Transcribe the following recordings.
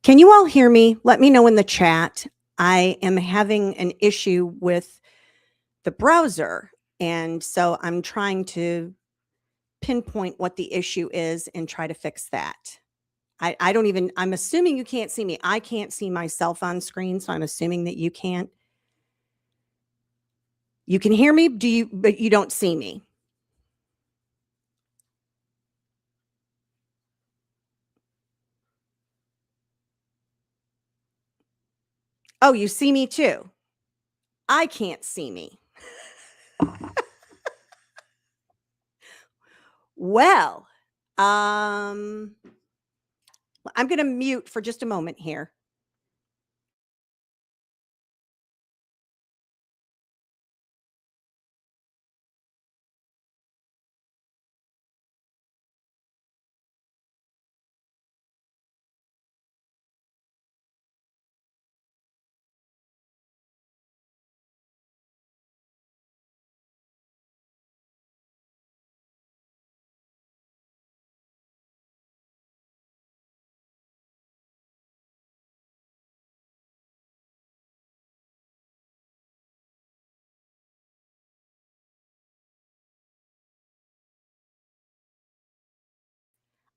Can you all hear me? Let me know in the chat. I am having an issue with the browser. And so I'm trying to pinpoint what the issue is and try to fix that. I don't even, I'm assuming you can't see me. I can't see myself on screen. So I'm assuming that you can't. You can hear me, but you don't see me. Oh, you see me too. I can't see me. Well, I'm going to mute for just a moment here.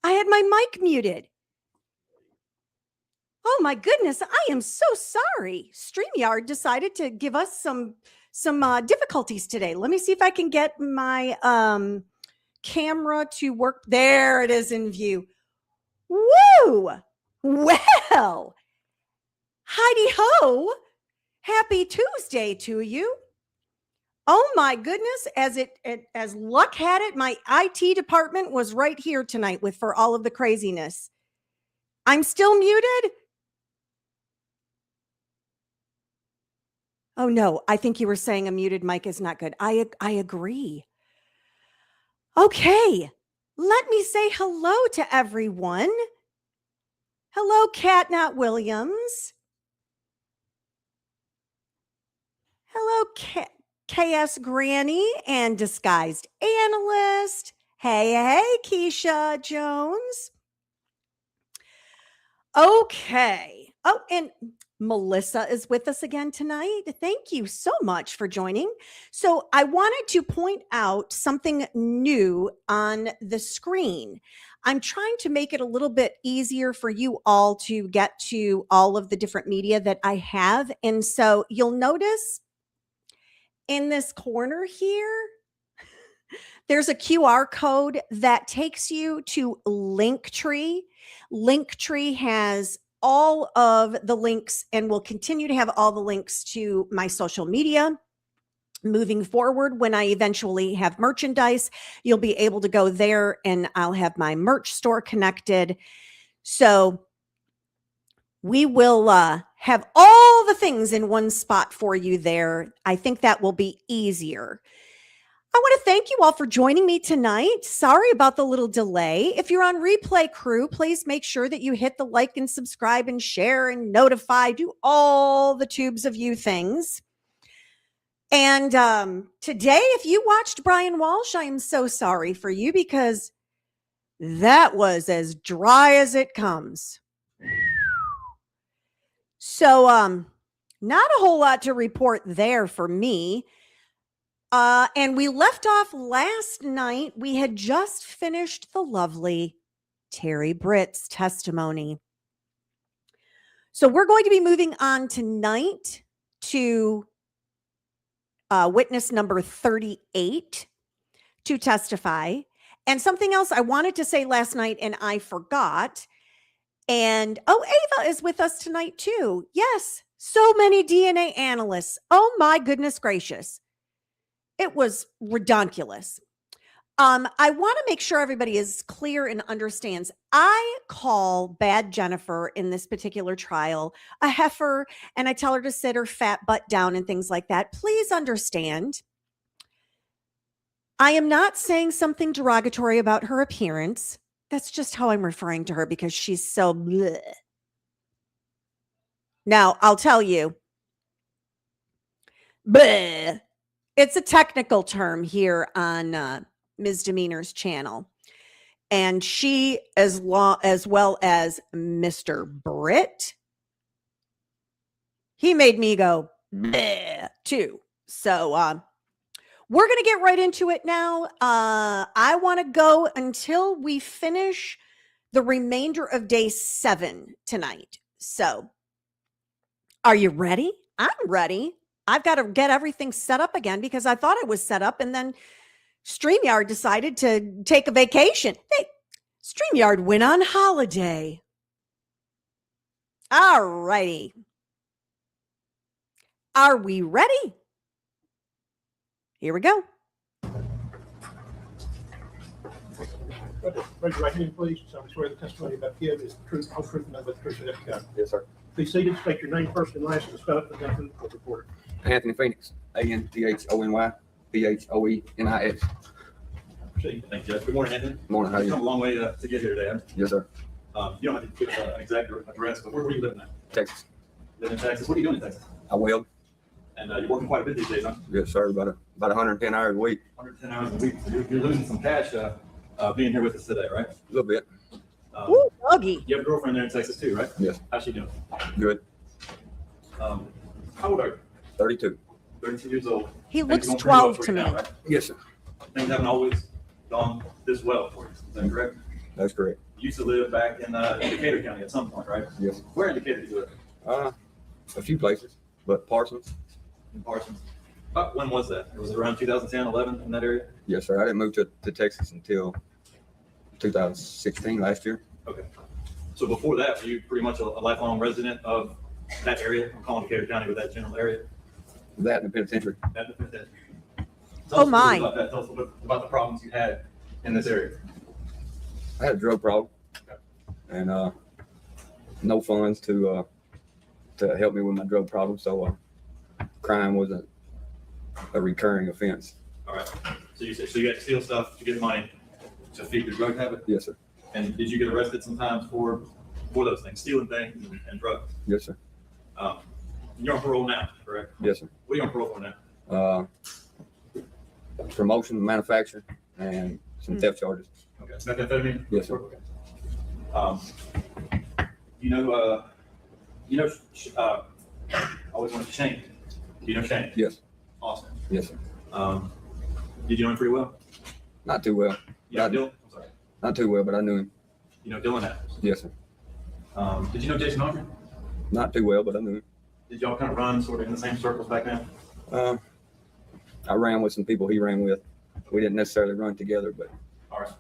I had my mic muted. Oh my goodness, I am so sorry. StreamYard decided to give us some difficulties today. Let me see if I can get my camera to work. There it is in view. Woo! Well, Heidi ho. Happy Tuesday to you. Oh my goodness, as luck had it, my IT department was right here tonight for all of the craziness. I'm still muted. Oh no, I think you were saying a muted mic is not good. I agree. Okay, let me say hello to everyone. Hello, Katnat Williams. Hello, KS Granny and Disguised Analyst. Hey, Keisha Jones. Okay. Oh, and Melissa is with us again tonight. Thank you so much for joining. So I wanted to point out something new on the screen. I'm trying to make it a little bit easier for you all to get to all of the different media that I have. And so you'll notice in this corner here, there's a QR code that takes you to Linktree. Linktree has all of the links and will continue to have all the links to my social media. Moving forward, when I eventually have merchandise, you'll be able to go there and I'll have my merch store connected. So we will have all the things in one spot for you there. I think that will be easier. I want to thank you all for joining me tonight. Sorry about the little delay. If you're on Replay Crew, please make sure that you hit the like and subscribe and share and notify, do all the tubes of you things. And today, if you watched Brian Walsh, I am so sorry for you because that was as dry as it comes. So not a whole lot to report there for me. And we left off last night. We had just finished the lovely Terry Britt's testimony. So we're going to be moving on tonight to witness number 38 to testify. And something else I wanted to say last night and I forgot. And Ava is with us tonight too. Yes, so many DNA analysts. Oh my goodness gracious. It was redonkulous. I want to make sure everybody is clear and understands. I call Bad Jennifer in this particular trial a heifer, and I tell her to sit her fat butt down and things like that. Please understand, I am not saying something derogatory about her appearance. That's just how I'm referring to her because she's so bleh. Now, I'll tell you, bleh. It's a technical term here on Ms. Demeanor's channel. And she, as well as Mr. Britt, he made me go bleh too. So we're going to get right into it now. I want to go until we finish the remainder of day 7 tonight. So are you ready? I'm ready. I've got to get everything set up again because I thought it was set up and then StreamYard decided to take a vacation. StreamYard went on holiday. All righty. Are we ready? Here we go. Raise your right hand, please. So I swear the testimony about to give is the truth, whole truth, and nothing but the truth, so help you God. Yes, sir. Please seated. State your name first and last, and spell it for the benefit of the court reporter. Anthony Phoenix, ANTHONY, PHOENIX. Proceed. Thank you, Judge. Good morning, Anthony. Morning, how are You've come a you? long way to get here today. Yes, sir. You don't have to give an exact address, but where are you living at? Texas. Living in Texas. What are you doing in Texas? I weld. And you're working quite a bit these days, huh? Yes, sir. About 110 hours a week. 110 hours a week. So you're losing some cash being here with us today, right? A little bit. Ooh, doggy. You have a girlfriend there in Texas too, right? Yes. How's she doing? Good. How old are you? 32. 32 years old. He Things looks going pretty well 12 for to you me. now, right? Yes, sir. Things haven't always gone this well for you. Is that correct? That's correct. You used to live back in Decatur County at some point, right? Yes. Where in Decatur do you live? A few places, but Parsons. In Parsons. When was that? Was it around 2010, 11 in that area? Yes, sir. I didn't move to Texas until 2016, last year. Okay. So before that, were you pretty much a lifelong resident of that area? I'm calling Decatur County with that general area. That in the penitentiary. Tell us Oh, a little my. bit about that. Tell us a little bit about the problems you had in this area. I had a drug problem, and no funds to help me with my drug problem. So crime was a recurring offense. All right. So you had to steal stuff to get money to feed your drug habit. Yes, sir. And did you get arrested sometimes for those things, stealing things and drugs? Yes, sir. You're on parole now, correct? Yes, sir. What are you on parole for now? Promotion, manufacture, and some theft charges. Okay. Methamphetamine? Yes, sir. Okay. I always wanted to Shane. Do you know Shane? Yes. Awesome. Yes, sir. Did you know him pretty well? Not too well. You know Dylan? I'm sorry. Not too well, but I knew him. You know Dylan Adams? Yes, sir. Did you know Jason Audrey? Not too well, but I knew him. Did y'all kind of run sort of in the same circles back then? I ran with some people he ran with. We didn't necessarily run together, but All right.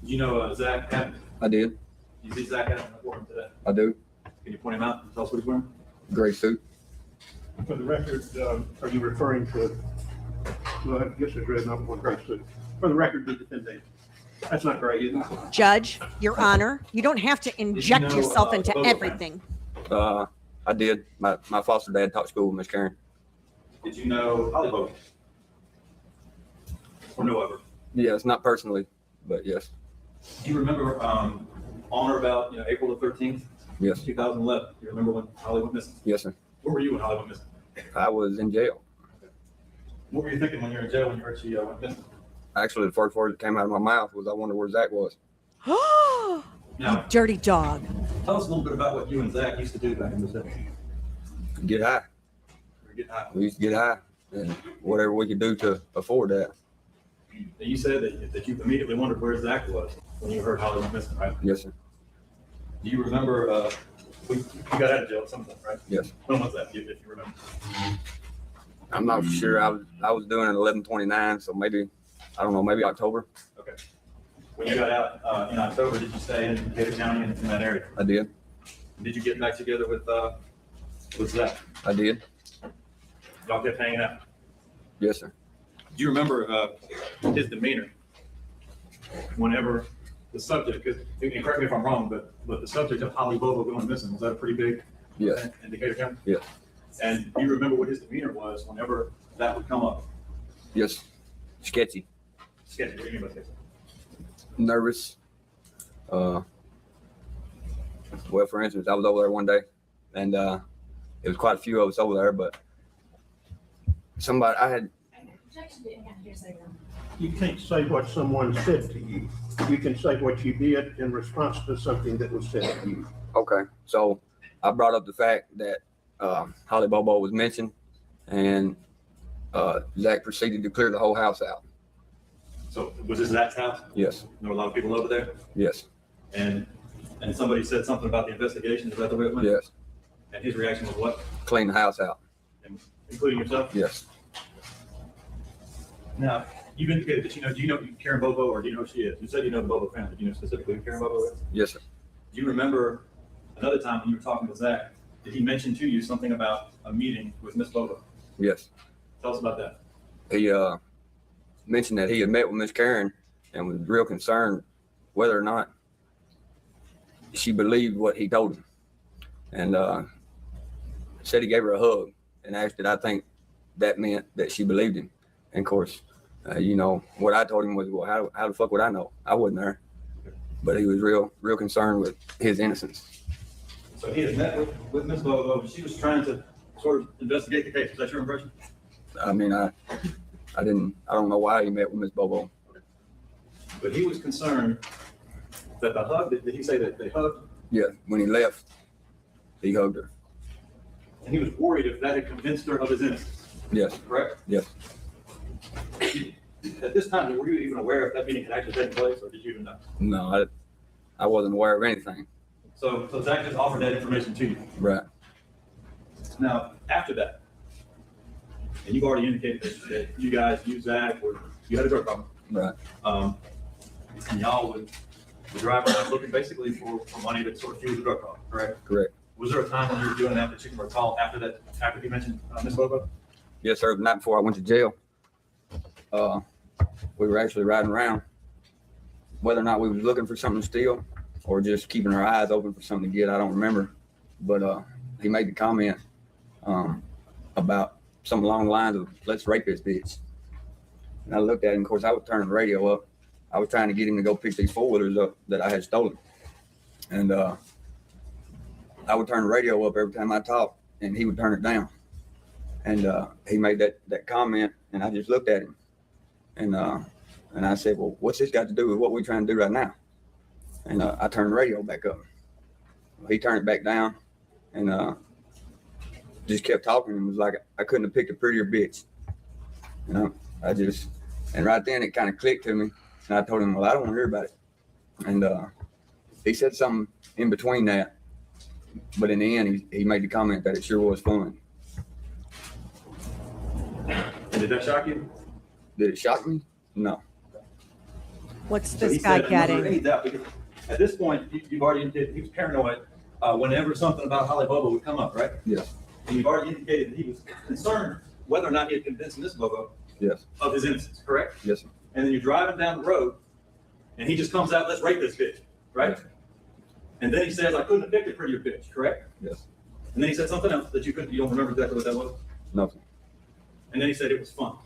Did you know Zach Adams? I did. You see Zach Adams in the courtroom today? I do. Can you point him out and tell us what he's wearing? Gray suit. For the record, are you referring to, well, I guess it's red, not one gray suit. For the record, the defendant. That's not gray, is it? Judge, Your Honor, you don't have to inject know, yourself into Bobo everything. I did. My foster dad taught school with Miss Karen. Did you know Holly Bogan? Or no ever? Yes, not personally, but yes. Do you remember on or about April the 13th, Yes. 2011? You remember when Holly went missing? Yes, sir. Where were you when Holly went missing? I was in jail. What were you thinking when you were in jail when you heard she went missing? Actually, the first word that came out of my mouth was, I wonder where Zach was. You Now, dirty dog. tell us a little bit about what you and Zach used to do back in the day. Get high. We get high. We used to get high and whatever we could do to afford that. You said that you immediately wondered where Zach was when you heard Holly went missing, right? Yes, sir. Do you remember, you got out of jail at some point, right? Yes. When was that, if you remember? I'm not sure. I was doing it 11/29, so maybe, I don't know, maybe October. Okay. When you got out in October, did you stay in Decatur County in that area? I did. Did you get back together with Zach? I did. Y'all kept hanging out. Yes, sir. Do you remember his demeanor whenever the subject, because, and correct me if I'm wrong, but the subject of Holly Bobo going missing, was that a pretty big Yes. event in Decatur County? Yes. And do you remember what his demeanor was whenever that would come up? Yes. Sketchy. Sketchy, what do you mean by sketchy? Nervous. Well, for instance, I was over there one day, and it was quite a few of us over there, but somebody, I had, You can't say what someone said to you. You can say what you did in response to something that was said to you. Okay, so I brought up the fact that Holly Bobo was mentioned, and Zach proceeded to clear the whole house out. So was this Zach's house? Yes, There were a lot of people over there, yes, and somebody said something about the investigation. Is that the way it went? yes. And his reaction was what? Clean the house out. Including yourself? Yes, Now, you've indicated that do you know Karen Bobo, or do you know who she is? You said you know the Bobo family. Do you know specifically who Karen Bobo is? yes, sir. Do you remember another time when you were talking to Zach, did he mention to you something about a meeting with Miss Bobo? Yes. Tell us about that. He mentioned that he had met with Miss Karen and was real concerned whether or not she believed what he told him, and said he gave her a hug and asked did I think that meant that she believed him. And of course, what I told him was, well, how the fuck would I know? I wasn't there. But he was real concerned with his innocence. So he had met with Miss Bobo, and she was trying to sort of investigate the case. Is that your impression? I mean, I don't know why he met with Miss Bobo. But he was concerned that the hug, did he say that they hugged? Yeah, when he left, he hugged her. And he was worried if that had convinced her of his innocence. Yes, Correct? yes. At this time, were you even aware if that meeting had actually taken place, or did you even know? No, I wasn't aware of anything. So Zach just offered that information to you. Right. Now, after that, and you've already indicated that you guys, Zach, you had a drug problem. Right. And y'all would drive around looking basically for money to sort of fuel the drug problem, correct? Correct. Was there a time when you were doing that you can recall after he mentioned Miss Bobo? Yes, sir. The night before I went to jail, we were actually riding around. Whether or not we was looking for something to steal or just keeping our eyes open for something to get, I don't remember. But he made the comment about something along the lines of, let's rape this bitch. And I looked at him. Of course, I was turning the radio up. I was trying to get him to go pick these 4-wheelers up that I had stolen. And I would turn the radio up every time I talked, and he would turn it down. And he made that comment, and I just looked at him. And I said, well, what's this got to do with what we're trying to do right now? And I turned the radio back up. He turned it back down, and just kept talking, and was like, I couldn't have picked a prettier bitch. And right then it kind of clicked to me, and I told him, well, I don't want to hear about it. And he said something in between that, but in the end, he made the comment that it sure was fun. And did that shock you? Did it shock me? No. What's So this he guy said, "Was there getting? any doubt?" Because at this point, you've already indicated he was paranoid whenever something about Holly Bobo would come up, right? Yes. And you've already indicated that he was concerned whether or not he had convinced Miss Bobo Yes. of his innocence, correct? Yes, sir. And then you're driving down the road, and he just comes out, let's rape this bitch, right? And then he says, I couldn't have picked a prettier bitch, correct? Yes. And then he said something else that you don't remember exactly what that was? Nothing. And then he said it was fun.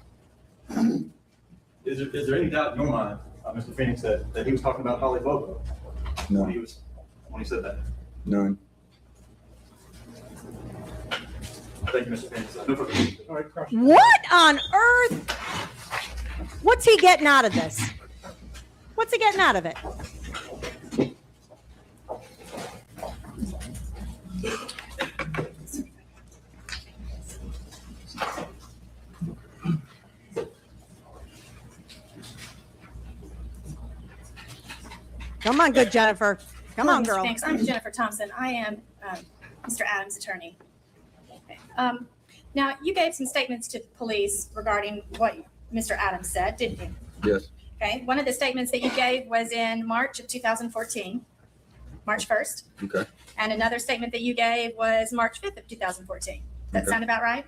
Is there any doubt in your mind, Mr. Phoenix, that he was talking about Holly Bobo No. when he said that? None. Thank you, Mr. Phoenix. No further questions. All right, cross. What on earth? What's he getting out of this? What's he getting out of it? Come on, good Jennifer. Come on, Mr. girl. Thanks. I'm Jennifer Thompson. I am Mr. Adams' attorney. Okay. Now, you gave some statements to police regarding what Mr. Adams said, didn't you? Yes. Okay. One of the statements that you gave was in March of 2014, March 1st. Okay. And another statement that you gave was March 5th of 2014. Does that Okay. sound about right?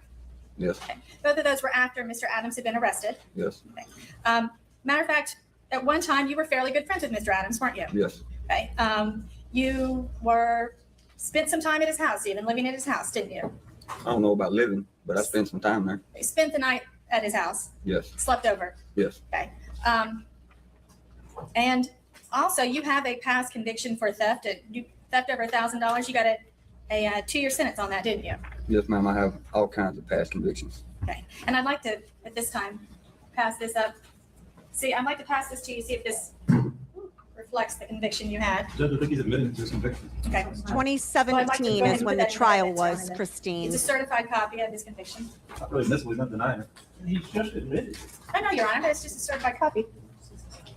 Yes. Okay. Both of those were after Mr. Adams had been arrested. Yes. Matter of fact, at one time, you were fairly good friends with Mr. Adams, weren't you? Yes. Okay. You spent some time at his house, even living at his house, didn't you? I don't know about living, but I spent some time there. You spent the night at his house, Yes. slept over. Yes. Okay. And also, you have a past conviction for theft. You theft over $1,000. You got a 2-year sentence on that, didn't you? Yes, ma'am. I have all kinds of past convictions. Okay. And I'd like to, at this time, pass this up See, I'd like to pass this to you, see if this reflects the conviction you had. Judge, I think he's admitting to his conviction. Okay. 2017 is when the trial was, Christine. It's a certified copy of his conviction. Not really admissible, he's not denying it. He's just admitted. I know, Your Honor, but it's just a certified copy.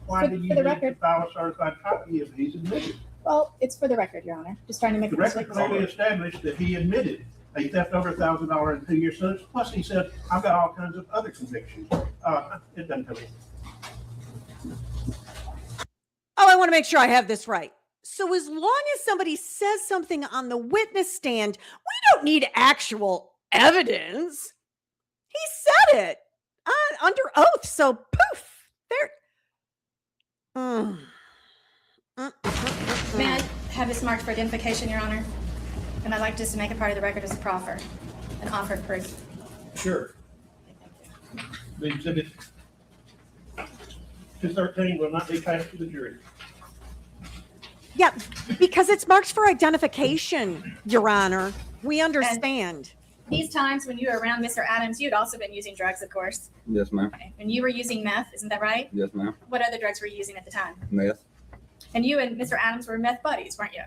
Why For- do you for the need to record. file a certified copy if he's admitted? Well, it's for the record, Your Honor. Just trying to make The it record clearly established that he admitted a theft over $1,000 and 2-year sentence. Plus, he said, I've got all kinds of other convictions. It doesn't come in. Oh, I want to make sure I have this right. So as long as somebody says something on the witness stand, we don't need actual evidence. He said it under oath. So poof, there. May I have this marked for identification, Your Honor? And I'd like just to make it part of the record as a proffer, an offer of proof. Sure. The exhibit 213 will not be passed to the jury. Yeah, because it's marked for identification, Your Honor. We understand. These times when you were around Mr. Adams, you'd also been using drugs, of course. Yes, ma'am. Okay. And you were using meth, isn't that right? Yes, ma'am. What other drugs were you using at the time? Meth. And you and Mr. Adams were meth buddies, weren't you?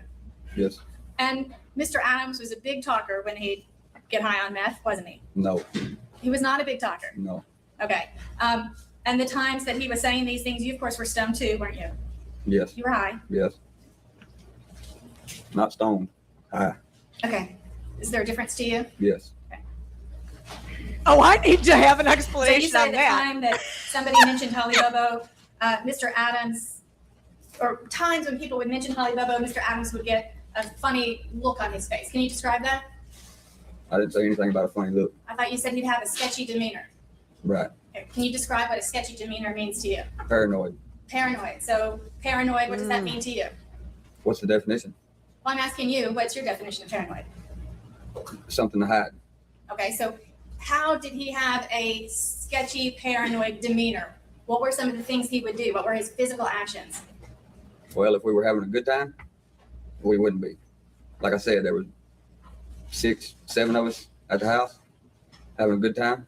Yes. And Mr. Adams was a big talker when he'd get high on meth, wasn't he? No. He was not a big talker. No. Okay. And the times that he was saying these things, you of course were stoned too, weren't you? Yes. You were high. Yes. Not stoned. High. Okay. Is there a difference to you? Yes. Oh, I need to have an So you explanation said on the that. time that somebody mentioned Holly Bobo, Mr. Adams, or times when people would mention Holly Bobo, Mr. Adams would get a funny look on his face. Can you describe that? I didn't say anything about a funny look. I thought you said he'd have a sketchy demeanor. Right. Okay. Can you describe what a sketchy demeanor means to you? Paranoid. Paranoid. So paranoid, what does that mean to you? What's the definition? Well, I'm asking you, what's your definition of paranoid? Something to hide. Okay, so how did he have a sketchy, paranoid demeanor? What were some of the things he would do? What were his physical actions? Well, if we were having a good time, we wouldn't be. Like I said, there was 6, 7 of us at the house having a good time.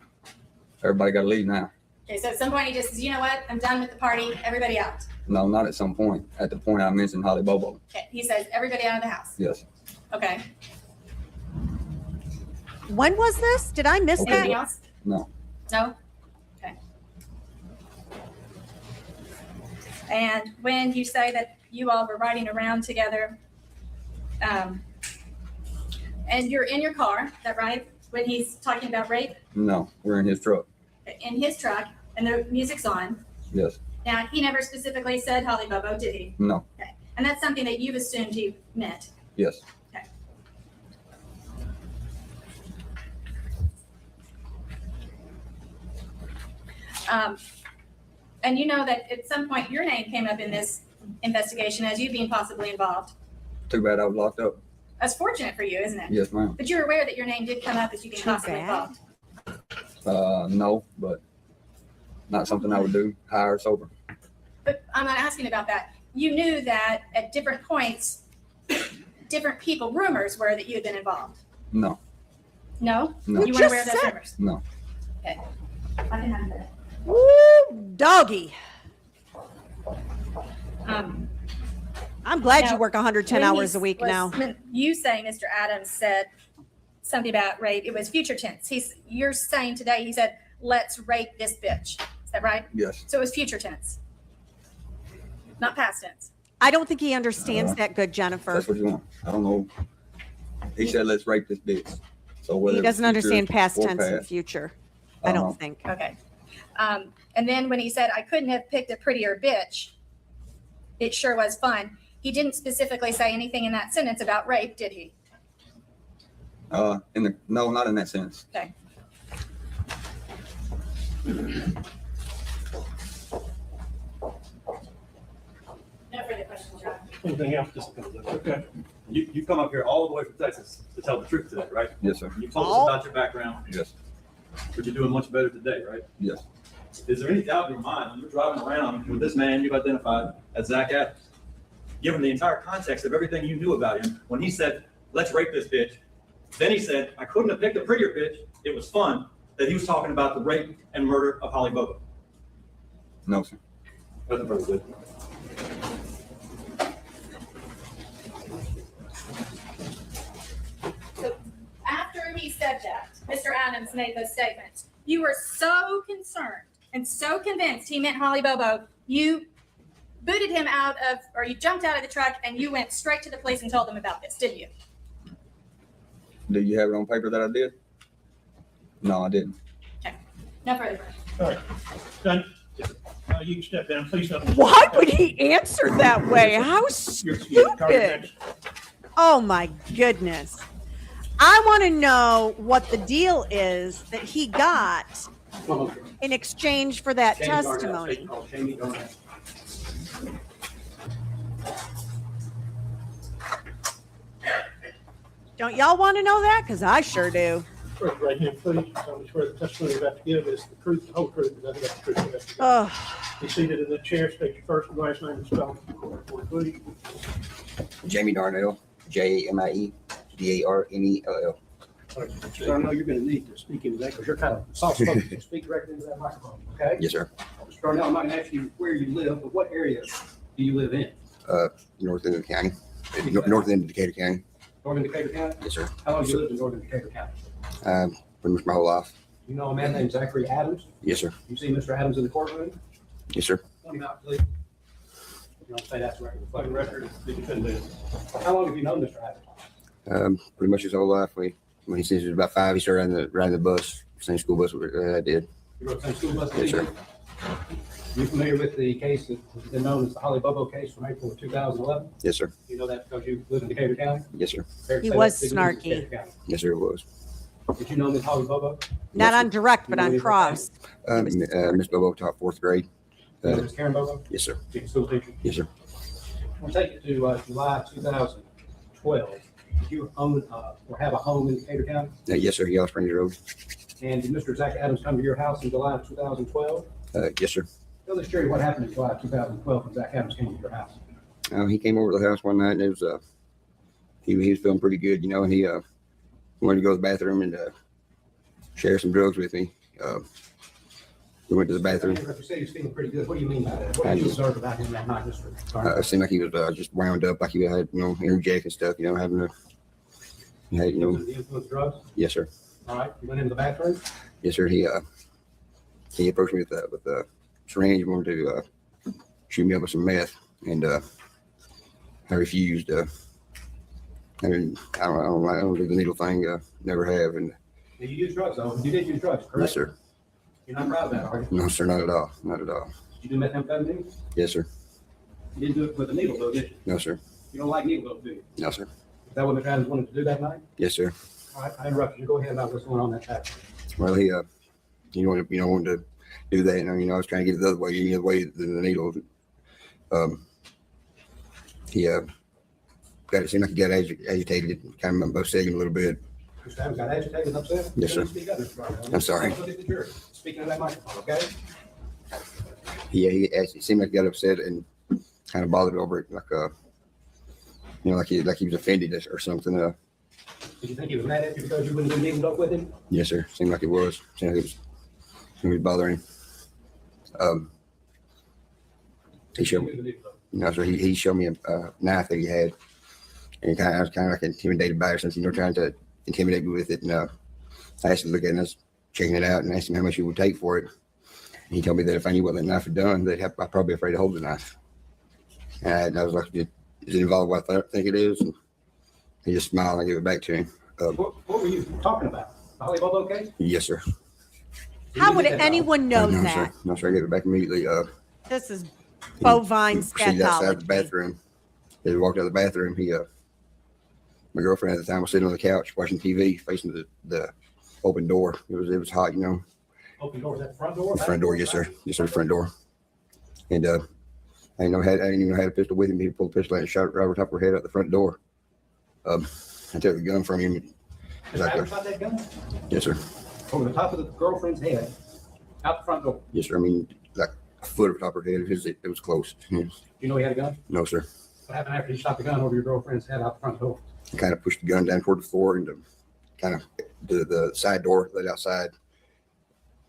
Everybody got to leave now. Okay, so at some point he just says, you know what? I'm done with the party. Everybody out. No, not at some point. At the point I mentioned Holly Bobo. Okay, he says, everybody out of the house. Yes. Okay. When was this? Did I miss Okay. Anything that? else? No. No? Okay. And when you say that you all were riding around together, and you're in your car, is that right? When he's talking about rape No. We're in his truck. in his truck and the music's on. Yes. Now, he never specifically said Holly Bobo, did he? No. Okay. And that's something that you've assumed he meant. Yes. And you know that at some point your name came up in this investigation as you being possibly involved. Too bad I was locked up. That's fortunate for you, isn't it? Yes, ma'am. But you're aware that your name did come up as you being Too possibly bad. involved. No, but not something I would do, high or sober. But I'm not asking about that. You knew that at different points, different people, rumors were that you had been involved. No. No? No. You You weren't aware of just those said- rumors? No. Okay. I didn't have that. Woo, doggy. Um, I'm glad Now, you work 110 when hours he a week was- now. when you say Mr. Adams said something about rape, it was future tense. You're saying today, he said, let's rape this bitch. Is that right? Yes. So it was future tense, not past tense. I don't think he understands that good, Jennifer. That's what you want. I don't know. He said, let's rape this bitch. So whether He it was doesn't understand future past or tense and past, future. I I don't don't know. think. Okay. And then when he said, I couldn't have picked a prettier bitch, it sure was fun. He didn't specifically say anything in that sentence about rape, did he? No, not in that sense. Okay. No further questions, John. Anything else? Just comes up. Okay. You come up here all the way from Texas to tell the truth today, right? Yes, sir. You told us All- about your background, Yes. but you're doing much better today, right? Yes. Is there any doubt in your mind when you're driving around with this man you've identified as Zach Adams, given the entire context of everything you knew about him, when he said, let's rape this bitch, then he said, I couldn't have picked a prettier bitch, it was fun, that he was talking about the rape and murder of Holly Bobo? No, sir. Nothing further, good. So after he said that, Mr. Adams made those statements, you were so concerned and so convinced he meant Holly Bobo, you booted him out of, or you jumped out of the truck and you went straight to the police and told them about this, didn't you? Do you have it on paper that I did? No, I didn't. No further. All right, done. You can step down, please. Why would he answer that way? How You're excused. Carter, stupid. next. Oh my goodness. I want to know what the deal is that he got in exchange for that Jamie Darnell, testimony. state call, Jamie Darnell. Don't y'all want to know that? Because I sure do. Raise your right hand, please. Tell me swear the testimony you're about to give is the truth, the whole truth, and nothing but the truth. So that's- Oh, Be seated in the chair, state your first and last name and spell it for the record, please. Jamie Darnell, JAMIE DARNELL. Sir, I know you're gonna need to speak into that because you're kind of soft spoken. So speak directly into that microphone, okay? Yes, sir. Mr. Darnell, I'm not gonna ask you where you live, but what area do you live in? North end of the county. North end of Decatur County. Northern Decatur County? Yes, sir. How long have you lived in Northern Decatur County? Pretty much my whole life. You know a man named Zachary Adams? Yes, sir. You see Mr. Adams in the courtroom? Yes, sir. Point him out, please. You don't say that's record. Fucking record. The defendant. How long have you known Mr. Adams? Pretty much his whole life. When he says he was about 5, he started riding the bus, same school bus I did. You rode the same school bus? Yes, sir. You familiar with the case that has been known as the Holly Bobo case from April of 2011? Yes, sir. You know that because you live in Decatur County? Yes, sir. Fair to He say was that because you live in snarky. Decatur County. Yes, sir, it was. Did you know Ms. Holly Bobo? not on direct, but on cross. Miss Bobo taught 4th grade. You know Ms. Karen Bobo? Yes, sir. She's a school teacher. Yes, sir. We'll take it to July 2012. Did you own or have a home in Decatur County? Yes, sir. Yellow Springs Road. And did Mr. Zach Adams come to your house in July of 2012? Yes, sir. Tell this jury what happened in July of 2012 when Zach Adams came to your house. He came over to the house one night and it was he was feeling pretty good, you know, and he wanted to go to the bathroom and share some drugs with me. We went to the bathroom. If you say he was feeling pretty good, what do you mean by that? What did you observe about him that night, Mr. Darnell? It seemed like he was just wound up, like he had, you know, energetic and stuff, you know, having a, you know, Under the influence of drugs? yes, sir. All right, you went into the bathroom? Yes, sir. He approached me with a syringe, wanted to shoot me up with some meth, and I refused. I don't do the needle thing. Never have, and Did you use drugs though? You did use drugs, correct? yes, sir. You're not proud of that, are you? No, sir, not at all. Not at all. Did you do methamphetamine? Yes, sir. You didn't do it with a needle though, did you? No, sir. You don't like needles, do you? No, sir. Is that what Mr. Adams wanted to do that night? Yes, sir. All right, I interrupted you. Go ahead about what's going on that night. Well, he wanted to do that, and I was trying to get it the other way, the other way than the needle. He seemed like he got agitated, kind of upset him a little bit. Mr. Adams got agitated and upset? Yes, sir. Speak up, Mr. Darnell. I'm sorry. Look at the jury. Speaking of that microphone, okay? He actually seemed like he got upset and kind of bothered over it, like like he was offended or something. Did you think he was mad at you because you wouldn't do needle dope with him? Yes, sir. Seemed like it was. Seemed like it was bothering him. He showed me. You needle dope. No, sir. He showed me a knife that he had, and I was kind of like intimidated by it since trying to intimidate me with it. And I asked him to look at it, and I was checking it out, and asked him how much he would take for it. And he told me that if I knew what that knife had done, I'd probably be afraid to hold the knife. And I was like, "Is it involved what I think it is?" And he just smiled and I gave it back to him. What were you talking about? The Holly Bobo case? Yes, sir. How would You did that, anyone know No, that? sir. No, sir. I gave it back immediately. This is bovine He proceeded outside the scatology. bathroom. As he walked out of the bathroom, my girlfriend at the time was sitting on the couch watching TV, facing the open door. It was hot, you know. Open doors at the front door? The front door, yes, sir. Yes, sir. The front door. And I didn't even know I had a pistol with him. He pulled a pistol out and shot it right over top of her head out the front door. I took the gun from him. Mr. Adams shot that gun? Yes, sir. Over the top of the girlfriend's head, out the front door. Yes, sir. I mean, like a foot over top of her head. It was close. Yes. You know he had a gun? No, sir. What happened after he shot the gun over your girlfriend's head out the front door? I kind of pushed the gun down toward the floor and kind of the side door let outside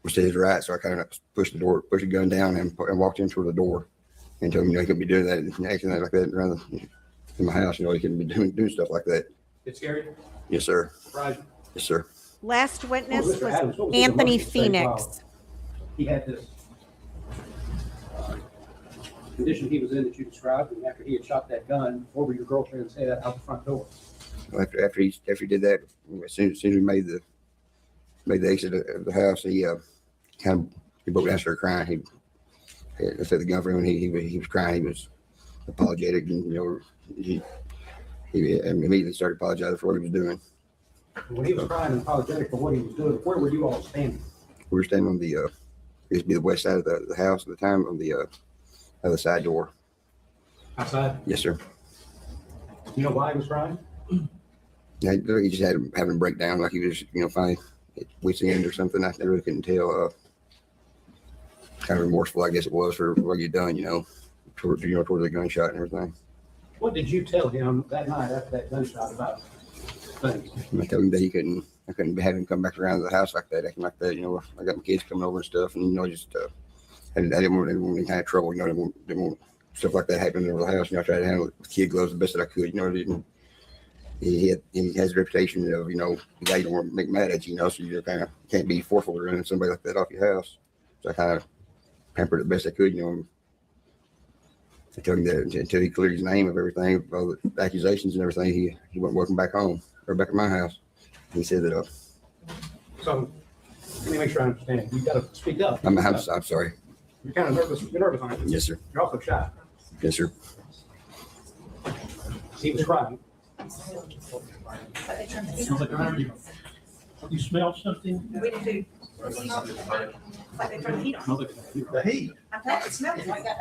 was to his right. So I kind of pushed the gun down and walked in toward the door. and told him, he couldn't be doing that and acting like that around in my house. He couldn't be doing stuff like that. It's scary. Yes, sir. Surprise. Yes, sir. Last witness Mr. was Adams, what was his Anthony emotions saying while Phoenix. He had this condition he was in that you described, and after he had shot that gun over your girlfriend's head out the front door. Well, after he did that, as soon as we made the exit of the house, he he broke down, started crying. I said the gun for him. He was crying. He was apologetic, and he immediately started apologizing for what he was doing. When he was crying and apologetic for what he was doing, where were you all standing? We were standing on the used to be the west side of the house at the time, on the other side door. Outside? Yes, sir. You know why he was crying? Yeah, he just had having a breakdown, like he was, finally at wit's end or something. I really couldn't tell. Kind of remorseful, I guess it was, for what you'd done, toward the gunshot and everything. What did you tell him that night after that gunshot about things? I told him that I couldn't have him come back around to the house like that, acting like that. I got my kids coming over and stuff, and I didn't want any kind of trouble. Didn't want stuff like that happening over the house. I tried to handle it with kid gloves the best that I could. He has a reputation of the guy you don't want to make mad at you. So you kind of can't be forceful to running somebody like that off your house. So I kind of pampered it the best I could. I told him that until he cleared his name of everything, all the accusations and everything, he wasn't welcome back home or back at my house. He said that. So, let me make sure I understand. You got to speak up. I'm sorry. You're kind of nervous. You're nervous, aren't you? Yes, sir. You're also shy. Yes, sir. He was crying. You smell something? We do. Like they turn the heat on. The heat. I'm telling you, it smells like that.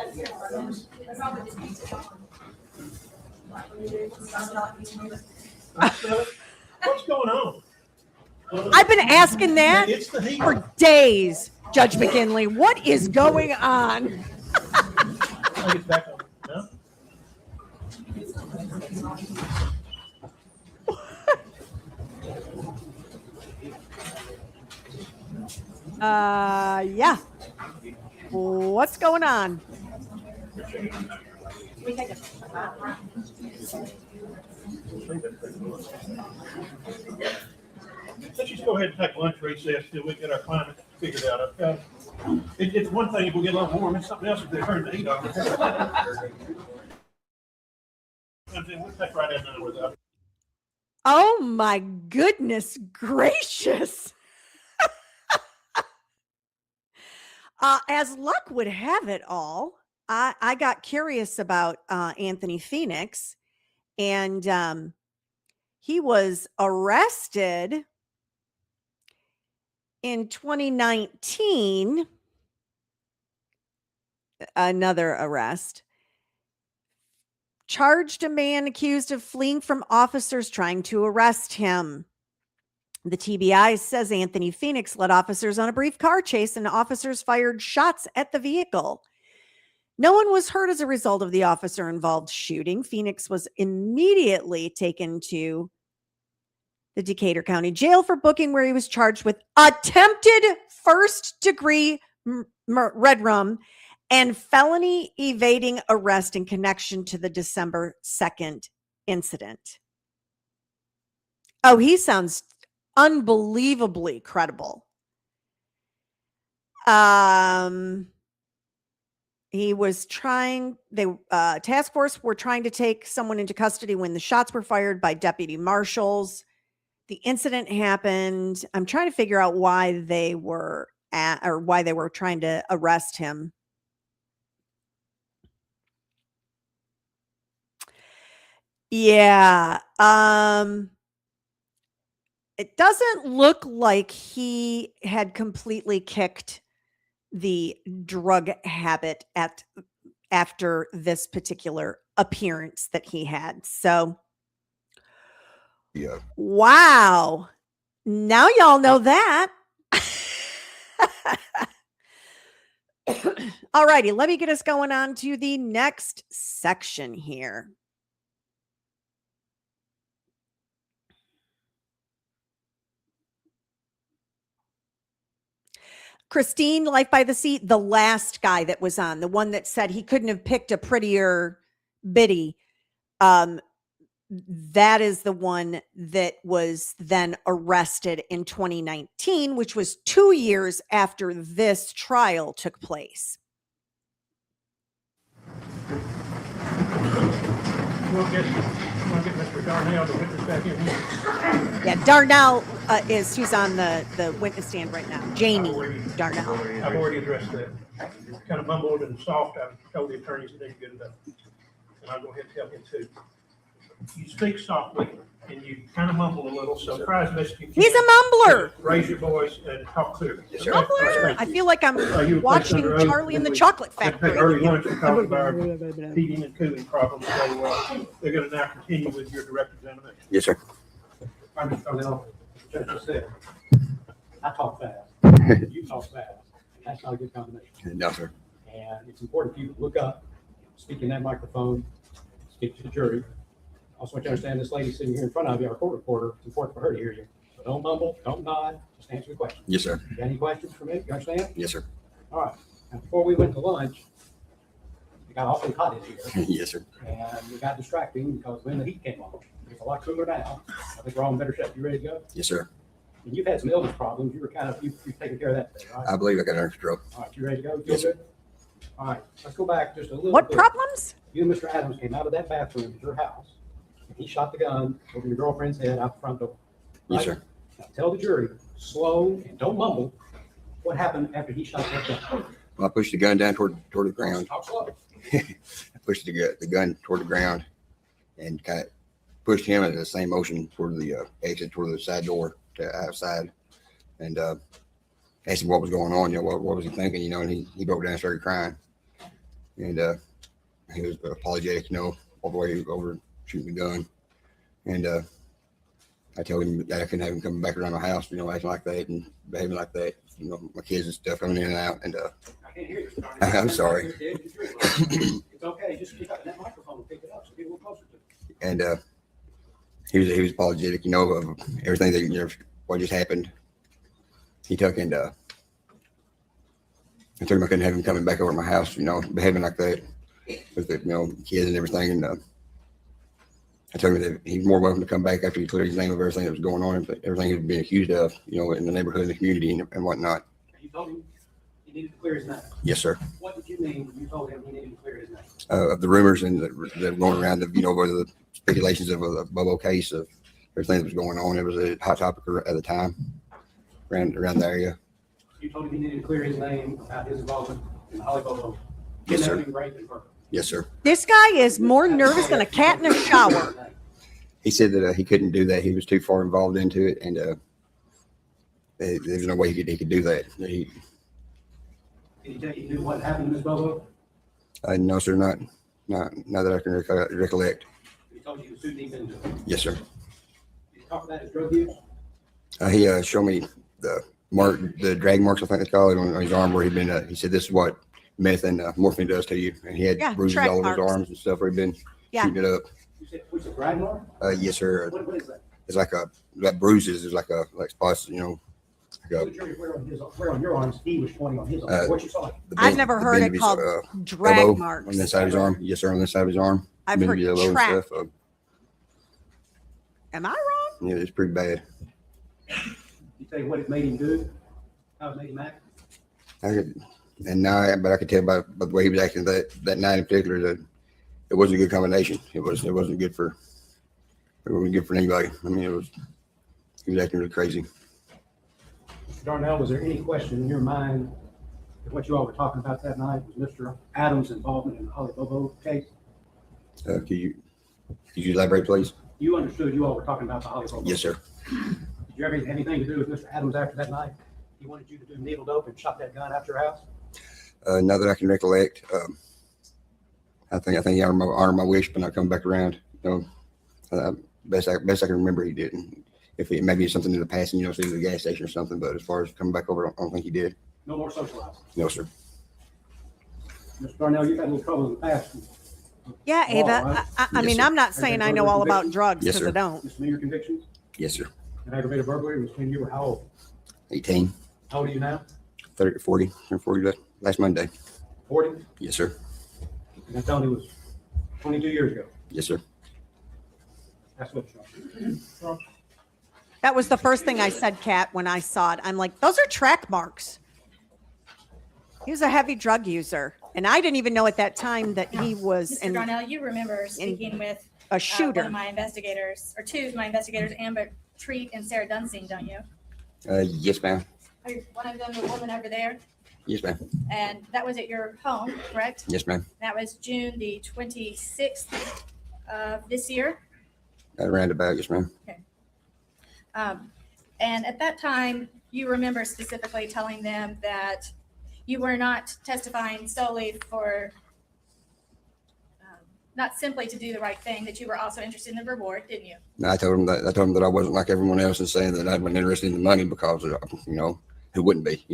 What's going on? I've been asking that It's the heat. for days, Judge McKinley. What is going on? I'll get back on. No? Yeah. What's going on? Let's just go ahead and take lunch recess till we get our climate figured out, okay? It's one thing if we get a little warm, it's something else if they turn the heat on. We'll take right in there with that. Oh my goodness gracious. As luck would have it all, I got curious about Anthony Phoenix, and he was arrested in 2019. Another arrest. Charged a man accused of fleeing from officers trying to arrest him. The TBI says Anthony Phoenix led officers on a brief car chase, and officers fired shots at the vehicle. No one was hurt as a result of the officer-involved shooting. Phoenix was immediately taken to the Decatur County Jail for booking, where he was charged with attempted first-degree red rum and felony evading arrest in connection to the December 2nd incident. Oh, he sounds unbelievably credible. He was task force were trying to take someone into custody when the shots were fired by deputy marshals. The incident happened. I'm trying to figure out why they were trying to arrest him. Yeah. It doesn't look like he had completely kicked the drug habit after this particular appearance that he had. So, Yeah. wow. Now y'all know that. All righty, let me get us going on to the next section here. Christine, Life by the Sea, the last guy that was on, the one that said he couldn't have picked a prettier biddy. That is the one that was then arrested in 2019, which was 2 years after this trial took place. We'll get Mr. Darnell to witness back in here. Yeah, Darnell is who's on the witness stand right now. Jamie Darnell. I've already addressed that. Kind of mumbled and soft. I've told the attorneys that they can get it up. And I'll go ahead and tell him too. You speak softly and you kind of mumble a little, so try as best you can. He's a mumbler. Raise your voice and talk clearly. Yes, sir. Mumbler. I feel like I'm You were placed watching under oath Charlie and the when we Chocolate had Factory. Early lunch and talked about our heating and cooling problems, so they're going to now continue with your direct examination. Yes, sir. I'm just going to just said, I talk fast, you talk fast. That's not a good combination. No, sir. And it's important for you to look up, speak in that microphone, speak to the jury. Also want you to understand this lady sitting here in front of you, our court reporter, it's important for her to hear you. So don't mumble, don't nod, just answer the question. Yes, sir. You got any questions for me? You understand? Yes, sir. All right. Now, before we went to lunch, it got awfully hot in here. Yes, sir. And it got distracting because when the heat came on, it's a lot cooler now. I think we're all in better shape. You ready to go? Yes, sir. And you've had some illness problems. You were kind of, you've taken care of that today, right? I believe I got an stroke. All right, you ready to go? Feel Yes, sir. good? All right, let's go back just a little What bit. problems? You and Mr. Adams came out of that bathroom at your house. And he shot the gun over your girlfriend's head out the front door. Yes, right? sir. Now tell the jury, slow and don't mumble, what happened after he shot that gun? Well, I pushed the gun down toward the ground. Talk slow. I pushed the gun toward the ground and kind of pushed him in the same motion toward the exit, toward the side door to outside. And asked him what was going on, what was he thinking, and he broke down and started crying. And he was apologetic, all the way over shooting the gun. And I told him that I couldn't have him coming back around my house, acting like that and behaving like that. My kids and stuff coming in and out. And I can't hear you. I'm sorry. It's okay, just pick up that microphone and pick it up so get a little closer to it. And he was apologetic, of everything that what just happened. He took and I told him I couldn't have him coming back over to my house, behaving like that with the kids and everything. And I told him that he's more welcome to come back after he cleared his name of everything that was going on, everything he was being accused of, in the neighborhood and the community and whatnot. You told him he needed to clear his name. Yes, sir. What did you mean when you told him he needed to clear his name? Of the rumors and that were going around of, whether the speculations of a Bobo case of everything that was going on. It was a hot topic at the time around the area. You told him he needed to clear his name about his involvement in the Holly Bobo. Yes, sir. Kidnapping, rape, and murder. Yes, sir. This guy is more nervous than a cat in a shower. He said that he couldn't do that. He was too far involved into it, and there's no way he could do that. Did he tell you he knew what happened to Ms. Bobo? No, sir, not that I can recollect. He told you he was too deep into it. Yes, sir. Did he talk about his drug use? He showed me the drag marks, I think they call it, on his arm where he'd been. He said, "This is what meth and morphine does to you," and he had bruises track all over his marks. arms and stuff where he'd been Yeah. shooting it up. You said, what's it, drag mark? Yes, sir. What is that? It's like that bruises is like spots, like The jury, where on your arms, he was pointing on his arm. What you saw? I've never heard it called drag elbow marks. on the side of his arm. Yes, sir, on the side of his arm. I've Bend heard his elbow and track. stuff. Am I wrong? Yeah, it's pretty bad. You tell you what it made him do? How it made him act? But I could tell by the way he was acting that night in particular that it wasn't a good combination. It wasn't good for anybody. I mean, he was acting really crazy. Mr. Darnell, was there any question in your mind that what you all were talking about that night was Mr. Adams' involvement in the Holly Bobo case? Could you elaborate, please? You understood you all were talking about the Holly Bobo? Yes, sir. Did you ever have anything to do with Mr. Adams after that night? He wanted you to do needle dope and shot that gun out your house? Not that I can recollect. I think he honored my wish, but not coming back around. Best I can remember, he didn't. If it maybe it's something in the passing, see the gas station or something. But as far as coming back over, I don't think he did. No more socializing? No, sir. Mr. Darnell, you've had a little trouble in the past. Yeah, Law, Ava. right? I mean, Yes, sir. I'm not saying I know all about drugs Yes, because sir. I don't. Misdemeanor convictions Yes, sir. and aggravated burglary was when you were how old? 18, How old are you now? 30, 40, or 40 last Monday. 40? Yes, sir. And that felony was 22 years ago. Yes, sir. That's what you're. That was the first thing I said, Kat, when I saw it. I'm like, those are track marks. He was a heavy drug user. And I didn't even know at that time that he was Mr. Darnell, you remember speaking with a one shooter. of my investigators, or two of my investigators, Amber Treat and Sarah Dunsing, don't you? Yes, ma'am. One of them, the woman over there, Yes, ma'am. and that was at your home, correct? Yes, ma'am. That was June the 26th of this year. Around about, yes, ma'am. And at that time, you remember specifically telling them that you were not testifying solely for, not simply to do the right thing, that you were also interested in the reward, didn't you? I told him that I wasn't like everyone else and saying that I wasn't interested in the money because, who wouldn't be,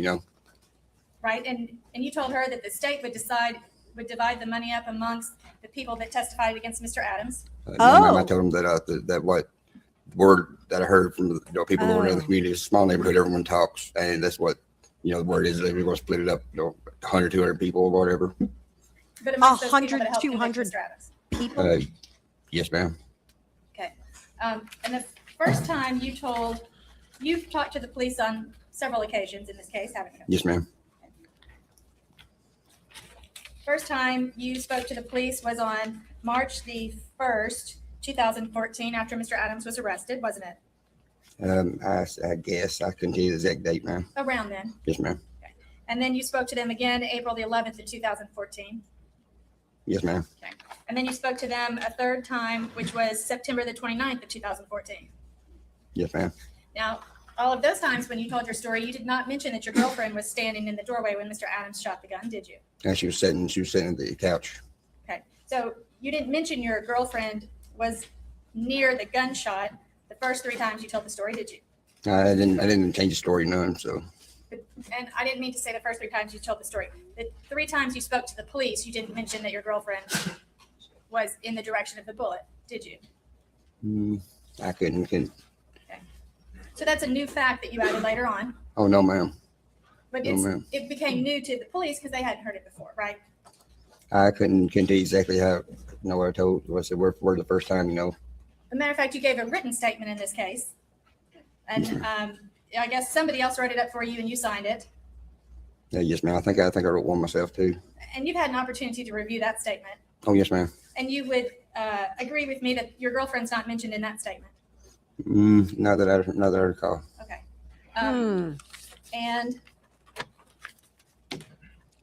Right? And you told her that the state would divide the money up amongst the people that testified against Mr. Adams. No, ma'am, I Oh. told him that what word that I heard from the people who were in the community, it's a small neighborhood, everyone talks, and that's what, the word is, that we're going to split it up, 100, 200 people or whatever. But amongst those people 100, that helped convict 200 Mr. Adams. People. Yes, ma'am. Okay. And the first time you've talked to the police on several occasions in this case, haven't you? Yes, ma'am. First time you spoke to the police was on March the 1st, 2014, after Mr. Adams was arrested, wasn't it? I guess I couldn't tell you the exact date, ma'am. Around then. Yes, ma'am. And then you spoke to them again April the 11th of 2014. Yes, ma'am. And then you spoke to them a third time, which was September the 29th of 2014. Yes, ma'am. Now, all of those times when you told your story, you did not mention that your girlfriend was standing in the doorway when Mr. Adams shot the gun, did you? And she was sitting at the couch. Okay. So you didn't mention your girlfriend was near the gunshot the first three times you told the story, did you? I didn't change the story none, so. And I didn't mean to say the first three times you told the story. The three times you spoke to the police, you didn't mention that your girlfriend was in the direction of the bullet, did you? I couldn't. So that's a new fact that you added later on. Oh, no, ma'am. But No, ma'am. it became new to the police because they hadn't heard it before, right? I couldn't tell you exactly how, what I told, was the word for the first time, As a matter of fact, you gave a written statement in this case. And I guess somebody else wrote it up for you and you signed it. Yes, ma'am. I think I wrote one myself too. And you've had an opportunity to review that statement. Oh, yes, ma'am. And you would agree with me that your girlfriend's not mentioned in that statement. Not that I recall. Okay. Hmm. And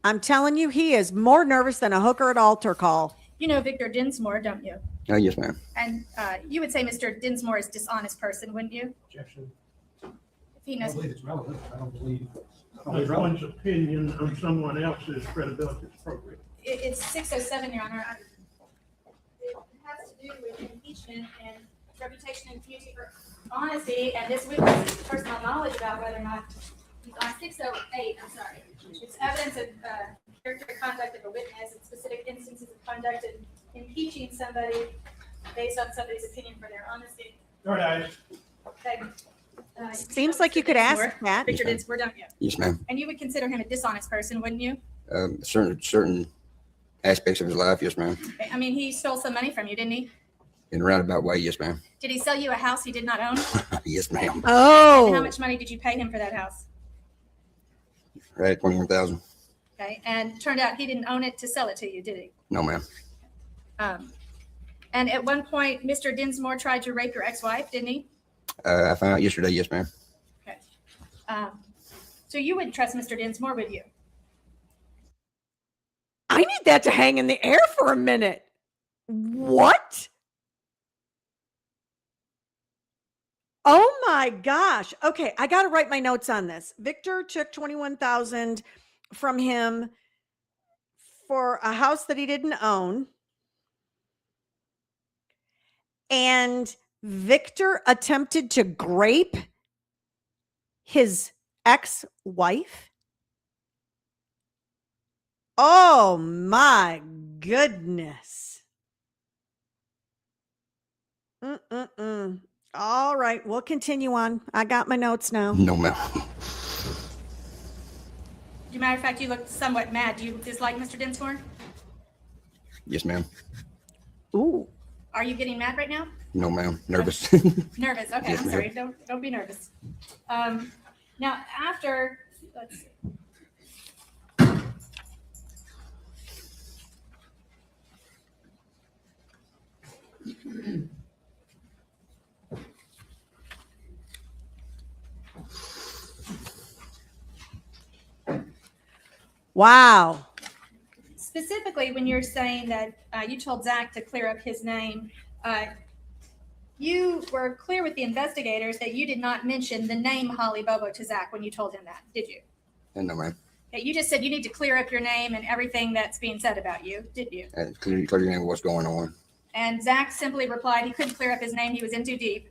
I'm telling you, he is more nervous than a hooker at altar call. you know Victor Dinsmore, don't you? Oh, yes, ma'am. And you would say Mr. Dinsmore is a dishonest person, wouldn't you? Objection. If he I knows. don't believe it's relevant. I don't believe If it's relevant. one's opinion on someone else's credibility is appropriate. It's 607, Your Honor. It has to do with impeachment and reputation and community for honesty, and this witness's personal knowledge about whether or not he's on 608, I'm sorry. It's evidence of character and conduct of a witness and specific instances of conduct and impeaching somebody based on somebody's opinion for their honesty. All right, Okay. Seems like you could ask that. Victor Dinsmore, don't you? Yes, ma'am. And you would consider him a dishonest person, wouldn't you? Certain aspects of his life, yes, ma'am. Okay, I mean, he stole some money from you, didn't he? In a roundabout way, yes, ma'am. Did he sell you a house he did not own? Yes, ma'am. And how Oh, much money did you pay him for that house? Right, 21,000. Okay, and turned out he didn't own it to sell it to you, did he? No, ma'am. And at one point, Mr. Dinsmore tried to rape your ex-wife, didn't he? I found out yesterday, yes, ma'am. Okay. So you wouldn't trust Mr. Dinsmore, would you? I need that to hang in the air for a minute. What? Oh my gosh. Okay, I got to write my notes on this. Victor took 21,000 from him for a house that he didn't own. And Victor attempted to grape his ex-wife. Oh my goodness. All right, we'll continue on. I got my notes now. No, ma'am. matter of fact, you look somewhat mad. Do you dislike Mr. Dinsmore? Yes, ma'am. Ooh. Are you getting mad right now? No, ma'am. Nervous. Nervous. Okay, Yes, I'm ma'am. sorry. Don't be nervous. Now, after, let's see. Wow. Specifically, when you're saying that you told Zach to clear up his name, you were clear with the investigators that you did not mention the name Holly Bobo to Zach when you told him that, did you? And no, ma'am. That you just said you need to clear up your name and everything that's being said about you, didn't you? And clear your name of what's going on. And Zach simply replied he couldn't clear up his name. He was in too deep.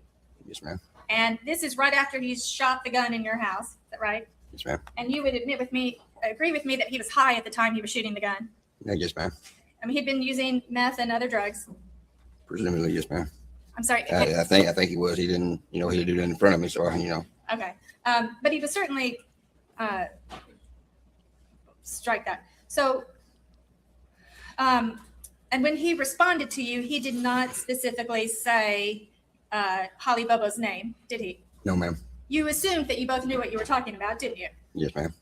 Yes, ma'am. And this is right after he's shot the gun in your house. Is that right? Yes, ma'am. And you would agree with me that he was high at the time he was shooting the gun. Yeah, yes, ma'am. I mean, he'd been using meth and other drugs. Presumably, yes, ma'am. I'm sorry. I think he was. He didn't do that in front of me, so Okay. But he was certainly, strike that. So, and when he responded to you, he did not specifically say Holly Bobo's name, did he? No, ma'am. You assumed that you both knew what you were talking about, didn't you? Yes, ma'am.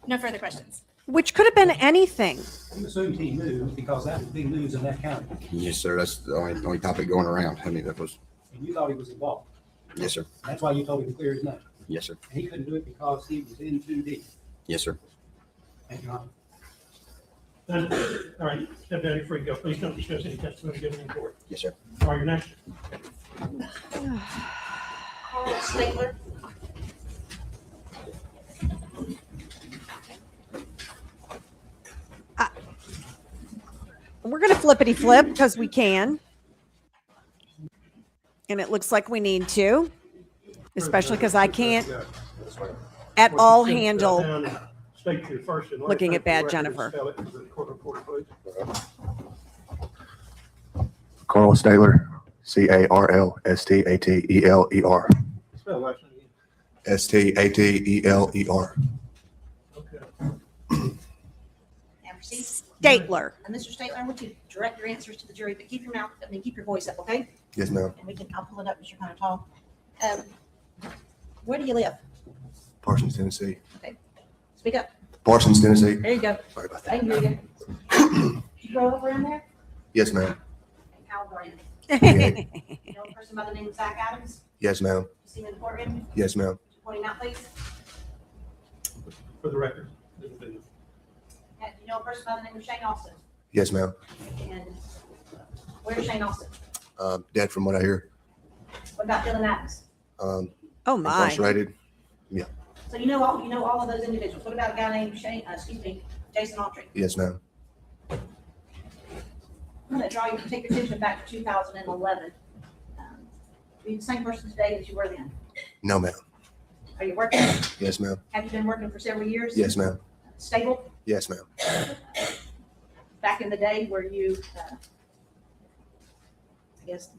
No further questions. Which could have been anything. You assumed he knew because that was big news in that county. Yes, sir. That's the only topic going around. I mean, that was. And you thought he was involved. Yes, sir. That's why you told him to clear his name. Yes, sir. And he couldn't do it because he was in too deep. Yes, sir. Thank you, Honor. Done. All right, step down, you're free to go. Please don't discuss any testimony given in court. Yes, sir. All right, your next. Carl Stabler. We're going to flippity flip because we can. And it looks like we need to, especially because I can't at all Step handle. down and state your first and last looking name at bad for the record and Jennifer. spell it for the court reporter, please. Carl Stabler, CarlStatler. Spell last name again. Statler. Okay. And proceed. Statler. And Mr. Stabler, I want you to direct your answers to the jury, but keep your mouth, keep your voice up, okay? Yes, ma'am. And I'll pull it up as you're kind of tall. Where do you live? Parsons, Tennessee. Speak up. Parsons, Tennessee. There you go. Sorry about I that. can hear you. You grow up around there? Yes, ma'am. And how old are you? Yeah. You know a person by the name of Zach Adams? Yes, ma'am. You see him in the courtroom? Yes, ma'am. Would you point him out, please? For the record. And you know a person by the name of Shane Austin? Yes, ma'am. And where's Shane Austin? Dead from what I hear. What about Dylan Adams? Oh my. Incarcerated. So you know all of those individuals. What about a guy named Jason Autry? Yes, ma'am. I'm going to take your attention back to 2011. Are you the same person today as you were then? No, ma'am. Are you working? Yes, ma'am. Have you been working for several years? Yes, ma'am. Stable? Yes, ma'am. Back in the day where you, I guess,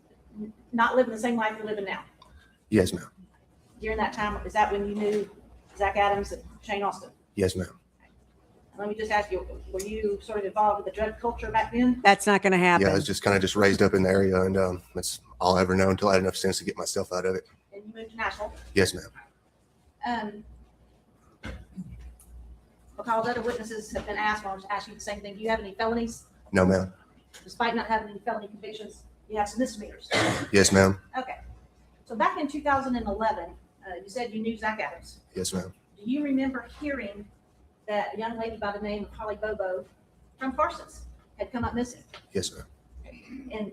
not living the same life you're living now? Yes, ma'am. During that time, is that when you knew Zach Adams and Shane Austin? Yes, ma'am. Let me just ask you, were you sort of involved with the drug culture back then? That's not going to happen. Yeah, I was just kind of raised up in the area, and that's all I ever known until I had enough sense to get myself out of it. And you moved to Nashville? Yes, ma'am. Because other witnesses have been asked, I'll just ask you the same thing. Do you have any felonies? No, ma'am. Despite not having any felony convictions, you have some misdemeanors. Yes, ma'am. Okay. So back in 2011, you said you knew Zach Adams. Yes, ma'am. Do you remember hearing that a young lady by the name of Holly Bobo from Parsons had come up missing? Yes, ma'am. And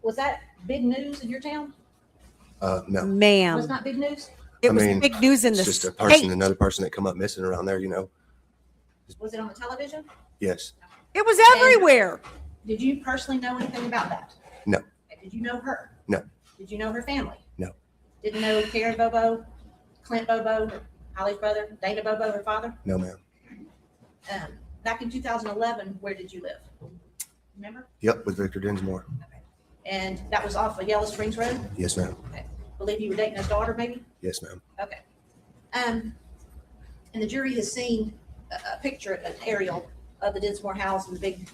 was that big news in your town? No. Was Ma'am. not big news? It I was mean, big news in the It's just a state. person, another person that come up missing around there, Was it on the television? Yes. It was everywhere. Did you personally know anything about that? No. Did you know her? No. Did you know her family? No. Didn't know Karen Bobo, Clint Bobo, Holly's brother, Dana Bobo, her father? No, ma'am. Back in 2011, where did you live? Remember? Yep, with Victor Dinsmore. And that was off of Yellow Springs Road? Yes, ma'am. Believe you were dating his daughter, maybe? Yes, ma'am. Okay. And the jury has seen a picture, an aerial of the Dinsmore house and the big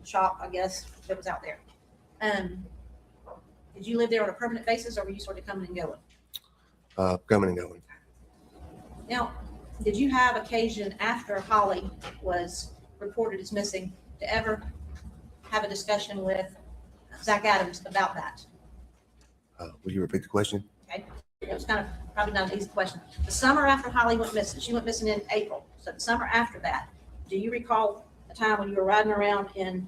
shop, I guess, that was out there. Did you live there on a permanent basis, or were you sort of coming and going? Coming and going. Now, did you have occasion after Holly was reported as missing to ever have a discussion with Zach Adams about that? Will you repeat the question? It was kind of probably not an easy question. The summer after Holly went missing, she went missing in April. So the summer after that, do you recall a time when you were riding around in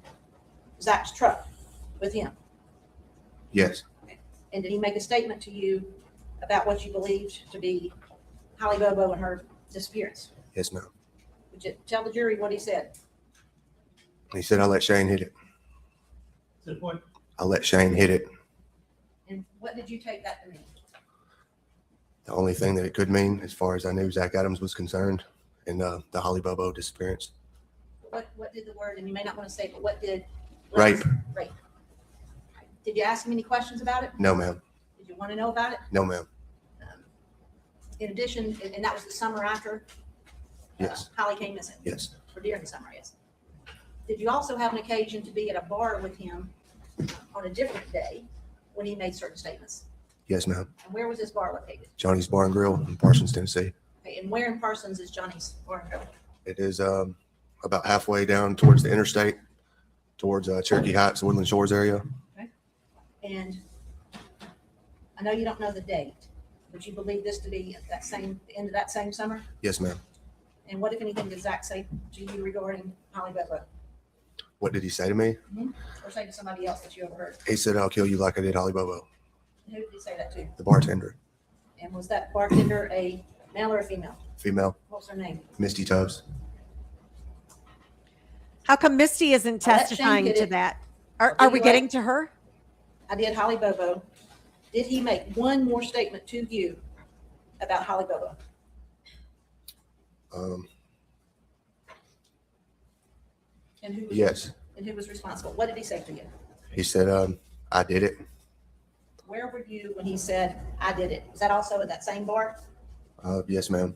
Zach's truck with him? Yes. And did he make a statement to you about what you believed to be Holly Bobo and her disappearance? Yes, ma'am. Would you tell the jury what he said? He said, I'll let Shane hit it. Said what? I'll let Shane hit it. And what did you take that to mean? The only thing that it could mean, as far as I knew Zach Adams was concerned, and the Holly Bobo disappearance. What did the word, and you may not want to say, but what did? Rape. Rape. Did you ask him any questions about it? No, ma'am. Did you want to know about it? No, ma'am. In addition, and that was the summer after Yes. Holly came missing, Yes. or during the summer, yes. Did you also have an occasion to be at a bar with him on a different day when he made certain statements? Yes, ma'am. And where was this bar located? Johnny's Bar and Grill in Parsons, Tennessee. Okay, and where in Parsons is Johnny's Bar and Grill? It is about halfway down towards the interstate, towards Cherokee Heights, Woodland Shores area. And I know you don't know the date, but you believe this to be at the end of that same summer? Yes, ma'am. And what, if anything, did Zach say to you regarding Holly Bobo? What did he say to me? Or say to somebody else that you overheard? He said, I'll kill you like I did Holly Bobo, Who did he say that to? the bartender. And was that bartender a male or a female? Female, What was her name? Misty Tubbs. How come Misty isn't I'll let Shane testifying get to it. that? I'll Are tell we you getting what. to her? I did Holly Bobo. Did he make one more statement to you about Holly Bobo? And who was, Yes. and who was responsible? What did he say to you? He said, I did it. Where were you when he said, I did it? Was that also at that same bar? Yes, ma'am.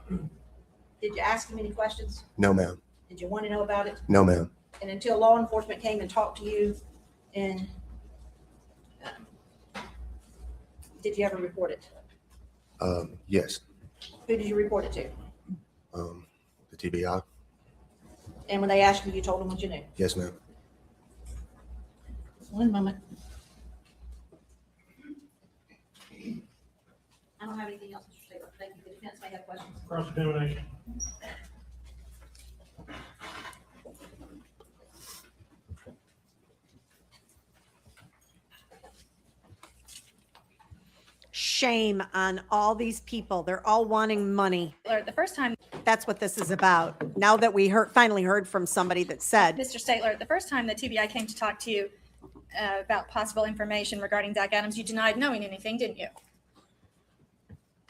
Did you ask him any questions? No, ma'am. Did you want to know about it? No, ma'am. And until law enforcement came and talked to you, and did you ever report it? Yes. Who did you report it to? The TBI. And when they asked you, you told them what you knew. Yes, ma'am. One moment. I don't have anything else, Mr. Taylor. Thank you. The defense may have questions. Cross-examination. Shame on all these people. They're all wanting money. The first time, That's what this is about. Now that we finally heard from somebody that said, Mr. Statler, the first time the TBI came to talk to you about possible information regarding Zach Adams, you denied knowing anything, didn't you?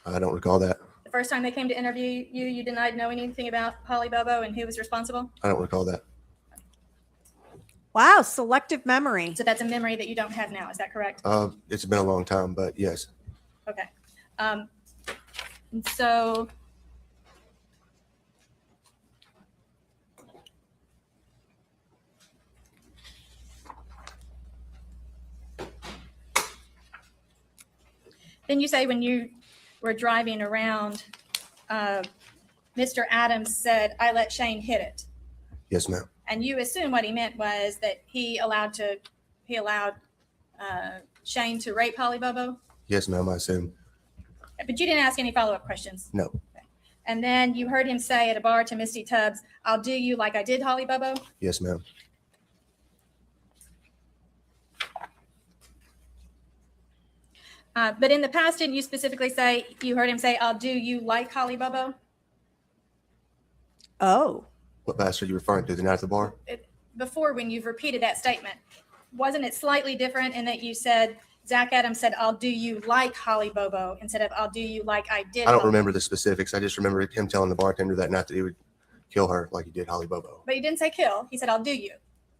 I don't recall that. The first time they came to interview you, you denied knowing anything about Holly Bobo and who was responsible? I don't recall that. wow, selective memory. So that's a memory that you don't have now, is that correct? It's been a long time, but yes. Okay. And so then you say when you were driving around, Mr. Adams said, I let Shane hit it. Yes, ma'am. And you assume what he meant was that he allowed Shane to rape Holly Bobo? Yes, ma'am, I assume. But you didn't ask any follow-up questions. No. And then you heard him say at a bar to Misty Tubbs, I'll do you like I did Holly Bobo? Yes, ma'am. But in the past, didn't you specifically say, you heard him say, I'll do you like Holly Bobo? Oh, What pastor are you referring to? The night at the bar? Before, when you've repeated that statement, wasn't it slightly different in that you said, Zach Adams said, I'll do you like Holly Bobo instead of I'll do you like I did? I don't Holly remember the specifics. I just remember him telling the bartender that night that he would kill her like he did Holly Bobo. But he didn't say kill. He said, I'll do you.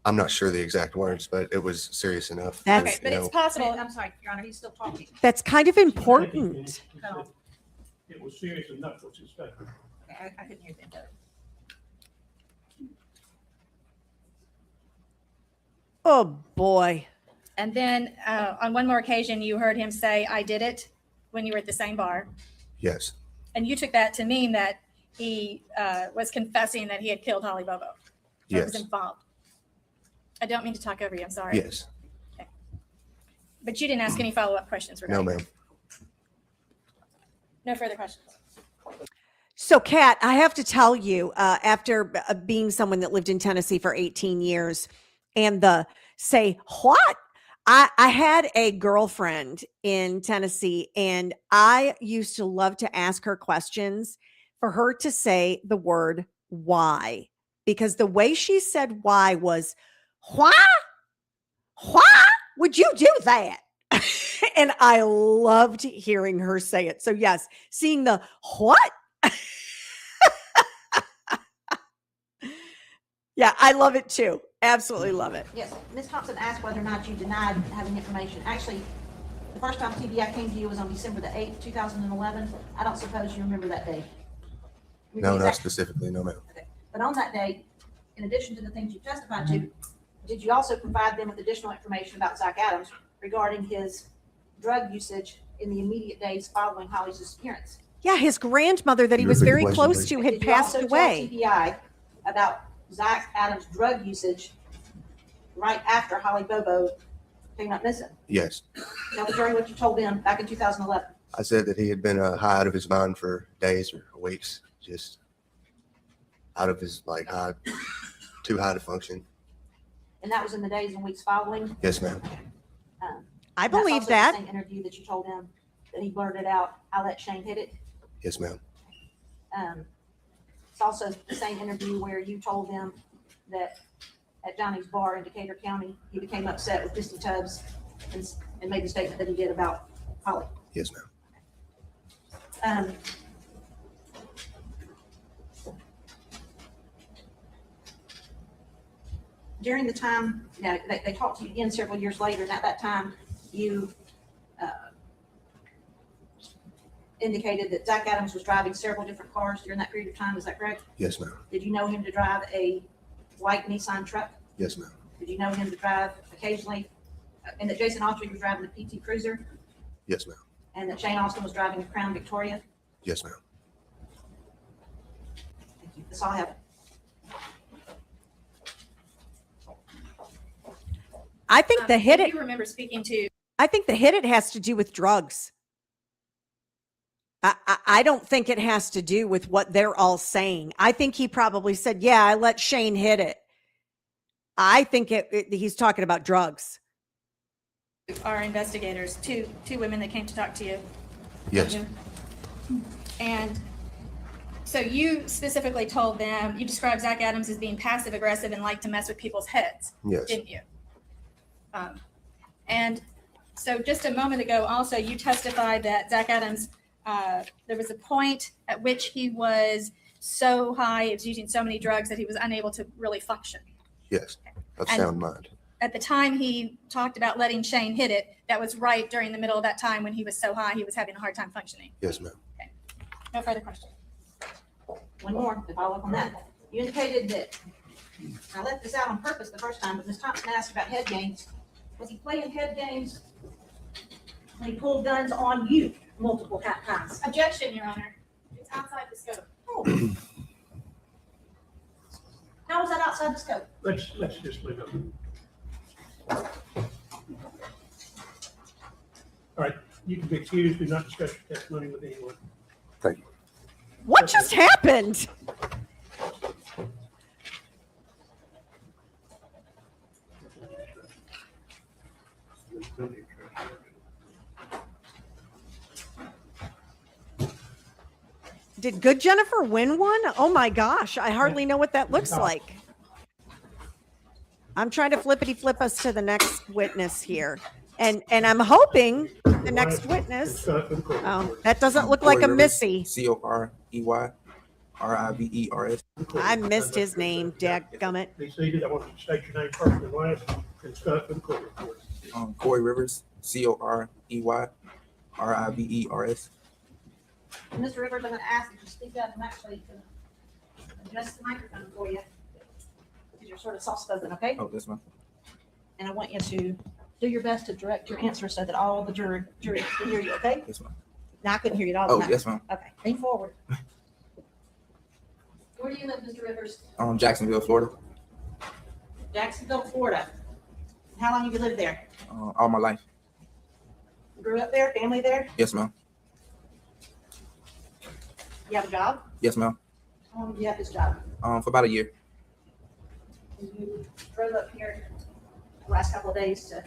I'm not sure the exact words, but it was serious enough. That's- Okay, but it's possible. I'm sorry, Your Honor, he's still talking. that's kind of important. Cut off. It was serious enough, was his statement. I couldn't hear them. Oh, boy. And then on one more occasion, you heard him say, "I did it," when you were at the same bar. Yes, And you took that to mean that he was confessing that he had killed Holly Bobo. Or was yes, involved. I don't mean to talk over you. I'm sorry. yes. But you didn't ask any follow-up questions No, regarding. ma'am. No further questions. So, Kat, I have to tell you, after being someone that lived in Tennessee for 18 years and the say, what? I had a girlfriend in Tennessee and I used to love to ask her questions for her to say the word why, because the way she said why was, why? Why would you do that? And I loved hearing her say it. So, yes, seeing the what? Yeah, I love it too. Absolutely love it. Yes, Ms. Thompson asked whether or not you denied having information. Actually, the first time TBI came to you was on December the 8th, 2011. I don't suppose you remember that day. No, not Exact- specifically. No, ma'am. Okay. But on that day, in addition to the things you testified to, did you also provide them with additional information about Zach Adams regarding his drug usage in the immediate days following Holly's disappearance? Yeah, his grandmother that he Can you was repeat the very question, close please? to had Did you passed also away. tell TBI about Zach Adams' drug usage right after Holly Bobo came up missing? Yes. Tell the jury what you told them back in 2011. I said that he had been high out of his mind for days or weeks, just out of his, like, too high to function. And that was in the days and weeks following. Yes, ma'am. I That's believe also the that. same interview that you told him that he blurted out, "I let Shane hit it." Yes, ma'am. It's also the same interview where you told them that at Johnny's bar in Decatur County, he became upset with Misty Tubbs and made the statement that he did about Holly. Yes, ma'am. During the time, they talked to you again several years later, and at that time, you indicated that Zach Adams was driving several different cars during that period of time. Is that correct? Yes, ma'am. Did you know him to drive a white Nissan truck? Yes, ma'am. Did you know him to drive occasionally, and that Jason Autry was driving a PT Cruiser, Yes, ma'am. and that Shane Austin was driving a Crown Victoria? Yes, ma'am. Thank you. That's all I have. I think the hit Do it. you remember speaking to? I think the hit it has to do with drugs. I don't think it has to do with what they're all saying. I think he probably said, "Yeah, I let Shane hit it." I think he's talking about drugs. Our investigators, two women that came to talk to you. Yes. And so you specifically told them, you described Zach Adams as being passive aggressive and liked to mess with people's heads, Yes. didn't you? And so just a moment ago, also, you testified that Zach Adams, there was a point at which he was so high, he was using so many drugs that he was unable to really function. Yes. Of And- sound mind. At the time he talked about letting Shane hit it, that was right during the middle of that time when he was so high, he was having a hard time functioning. Yes, ma'am. No further questions. One more to follow up on that. You indicated that, I left this out on purpose the first time, but Ms. Thompson asked about head games. Was he playing head games when he pulled guns on you multiple times? Objection, Your Honor. It's outside the scope. Oh. How was that outside the scope? Let's just leave it. All right, you can be excused, do not discuss your testimony with anyone. Thank you. What just happened? Did good Jennifer win one? Oh my gosh, I hardly know what that looks like. I'm trying to flippity flip us to the next witness here. And I'm hoping the next witness. Oh, that doesn't look like a Missy. COREYRIVERS. I missed his name, dadgummit. Be seated, I want you to state your name first and last, and start for the court report. Corey Rivers, COREYRIVERS. And Mr. Rivers, I'm gonna ask that you speak up and actually adjust the microphone for you. Because you're sort of soft-spoken, okay? Oh, yes, ma'am. And I want you to do your best to direct your answer so that all the jury can hear you, okay? Yes, ma'am. Now, I couldn't hear you at all. Oh, did I? yes, ma'am. Okay, lean forward. Where do you live, Mr. Rivers? Jacksonville, Florida. Jacksonville, Florida. How long have you lived there? All my life. Grew up there, family there? Yes, ma'am. You have a job? Yes, ma'am. How long do you have this job? For about a year. And you drove up here the last couple of days to,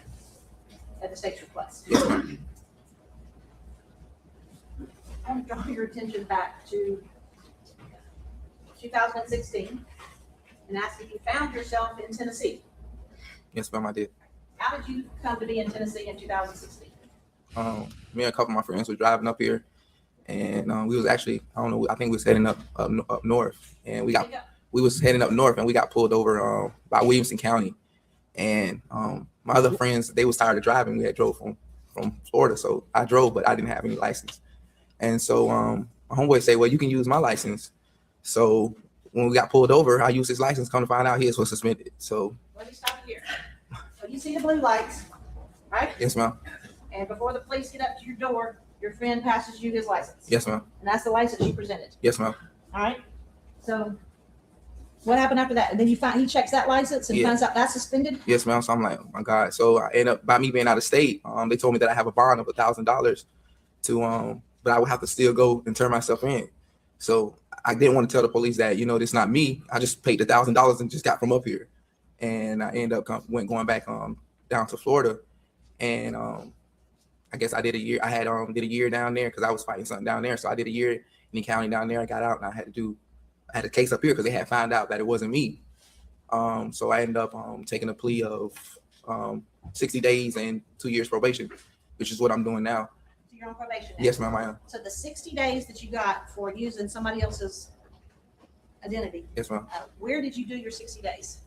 at the state's request. Yes, ma'am. I want to draw your attention back to 2016 and ask if you found yourself in Tennessee. Yes, ma'am, I did. How did you come to be in Tennessee in 2016? Me and a couple of my friends were driving up here, and we was actually, I don't know, I think we was heading up north, and we was heading up north, and we got pulled over by Williamson County, and my other friends, they was tired of driving. We had drove from Florida, so I drove, but I didn't have any license, and so my homeboy said, well, you can use my license. So when we got pulled over, I used his license. Come to find out, his was suspended. So Let me stop you here. So you see the blue lights, right? yes, ma'am. And before the police get up to your door, your friend passes you his license. Yes, ma'am. And that's the license you presented, Yes, ma'am. all right? So what happened after that? And then he checks that license and Yeah. finds out that's suspended? Yes, ma'am. So I'm like, oh my God. So I end up, by me being out of state, they told me that I have a bond of $1,000 to, but I would have to still go and turn myself in. So I didn't want to tell the police that, it's not me. I just paid the $1,000 and just got from up here. And I ended up going back down to Florida. And I guess I did a year. I had did a year down there because I was fighting something down there. So I did a year in the county down there. I got out and I had a case up here because they had found out that it wasn't me. So I ended up taking a plea of 60 days and 2 years probation, which is what I'm doing now. So you're on probation now? Yes, ma'am, I am. So the 60 days that you got for using somebody else's identity, Yes, ma'am. where did you do your 60 days?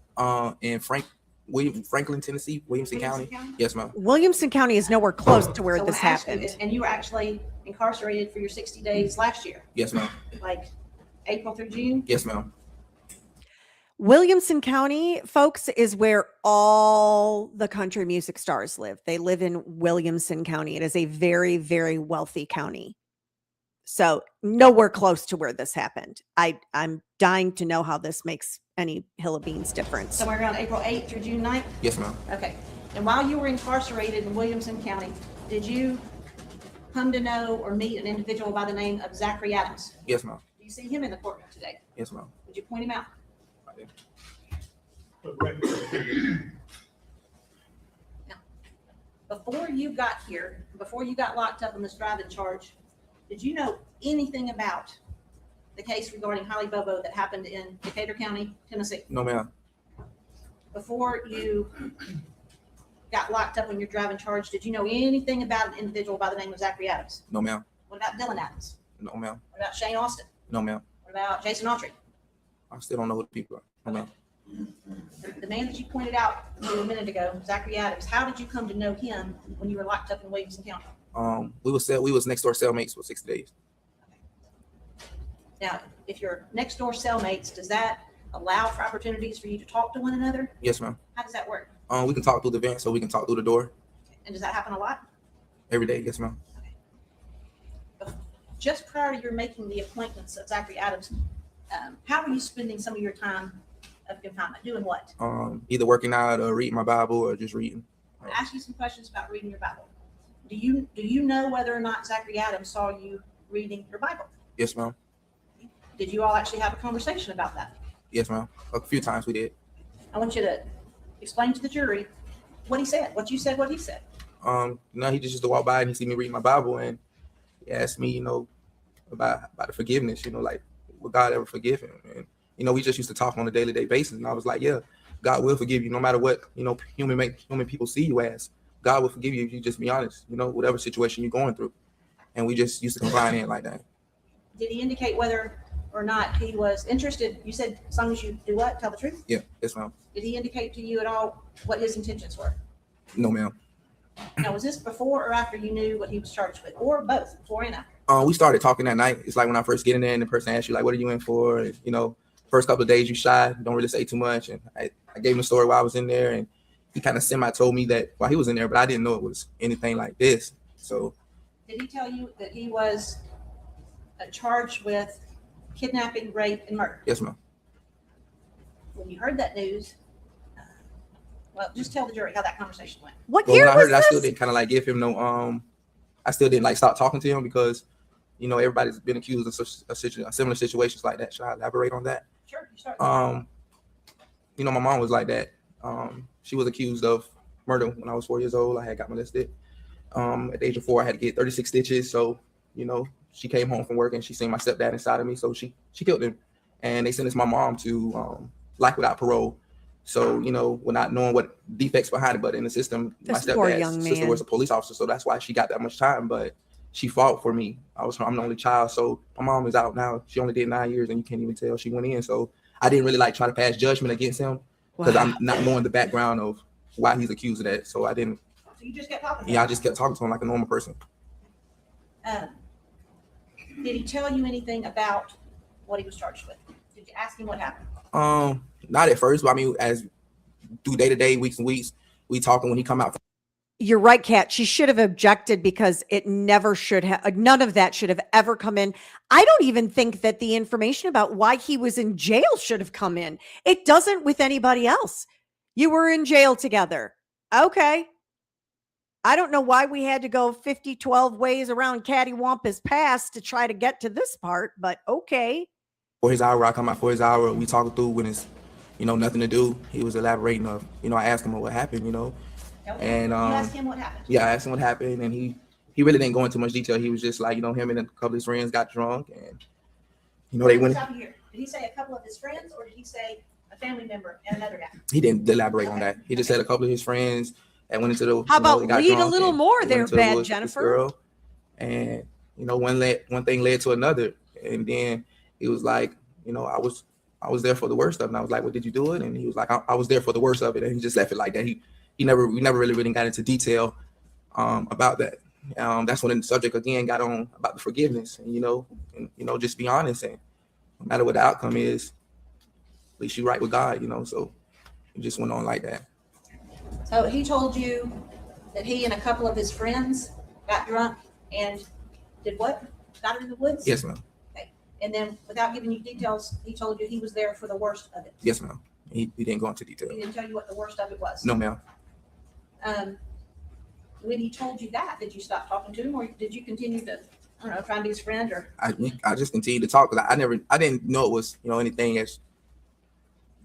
In Franklin, Tennessee, Williamson County. Yes, ma'am. Williamson County is nowhere close to where So this actually- happened. And you were actually incarcerated for your 60 days last year, Yes, ma'am. like April through June? Yes, ma'am. Williamson County, folks, is where all the country music stars live. They live in Williamson County. It is a very, very wealthy county. So nowhere close to where this happened. I'm dying to know how this makes any hill of beans difference. Somewhere around April 8th through June 9th? Yes, ma'am. Okay. And while you were incarcerated in Williamson County, did you come to know or meet an individual by the name of Zachary Adams? Yes, ma'am. Do you see him in the courtroom today? Yes, ma'am. Would you point him out? For the record, Before you got here, before you got locked up on this driving charge, did you know anything about the case regarding Holly Bobo that happened in Decatur County, Tennessee? No, ma'am. Before you got locked up on your driving charge, did you know anything about an individual by the name of Zachary Adams? No, ma'am. What about Dylan Adams? No, ma'am. What about Shane Austin? No, ma'am. What about Jason Autry? I still don't know who the people are. No, ma'am. The man that you pointed out a minute ago, Zachary Adams, how did you come to know him when you were locked up in Williamson County? We was next door cellmates for 60 days. Now, if you're next door cellmates, does that allow for opportunities for you to talk to one another? Yes, ma'am. How does that work? We can talk through the vent, so we can talk through the door And does that happen a lot? every day. Yes, ma'am. Just prior to your making the appointments of Zachary Adams, how were you spending some of your time of confinement? Doing what? Either working out or reading my Bible or just reading. I'm gonna ask you some questions about reading your Bible. Do you know whether or not Zachary Adams saw you reading your Bible? Yes, ma'am. Did you all actually have a conversation about that? Yes, ma'am. A few times we did. I want you to explain to the jury what he said, what you said, what he said. No, he just used to walk by and he see me reading my Bible and he asked me, about the forgiveness, like, would God ever forgive him? And, we just used to talk on a daily basis. And I was like, yeah, God will forgive you no matter what, human people see you as. God will forgive you if you just be honest, whatever situation you're going through. And we just used to combine in like that. Did he indicate whether or not he was interested? You said as long as you do what? Tell the truth? Yeah, yes, ma'am. Did he indicate to you at all what his intentions were? No, ma'am. Now, was this before or after you knew what he was charged with, or both, before and after? We started talking that night. It's like when I first get in there and the person asks you like, what are you in for? And, you know, first couple of days you shy, don't really say too much. And I gave him a story while I was in there, and he kind of semi told me that while he was in there, but I didn't know it was anything like this. So Did he tell you that he was charged with kidnapping, rape, and murder? yes, ma'am. When you heard that news, well, just tell the jury how that conversation went. What Well, year when I was heard it, I still this? didn't kind of like give him no, I still didn't like stop talking to him because, you know, everybody's been accused of similar situations like that. Should I elaborate on that? Sure, you start. You know, my mom was like that. She was accused of murder when I was 4 years old. I had got molested. At the age of 4, I had to get 36 stitches. So, you know, she came home from work and she seen my stepdad inside of me. So she killed him. And they sentenced my mom to life without parole. So, you know, we're not knowing what defects behind it, but in the system, my This poor young stepdad's sister man. was a police officer. So that's why she got that much time. But she fought for me. I'm the only child. So my mom is out now. She only did 9 years and you can't even tell she went in. So I didn't really like try to pass judgment against him because I'm not knowing the background of why he's accused of that. So I didn't. So you just kept talking to Yeah, I him. just kept talking to him like a normal person. Did he tell you anything about what he was charged with? Did you ask him what happened? Not at first, but I mean, as through day to day, weeks and weeks, we talking when he come out. You're right, Kat. She should have objected because it never should have, none of that should have ever come in. I don't even think that the information about why he was in jail should have come in. It doesn't with anybody else. You were in jail together. Okay. I don't know why we had to go 12 ways around Cattywampus Pass to try to get to this part, but okay. For his hour, I come out for his hour. We talking through when it's, you know, nothing to do. He was elaborating of, you know, I asked him what happened, you know. Okay. And You asked him what happened. yeah, I asked him what happened, and he really didn't go into much detail. He was just like, you know, him and a couple of his friends got drunk, and you know they went. Stop here. Did he say a couple of his friends, or did he say a family member and another guy? He didn't elaborate on that. He just said a couple of his friends that went into the. How about they got read a drunk little and more went there, into the Bad woods with this Jennifer? girl. And you know, one thing led to another, and then he was like, you know, I was there for the worst of it. And I was like, well, did you do it? And he was like, I was there for the worst of it, and he just left it like that. We never really got into detail about that. That's when the subject again got on about the forgiveness, and you know, just be honest, and no matter what the outcome is, at least you right with God, you know. So it just went on like that. So he told you that he and a couple of his friends got drunk and did what? Got in the woods? Yes, ma'am. And then without giving you details, he told you he was there for the worst of it. Yes, ma'am. He didn't go into detail. He didn't tell you what the worst of it was. No, ma'am. When he told you that, did you stop talking to him, or did you continue to, I don't know, try and be his friend, or? I just continued to talk because I didn't know it was, you know, anything as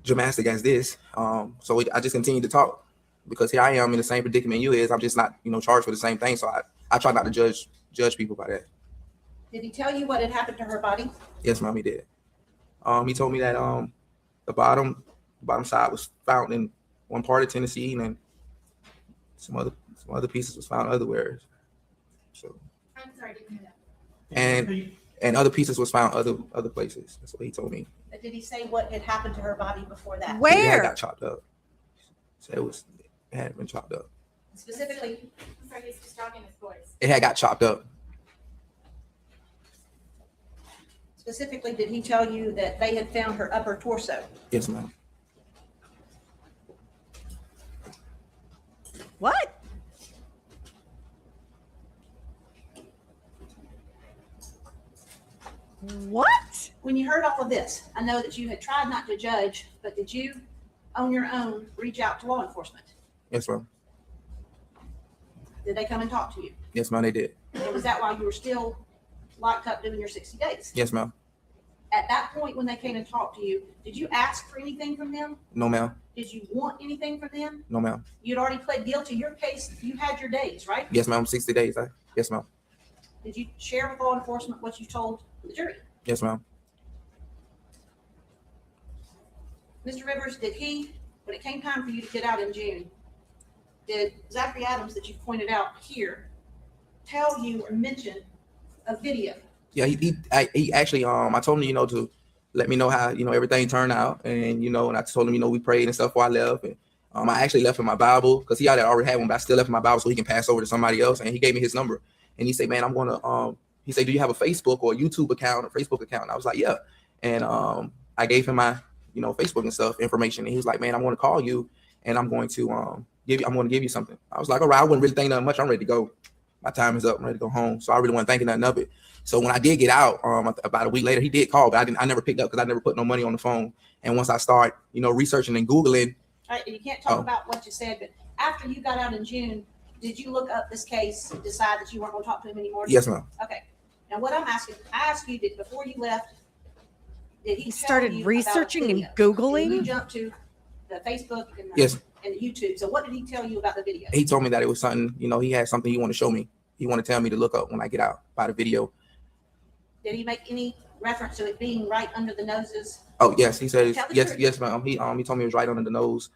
dramatic as this. So I just continued to talk because here I am in the same predicament you is. I'm just not, you know, charged for the same thing. So I try not to judge people by that. Did he tell you what had happened to her body? Yes, ma'am, he did. He told me that the bottom side was found in one part of Tennessee, and then some other pieces was found otherwhere. So I'm sorry, didn't hear that. and other pieces was found other places. That's what he told me. But did he say what had happened to her body before that? It had Where? got chopped up. So it had been chopped up. Specifically, I'm sorry, he's just talking his voice. It had got chopped up. did he tell you that they had found her upper torso? Yes, ma'am. What? What? When you heard all of this, I know that you had tried not to judge, but did you, on your own, reach out to law enforcement? Yes, ma'am. Did they come and talk to you? Yes, ma'am, they did. And was that while you were still locked up doing your 60 days? Yes, ma'am. At that point, when they came and talked to you, did you ask for anything from them? No, ma'am. Did you want anything from them? No, ma'am. You'd already pled guilty. Your case, you had your days, right? Yes, ma'am. 60 days. Yes, ma'am. Did you share with law enforcement what you told the jury? Yes, ma'am. Mr. Rivers, did he, when it came time for you to get out in June, did Zachary Adams, that you pointed out here, tell you or mention a video? Yeah, he actually I told him, to let me know how, everything turned out. And, and I told him, we prayed and stuff before I left. And I actually left him my Bible because he already had one, but I still left him my Bible so he can pass over to somebody else. And he gave me his number. And he said, man, I'm going to, he said, do you have a Facebook or a YouTube account or Facebook account? And I was like, yeah. And I gave him my, Facebook and stuff information. And he was like, man, I'm going to call you and I'm going to give you something. I was like, all right, I wouldn't really think nothing much. I'm ready to go. My time is up. I'm ready to go home. So I really wasn't thinking nothing of it. So when I did get out, about a week later, he did call, but I never picked up because I never put no money on the phone. And once I start, researching and Googling. You can't talk about what you said, but after you got out in June, did you look up this case and decide that you weren't going to talk to him anymore? Yes, ma'am. Okay. Now what I'm asking, I asked you, before you left, did he You started tell you researching about and the video? Googling? And you jumped to the Facebook and Yes. and the YouTube. So what did he tell you about the video? He told me that it was something, he had something he wanted to show me. He wanted to tell me to look up when I get out by the video. Did he make any reference to it being right under the noses? Oh, yes. He said, Tell the yes, truth. yes, ma'am. He told me it was right under the nose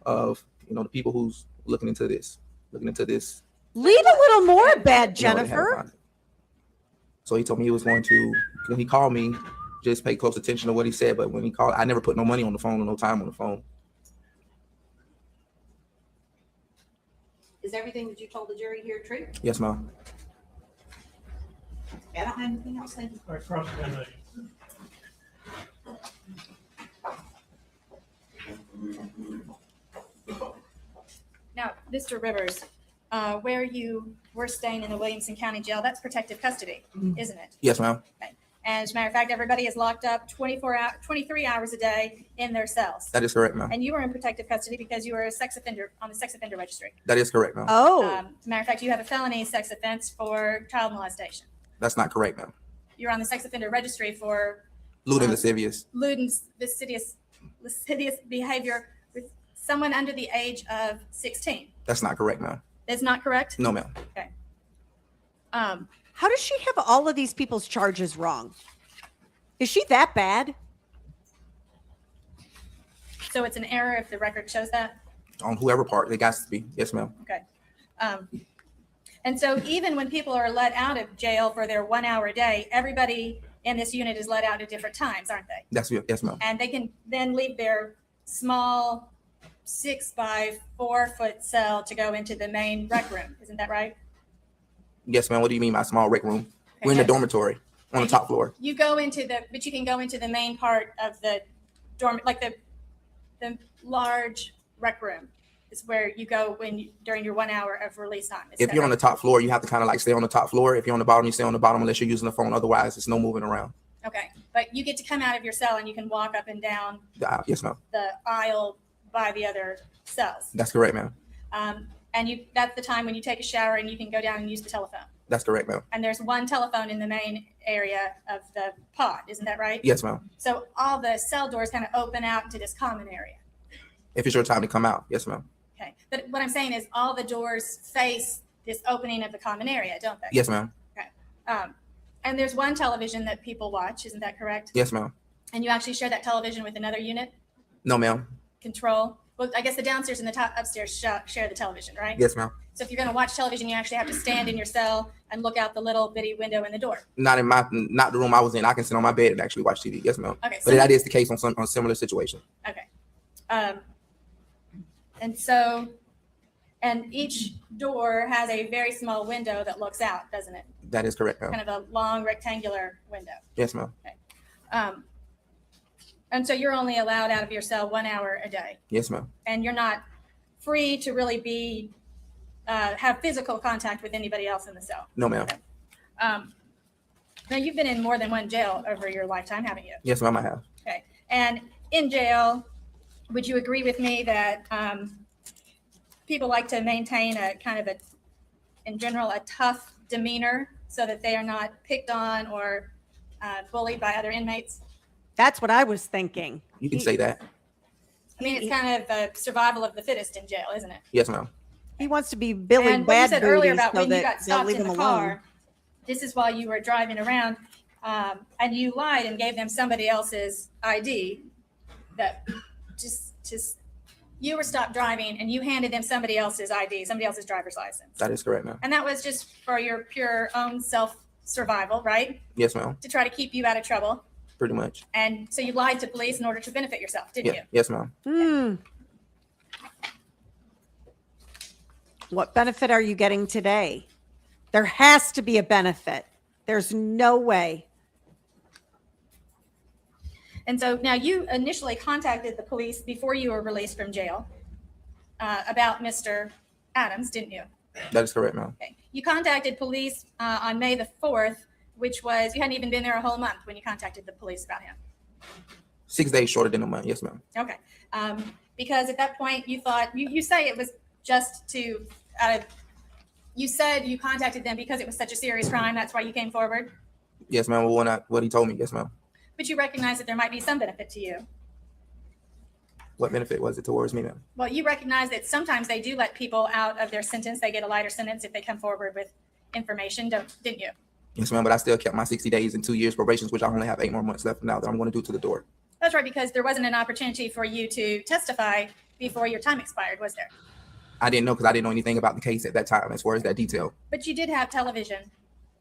of, the people who's looking into this. Lead a little more, bad they had to Jennifer. find it. So he told me he was going to, when he called me, just pay close attention to what he said. But when he called, I never put no money on the phone or no time on the phone. Is everything that you told the jury here true? Yes, ma'am. I don't have anything else. Thank you. All right, cross-examination. Now, Mr. Rivers, where you were staying in the Williamson County Jail, that's protective custody, isn't it? Yes, ma'am. And as a matter of fact, everybody is locked up 23 hours a day in their cells. That is correct, ma'am. And you were in protective custody because you were a sex offender on the sex offender registry. That is correct, ma'am. Oh, As a matter of fact, you have a felony sex offense for child molestation. That's not correct, ma'am. You're on the sex offender registry for Lewd and lascivious. lewd and lascivious behavior with someone under the age of 16. That's not correct, ma'am. That's not correct? No, ma'am. how does she have all of these people's charges wrong? Is she that bad? So it's an error if the record shows that? On whoever part, it got to be. Yes, ma'am. Okay. And so even when people are let out of jail for their 1 hour a day, everybody in this unit is let out at different times, aren't they? Yes, ma'am. And they can then leave their small 6 by 4 foot cell to go into the main rec room. Isn't that right? Yes, ma'am. What do you mean by small rec room? We're in the dormitory on the top floor. You go into but you can go into the main part of the dorm, like the large rec room is where you go during your 1 hour of release time. If you're on the top floor, you have to kind of like stay on the top floor. If you're on the bottom, you stay on the bottom unless you're using the phone. Otherwise, it's no moving around. Okay, but you get to come out of your cell and you can walk up and down Yes, ma'am. the aisle by the other cells. That's correct, ma'am. And that's the time when you take a shower and you can go down and use the telephone. That's correct, ma'am. And there's one telephone in the main area of the pod, isn't that right? Yes, ma'am. So all the cell doors kind of open out into this common area. If it's your time to come out. Yes, ma'am. Okay, but what I'm saying is all the doors face this opening of the common area, don't they? Yes, ma'am. And there's one television that people watch, isn't that correct? Yes, ma'am. And you actually share that television with another unit? No, ma'am. Control? Well, I guess the downstairs and the upstairs share the television, right? Yes, ma'am. So if you're going to watch television, you actually have to stand in your cell and look out the little bitty window in the door. Not the room I was in. I can sit on my bed and actually watch TV. Yes, ma'am. Okay. But that is the case on similar situations. Okay. And each door has a very small window that looks out, doesn't it? That is correct, ma'am. Kind of a long rectangular window. Yes, ma'am. And so you're only allowed out of your cell 1 hour a day. Yes, ma'am. And you're not free to really have physical contact with anybody else in the cell. No, ma'am. Now you've been in more than one jail over your lifetime, haven't you? Yes, ma'am, I have. Okay. And in jail, would you agree with me that people like to maintain a kind of in general, a tough demeanor so that they are not picked on or bullied by other inmates? That's what I was thinking. You can say that. I mean, it's kind of a survival of the fittest in jail, isn't it? Yes, ma'am. He wants to be Billy And what you Bad said earlier Booty about so when you that got they'll stopped leave in him the alone. car, this is while you were driving around, and you lied and gave them somebody else's ID that just you were stopped driving and you handed them somebody else's ID, somebody else's driver's license. That is correct, ma'am. And that was just for your pure own self-survival, right? Yes, ma'am. To try to keep you out of trouble. Pretty much. And so you lied to police in order to benefit yourself, didn't you? Yes, ma'am. What benefit are you getting today? There has to be a benefit. There's no way. And so now you initially contacted the police before you were released from jail about Mr. Adams, didn't you? That is correct, ma'am. Okay. You contacted police on May the 4th, which was, you hadn't even been there a whole month when you contacted the police about him. 6 days shorter than a month. Yes, ma'am. Okay. Because at that point you thought, you say it was just to, you said you contacted them because it was such a serious crime. That's why you came forward. Yes, ma'am. What he told me. Yes, ma'am. But you recognize that there might be some benefit to you. What benefit was it towards me, ma'am? Well, you recognize that sometimes they do let people out of their sentence. They get a lighter sentence if they come forward with information, didn't you? Yes, ma'am. But I still kept my 60 days and 2 years probations, which I only have 8 more months left now that I'm going to do to the door. That's right, because there wasn't an opportunity for you to testify before your time expired, was there? I didn't know because I didn't know anything about the case at that time as far as that detail. But you did have television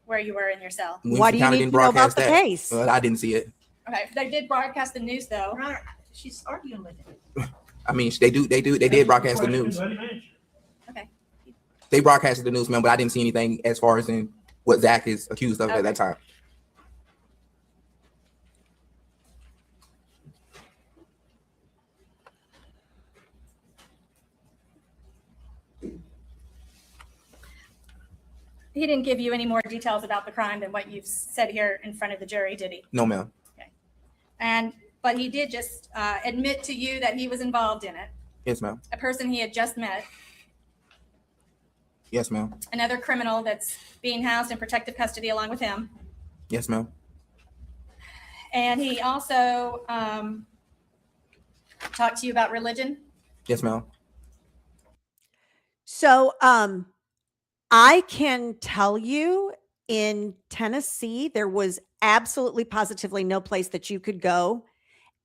where you were in your cell. Why do you need to know about the case? Well, I didn't see it. Okay, they did broadcast the news though. Your Honor, she's arguing with him. I mean, they did broadcast the news. Let him answer. Okay. They broadcasted the news, ma'am, but I didn't see anything as far as in what Zach is accused of at that time. He didn't give you any more details about the crime than what you've said here in front of the jury, did he? No, ma'am. But he did just admit to you that he was involved in it. Yes, ma'am. A person he had just met, Yes, ma'am. another criminal that's being housed in protective custody along with him. Yes, ma'am. And he also talked to you about religion. Yes, ma'am. So I can tell you in Tennessee, there was absolutely positively no place that you could go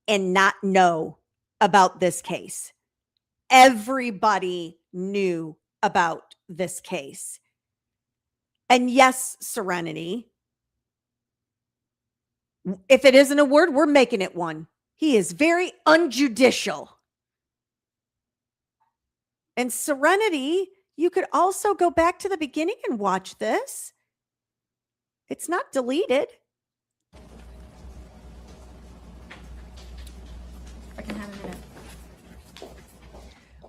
and not know about this case. Everybody knew about this case. And yes, Serenity, if it isn't a word, we're making it one. He is very unjudicial. And Serenity, you could also go back to the beginning and watch this. It's not deleted. I can have a minute.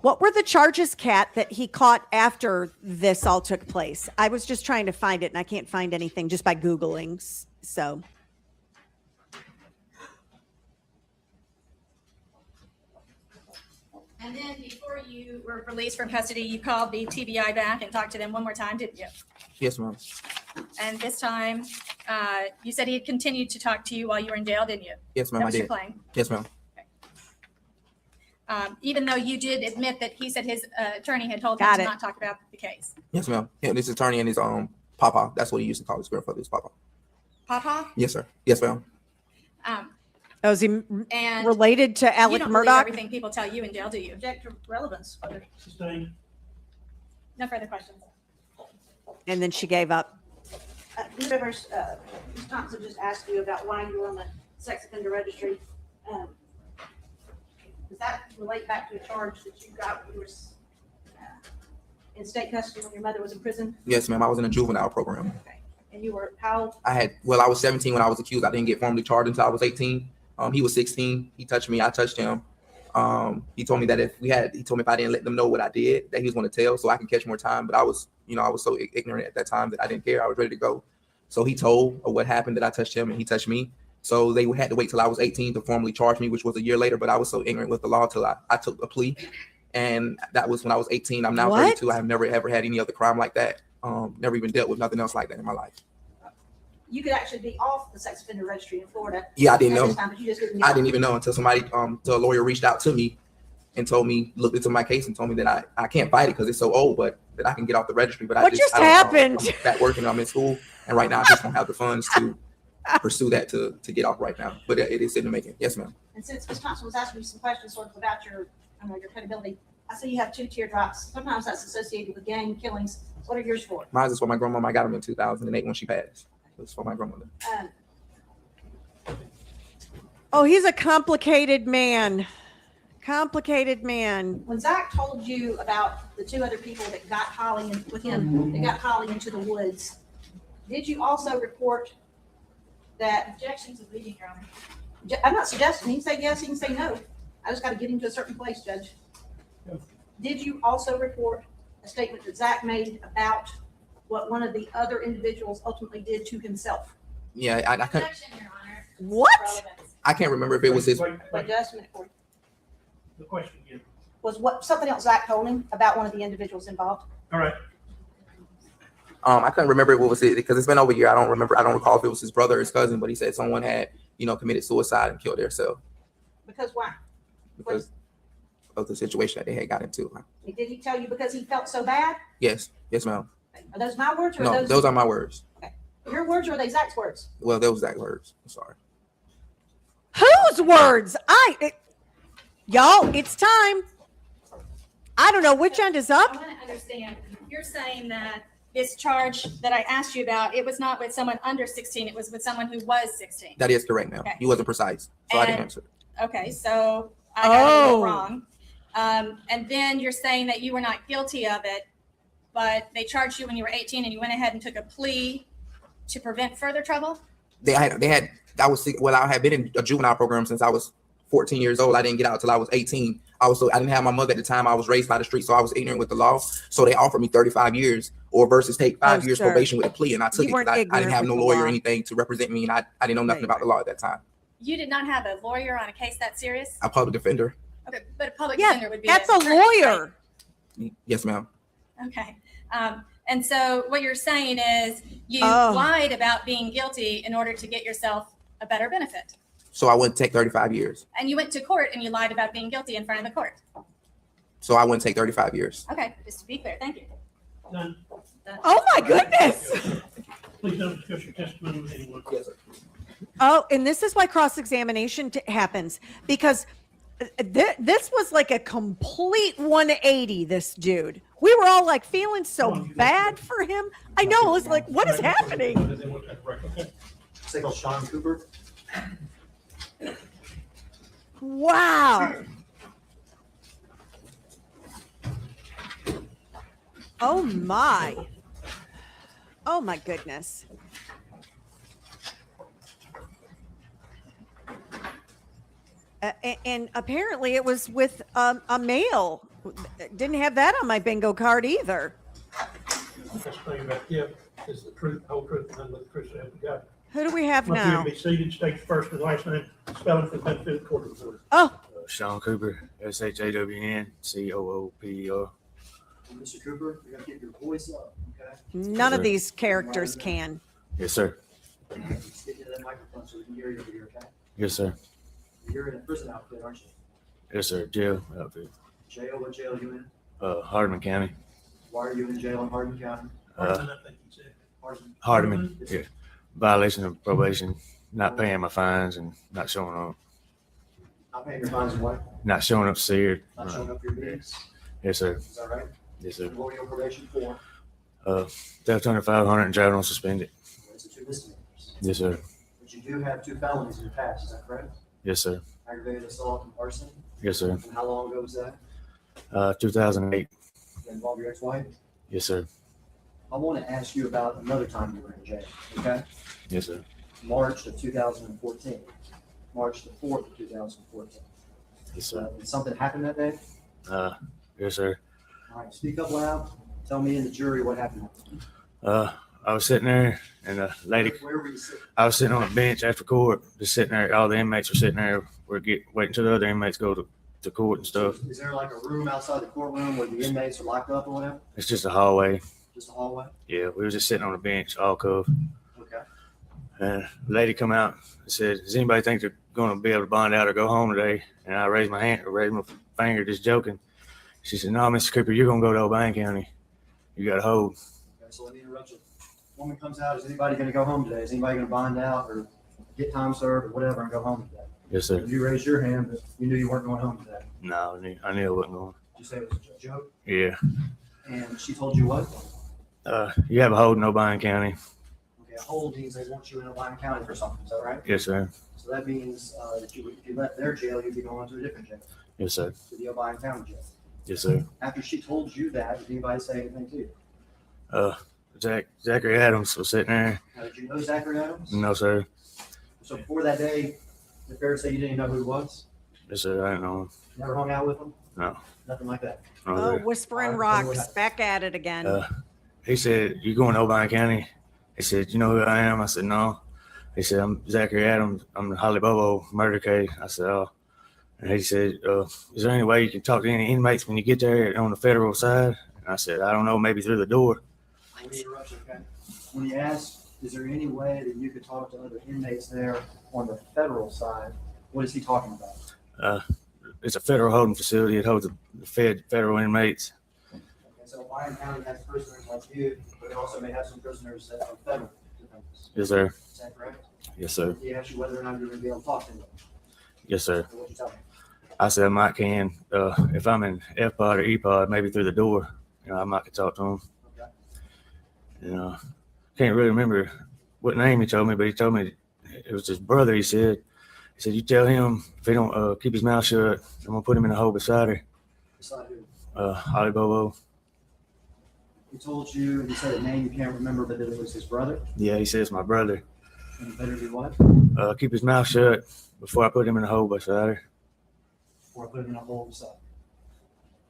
What were the charges, Kat, that he caught after this all took place? I was just trying to find it and I can't find anything just by Googling. So. And then before you were released from custody, you called the TBI back and talked to them one more time, didn't you? Yes, ma'am. And this time, you said he had continued to talk to you while you were in jail, didn't you? Yes, ma'am. That I was your did. claim. Yes, ma'am. Even though you did admit that he said his attorney had told him Got to it. not talk about the case. Yes, ma'am. Yeah, this attorney and his papa. That's what he used to call his grandfather, his papa. Papa? Yes, sir. Yes, ma'am. Oh, is he And related to you Alec don't believe Murdoch? everything people tell you in jail, do you? Object to relevance. Sustained. No further questions. And then she gave up. Ms. Rivers, Ms. Thompson just asked you about why you were on the sex offender registry. Does that relate back to a charge that you got when you were in state custody when your mother was in prison? Yes, ma'am. I was in a juvenile program. Okay. And you were how old? I was 17 when I was accused. I didn't get formally charged until I was 18. He was 16. He touched me. I touched him. He told me that he told me if I didn't let them know what I did, that he was going to tell so I can catch more time. But I was so ignorant at that time that I didn't care. I was ready to go. So he told what happened, that I touched him and he touched me. So they had to wait till I was 18 to formally charge me, which was a year later. But I was so ignorant with the law till I took a plea. And that was when I was 18. I'm now 32. I have never, ever had any other crime like that. Never even dealt with nothing else like that in my life. You could actually be off the sex offender registry in Florida. Yeah, I didn't at know. this time, but you just I didn't even know until a lawyer reached out to me and told me, looked into my case and told me that I can't fight it because it's so old, but that I can get off the registry. But What just happened? I'm back working. I'm in school, and right now I just don't have the funds to pursue that to get off right now. But it is in the making. Yes, ma'am. And since Ms. Thompson was asking you some questions sort of about your credibility, I see you have 2 teardrops. Sometimes that's associated with gang killings. What are yours for? Mine is for my grandmama. I got them in 2008 when she passed. It was for my grandmother. Oh, he's a complicated man. Complicated man. When Zach told you about the 2 other people that got Holly with him, they got Holly into the woods, Did you also report that, Objection to leading, Your Honor. I'm not suggesting, he can say yes, he can say no. I just gotta get him to a certain place, Judge. Yeah. Did you also report a statement that Zach made about what one of the other individuals ultimately did to himself? Yeah, I couldn't. Objection, Your Honor. What? Relevance. I can't remember if it was his. Wait, just a minute, Corey. The question again. Was what, something else Zach told him about one of the individuals involved? All right. I couldn't remember what was it because it's been over a year. I don't remember. I don't recall if it was his brother or his cousin, but he said someone had, committed suicide and killed themselves Because why? because of the situation that they had got into. Did he tell you because he felt so bad? Yes, ma'am. Are those my words or No, are those are my words. your words or are they Zach's words? Well, those exact words. I'm sorry. Whose words? Y'all, it's time. I don't know which end is I up. want to understand, you're saying that this charge that I asked you about, it was not with someone under 16, it was with someone who was 16. That is correct, ma'am. Okay. You wasn't precise, so I didn't And- answer. Okay, so I got it a little Oh. wrong. And then you're saying that you were not guilty of it, but they charged you when you were 18 and you went ahead and took a plea to prevent further trouble? I had been in a juvenile program since I was 14 years old. I didn't get out till I was 18. I didn't have my mother at the time. I was raised by the street, so I was ignorant with the law. So they offered me 35 years or versus take 5 years sir. probation with a plea, and I took You it weren't because I ignorant didn't have with no the lawyer law. or anything to represent me, and I didn't know nothing Right. about the law at that time. You did not have a lawyer on a case that serious? A public defender. Okay, but a public Yeah, defender would be. that's a attorney, lawyer. Yes, ma'am. right? Okay. And so what you're saying is you Oh. lied about being guilty in order to get yourself a better benefit. So I wouldn't take 35 years. And you went to court and you lied about being guilty in front of the court. So I wouldn't take 35 years. Okay, just to be clear, thank you. None. Oh my goodness. Please don't discuss your testimony with anyone. Yes, sir. Oh, and this is why cross-examination happens, because this was like a complete 180, this dude. We were all like feeling so bad for him. I know, it was like, what is happening? Say called Sean Cooper. Wow. Oh my. Oh my goodness. And apparently it was with a male. Didn't have that on my bingo card either. This thing about Kip is the truth, the whole truth, and nothing but the truth, so help you God. Who do we have Come up here now? and be seated, state your first and last name, spelling for the benefit of the court reporter. Oh, Sean Cooper, SHAWN COOPER. Mr. Cooper, you're gonna get your voice up, okay? none of these characters can. Yes, sir. Speak into that microphone so we can hear you over here, okay? Yes, sir. You're in a prison outfit, aren't you? Yes, sir. Jail outfit. Jail, what jail are you in? Hardeman County. Why are you in jail in Hardin County? Uh, I think he said. Hardin. Hardeman. Yeah. Violation of probation, not paying my fines and not showing up. Not paying your fines and what? Not showing up seared. Not showing up for your meetings? Yes, sir. Is that right? Yes, sir. What were you on probation for? Theft under 500 and driving on suspended. It's a 2 misdemeanors. Yes, sir. But you do have 2 felonies in your past, is that correct? Yes, sir. Aggravated assault and arson? Yes, sir. And how long ago was that? 2008. That involved your ex-wife? Yes, sir. I want to ask you about another time you were in jail, okay? Yes, sir. March of 2014. March the 4th of 2014. Yes, sir. Did something happen that day? Yes, sir. All right, speak up loud. Tell me and the jury what happened. I was sitting there and a lady, Where were you sitting? I was sitting on a bench after court, just sitting there. All the inmates were sitting there. Waiting till the other inmates go to court and stuff. Is there like a room outside the courtroom where the inmates are locked up or whatever? It's just a hallway. Just a hallway? Yeah, we were just sitting on a bench, all cuffed. Okay. And a lady come out and said, "Does anybody think they're going to be able to bond out or go home today?" And I raised my hand, raised my finger, just joking. She said, "No, Mr. Cooper, you're going to go to O'Brien County. You got a hold." Okay, so let me interrupt you. Woman comes out, is anybody going to go home today? Is anybody going to bond out or get time served or whatever and go home today? Yes, sir. You raised your hand, but you knew you weren't going home today. No, I knew I wasn't going. Did you say it was a joke? Yeah. And she told you what? You have a hold in O'Brien County. Okay, a hold means they want you in Albion County for something, is that right? Yes, sir. So that means that if you left their jail, you'd be going to a different jail, Yes, sir. to the Albion County jail. Yes, sir. After she told you that, did anybody say anything to you? Zachary Adams was sitting there. Did you know Zachary Adams? No, sir. So before that day, is it fair to say you didn't even know who he was? Yes, sir. I didn't know him. Never hung out with him? No. Nothing like that? No, Oh, sir. whispering All right, rocks, back at it again. He said, "You going to Obion County?" He said, "You know who I am?" I said, "No." He said, "I'm Zachary Adams. I'm the Holly Bobo murder case." I said, "Oh." And he said, "Is there any way you can talk to any inmates when you get there on the federal side?" And I said, "I don't know, maybe through the door." Let me interrupt you, okay? When he asked, is there any way that you could talk to other inmates there on the federal side, what is he talking about? It's a federal holding facility. It holds the federal inmates. Okay, so Lyon County has prisoners like you, but it also may have some prisoners that are federal defendants. Yes, sir. Is that correct? Yes, sir. He asked you whether or not you're going to be able to talk to them. Yes, sir. So what'd you tell him? I said I might can. If I'm in F pod or E pod, maybe through the door. You know, I might could talk to him. Okay. You know, can't really remember what name he told me, but he told me it was his brother. He said, "You tell him if he don't keep his mouth shut, I'm gonna put him in a hole beside her." Beside who? Holly Bobo. He told you, and he said a name you can't remember, but that it was his brother, Yeah, he said it's my brother. and he better do what? Keep his mouth shut before I put him in a hole beside her. Or put him in a hole beside.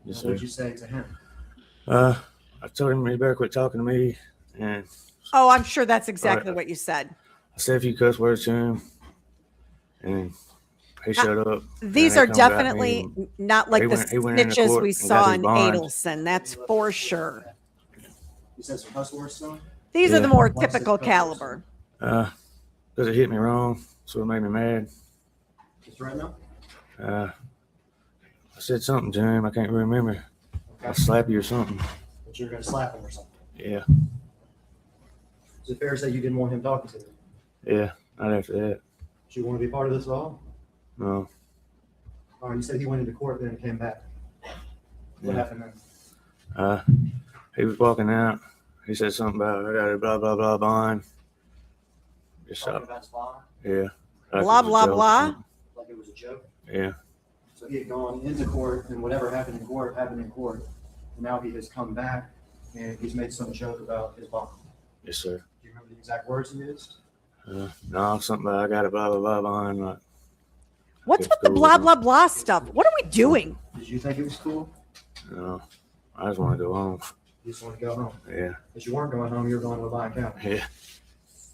Yes, What sir. would you say to him? I told him he better quit talking to me, and Oh, I'm sure that's exactly what you said. I said a few cuss words to him, and he shut up. These And are they come back definitely and not like he the went into snitches court we and got saw his in bond. Adelson. That's for sure. You said some cuss words to him? These are Yeah. the more What's his typical cuss words? caliber. Because it hit me wrong, so it made me mad. You threaten him? I said something to him. I can't remember. I'll Okay. slap you or something. But you're going to slap him or something. Yeah, Is it fair to say you didn't want him talking to you? yeah. Not after that. Do you want to be part of this at all? No. All right, you said he went into court then and came back. What Yeah. happened then? He was walking out. He said something about I got a blah blah blah bond. Just Talking shot. about his bond, Yeah. Blah, Like it was a blah, joke or blah. something. like it was a joke. Yeah. So he had gone into court and whatever happened in court happened in court. And now he has come back and he's made some joke about his bond. Yes, sir. Do you remember the exact words he used? No, something about I got a blah blah blah bond. Like, What's Okay, with the cool. blah, blah, blah stuff? What are we doing? Did you think it was cool? no, I just want to go home. You just want to go home. Yeah. But you weren't going home, you were going to Lyon County. Yeah.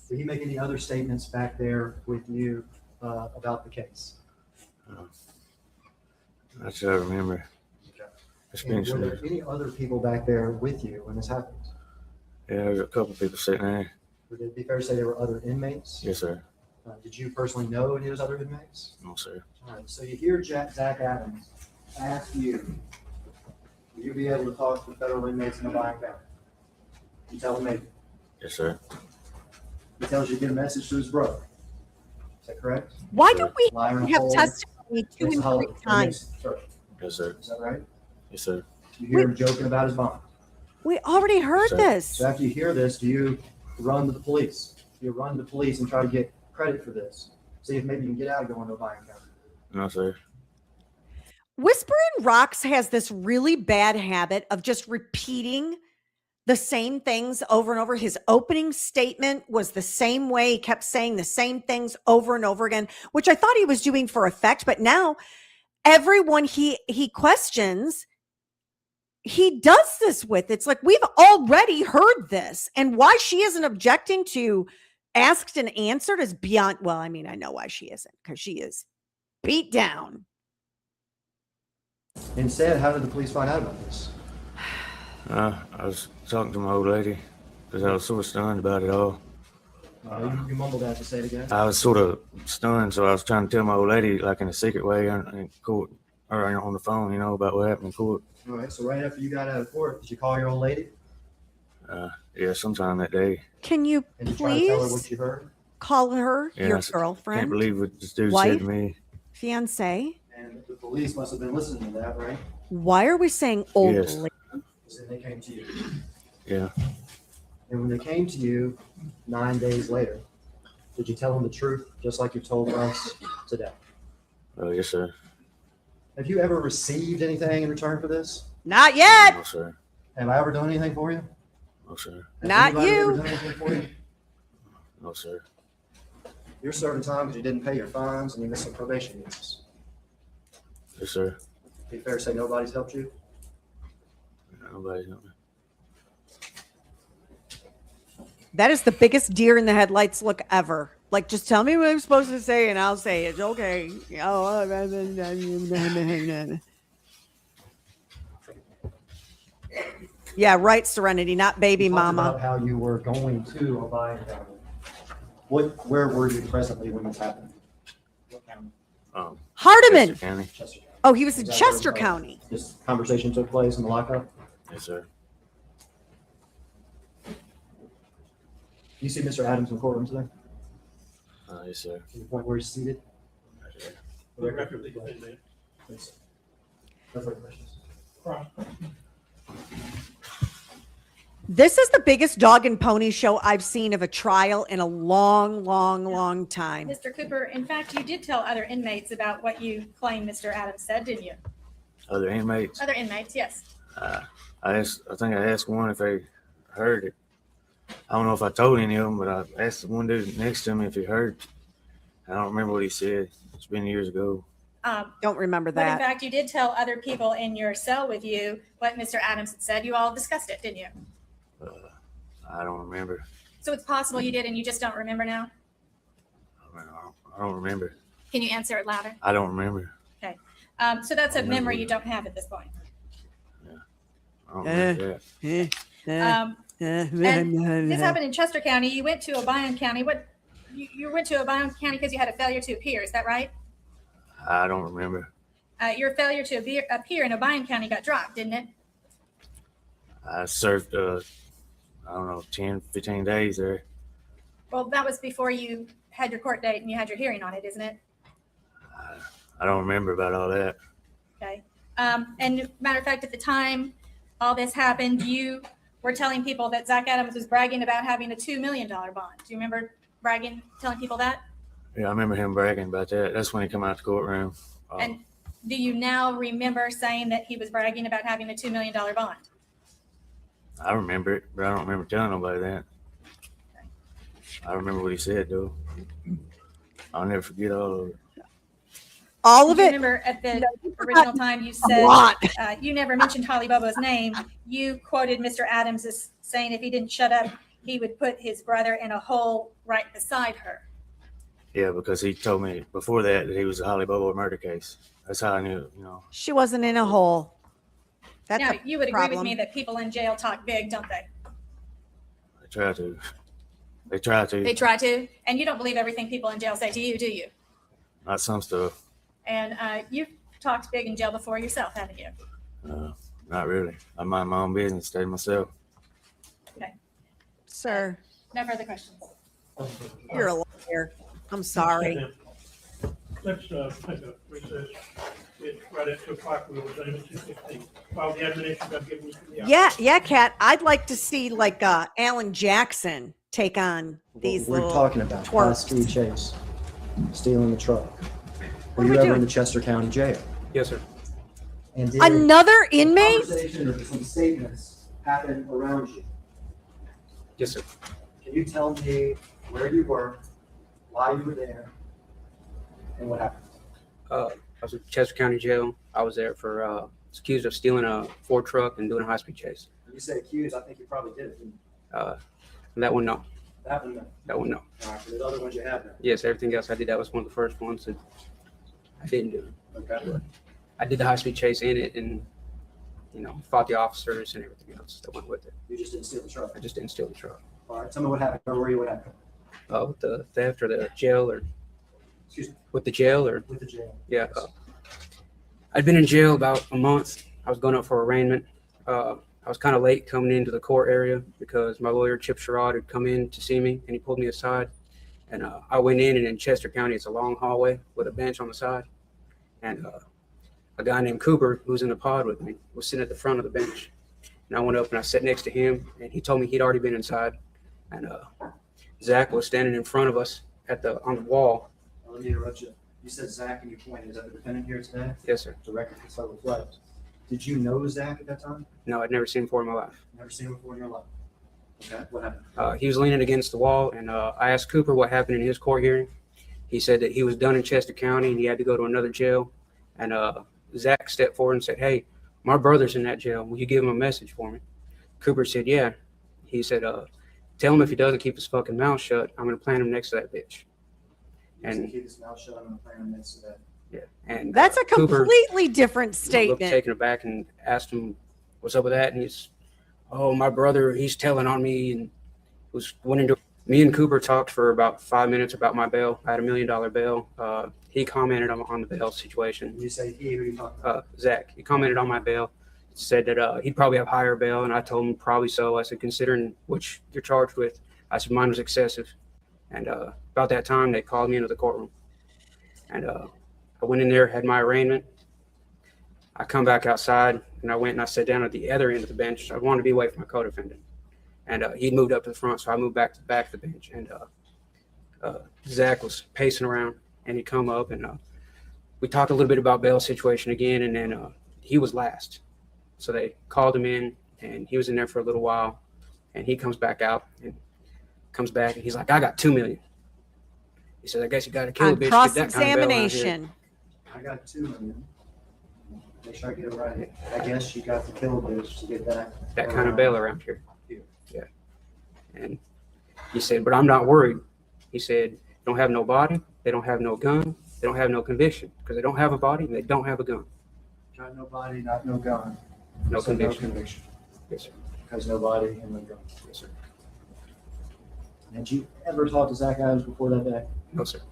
Did he make any other statements back there with you about the case? That's what I remember. Okay. It's been And were some there any other people back there with you when this happened? Yeah, there's a couple people sitting there. Would it be fair to say there were other inmates? Yes, sir. Did you personally know any of those other inmates? No, sir. All right, so you hear Zach Adams ask you, will you be able to talk to federal inmates in Lyon County? You tell him maybe. Yes, sir. He tells you to get a message to his brother. Is that correct? Why don't we Lie in a have hole testimony 2 next to and Holly 3 for the times? next search. Yes, sir. Is that right? Yes, sir. You hear him joking about his bond. We already heard Sir. this. So after you hear this, do you run to the police? Do you run to the police and try to get credit for this? See if maybe you can get out of going to Lyon County. No, sir. Whispering Rocks has this really bad habit of just repeating the same things over and over. His opening statement was the same way. He kept saying the same things over and over again, which I thought he was doing for effect. But now everyone he questions, he does this with. It's like we've already heard this. And why she isn't objecting to asked and answered is beyond. Well, I mean, I know why she isn't, because she is beat down. Instead, how did the police find out about this? I was talking to my old lady because I was sort of stunned about it all. You mumbled that to say it again. I was sort of stunned, so I was trying to tell my old lady, like in a secret way, in court or on the phone, about what happened in court. All right, so right after you got out of court, did you call your old lady Yeah, sometime that day. Can you and you try to tell her what please you heard? call her Yeah, your I can't girlfriend, believe what this dude Wife? said to me. fiance? And the police must have been listening to that, right? Why are we saying old Yes. lady? So they came to you. Yeah. And when they came to you 9 days later, did you tell them the truth, just like you told us today? Yes, sir. Have you ever received anything in return for this? Not yet. No, sir. Have I ever done anything for you? No, sir. Has Not anybody ever you. done anything for you? No, sir. You're serving time because you didn't pay your fines and you missed some probation meetings. Yes, sir. Be fair to say nobody's helped you? Nobody's helped me. That is the biggest deer in the headlights look ever. Like, just tell me what I'm supposed to say and I'll say it. Okay. Yeah, right, Serenity, not baby You talked mama. about how you were going to Obion County. Where were you presently when this happened? What county? Hardiman. Chester County. Chester County. Oh, he was in Is that Chester where, County. This conversation took place in the lockup? Yes, sir. You see Mr. Adams in the courtroom today? Yes, sir. To the point where he's seated? For the record, leave it in there. Please. No further questions. Right. This is the biggest dog and pony show I've seen of a trial in a long, long, long time. Mr. Cooper, in fact, you did tell other inmates about what you claim Mr. Adams said, didn't you? Other inmates. Other inmates, yes. I think I asked one if they heard it. I don't know if I told any of them, but I asked the one dude next to me if he heard. I don't remember what he said. It's been years ago. Don't remember But in that. fact, you did tell other people in your cell with you what Mr. Adams had said. You all discussed it, didn't you? I don't remember. So it's possible you did and you just don't remember now? I don't remember. Can you answer it louder? I don't remember. So that's a I remember. memory you don't have at this point. I don't remember that. This happened in Chester County. You went to Obion County. You went to Obion County because you had a failure to appear. Is that right? I don't remember. Your failure to appear in Obion County got dropped, didn't it? I served, I don't know, 10, 15 days there. Well, that was before you had your court date and you had your hearing on it, isn't it? I don't remember about all that. Okay. And matter of fact, at the time all this happened, you were telling people that Zach Adams was bragging about having a $2 million bond. Do you remember telling people that? Yeah, I remember him bragging about that. That's when he come out the courtroom. And do you now remember saying that he was bragging about having a $2 million bond? I remember it, but I don't remember telling nobody that. I remember what he said, though. I'll never forget all of it. All of Do you it? remember at the original time you A said lot. you never mentioned Holly Bobo's name? You quoted Mr. Adams as saying if he didn't shut up, he would put his brother in a hole right beside her. Yeah, because he told me before that he was a Holly Bobo murder case. That's how I knew, you know. She wasn't in a hole. That's Now, a you would agree with problem. me that people in jail talk big, don't they? They try to. They try to. They try to. And you don't believe everything people in jail say to you, do you? Not some stuff. And you've talked big in jail before yourself, haven't you? Not really. I mind my own business, stay to myself. Sir, No further questions. you're a liar. I'm sorry. Let's take a recess. It's right at 2 o'clock. We will resume at 2:15. While the admonition I've given you from the Yeah, Kat. I'd like to see like Alan Jackson take on these We're little talking about twerps. high-speed chase, stealing the truck. What Were are you we ever doing? in the Chester County Jail? Yes, sir. And did Another inmate? conversation or some statements happen around you? Yes, sir. Can you tell me where you were, why you were there, and what happened? I was in Chester County Jail. I was there for accused of stealing a Ford truck and doing a high-speed chase. When you say accused, I think you probably did it. didn't you? That one, no. That one, no. That one, no. All right, but the other ones you have now. Yes, everything else I did, that was one of the first ones that I didn't do. Okay. I did the high-speed chase in it and, fought the officers and everything else that went with it. You just didn't steal the truck. I just didn't steal the truck. All right, tell me what happened. Where were you? What happened? With the theft or the jail or Excuse me, with the jail or, with the jail. yeah. I'd been in jail about a month. I was going up for arraignment. I was kind of late coming into the court area because my lawyer, Chip Sherrod, had come in to see me and he pulled me aside. And I went in, and in Chester County, it's a long hallway with a bench on the side. And a guy named Cooper, who was in the pod with me, was sitting at the front of the bench. And I went up and I sat next to him, and he told me he'd already been inside. And Zach was standing in front of us on the wall. Let me interrupt you. You said Zach and you pointed. Is that the defendant here today? Yes, sir. The record can so reflect. Did you know Zach at that time? No, I'd never seen him before in my life. Never seen him before in your life. Okay, what happened? He was leaning against the wall, and I asked Cooper what happened in his court hearing. He said that he was done in Chester County and he had to go to another jail. And Zach stepped forward and said, "Hey, my brother's in that jail. Will you give him a message for me?" Cooper said, "Yeah." He said, "Tell him if he doesn't keep his fucking mouth shut, I'm going to plant him next to that bitch." And keep his mouth shut, I'm gonna plan him next to that. Yeah. And That's a Cooper completely different looked statement. taken aback and asked him, "What's up with that?" And he's, "Oh, my brother, he's telling on me," and went into. Me and Cooper talked for about 5 minutes about my bail. I had $1 million bail. He commented on the bail situation. You say he, who you talking about? Zach, he commented on my bail, said that he'd probably have higher bail, and I told him probably so. I said, considering what you're charged with, I said mine was excessive. And about that time, they called me into the courtroom. And I went in there, had my arraignment. I come back outside, and I went and I sat down at the other end of the bench. I wanted to be away from my co-defendant. And he moved up to the front, so I moved back to the back of the bench. And Zach was pacing around, and he come up, and we talked a little bit about bail situation again, and then he was last. So they called him in, and he was in there for a little while, and he comes back out and comes back, and he's like, "I got $2 million." He said, "I guess you got to kill a On bitch to get that kind of bail around here." cross-examination. I got 2 million. Make sure I get it right. I guess you got to kill a bitch to get that Kind of bail around here. Yeah. And he said, "But I'm not worried." He said, "They don't have no body, they don't have no gun, they don't have no conviction, because they don't have a body and they don't have a gun." Got no body, not no gun. No So conviction. No conviction. Yes, sir. Because no body and no gun. Yes, sir. Had you ever talked to Zach Adams before that day? No, sir.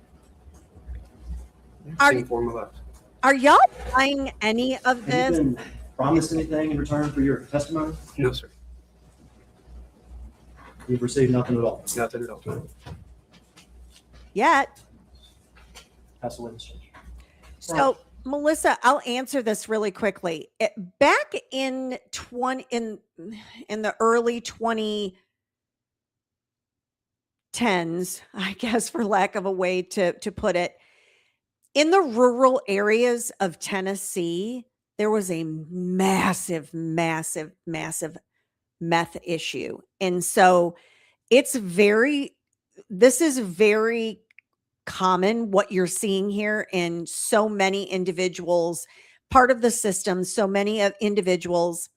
Are- Same form of life. Are y'all buying any of Have you this? been promised anything in return for your testimony? No, sir. You've received nothing at all. Nothing at all. Yet. That's the witness charge. So, Melissa, I'll answer this really quickly. Back in the early 2010s, I guess, for lack of a way to put it, in the rural areas of Tennessee, there was a massive, massive, massive meth issue. And so this is very common what you're seeing here in so many individuals, part of the system, so many of individuals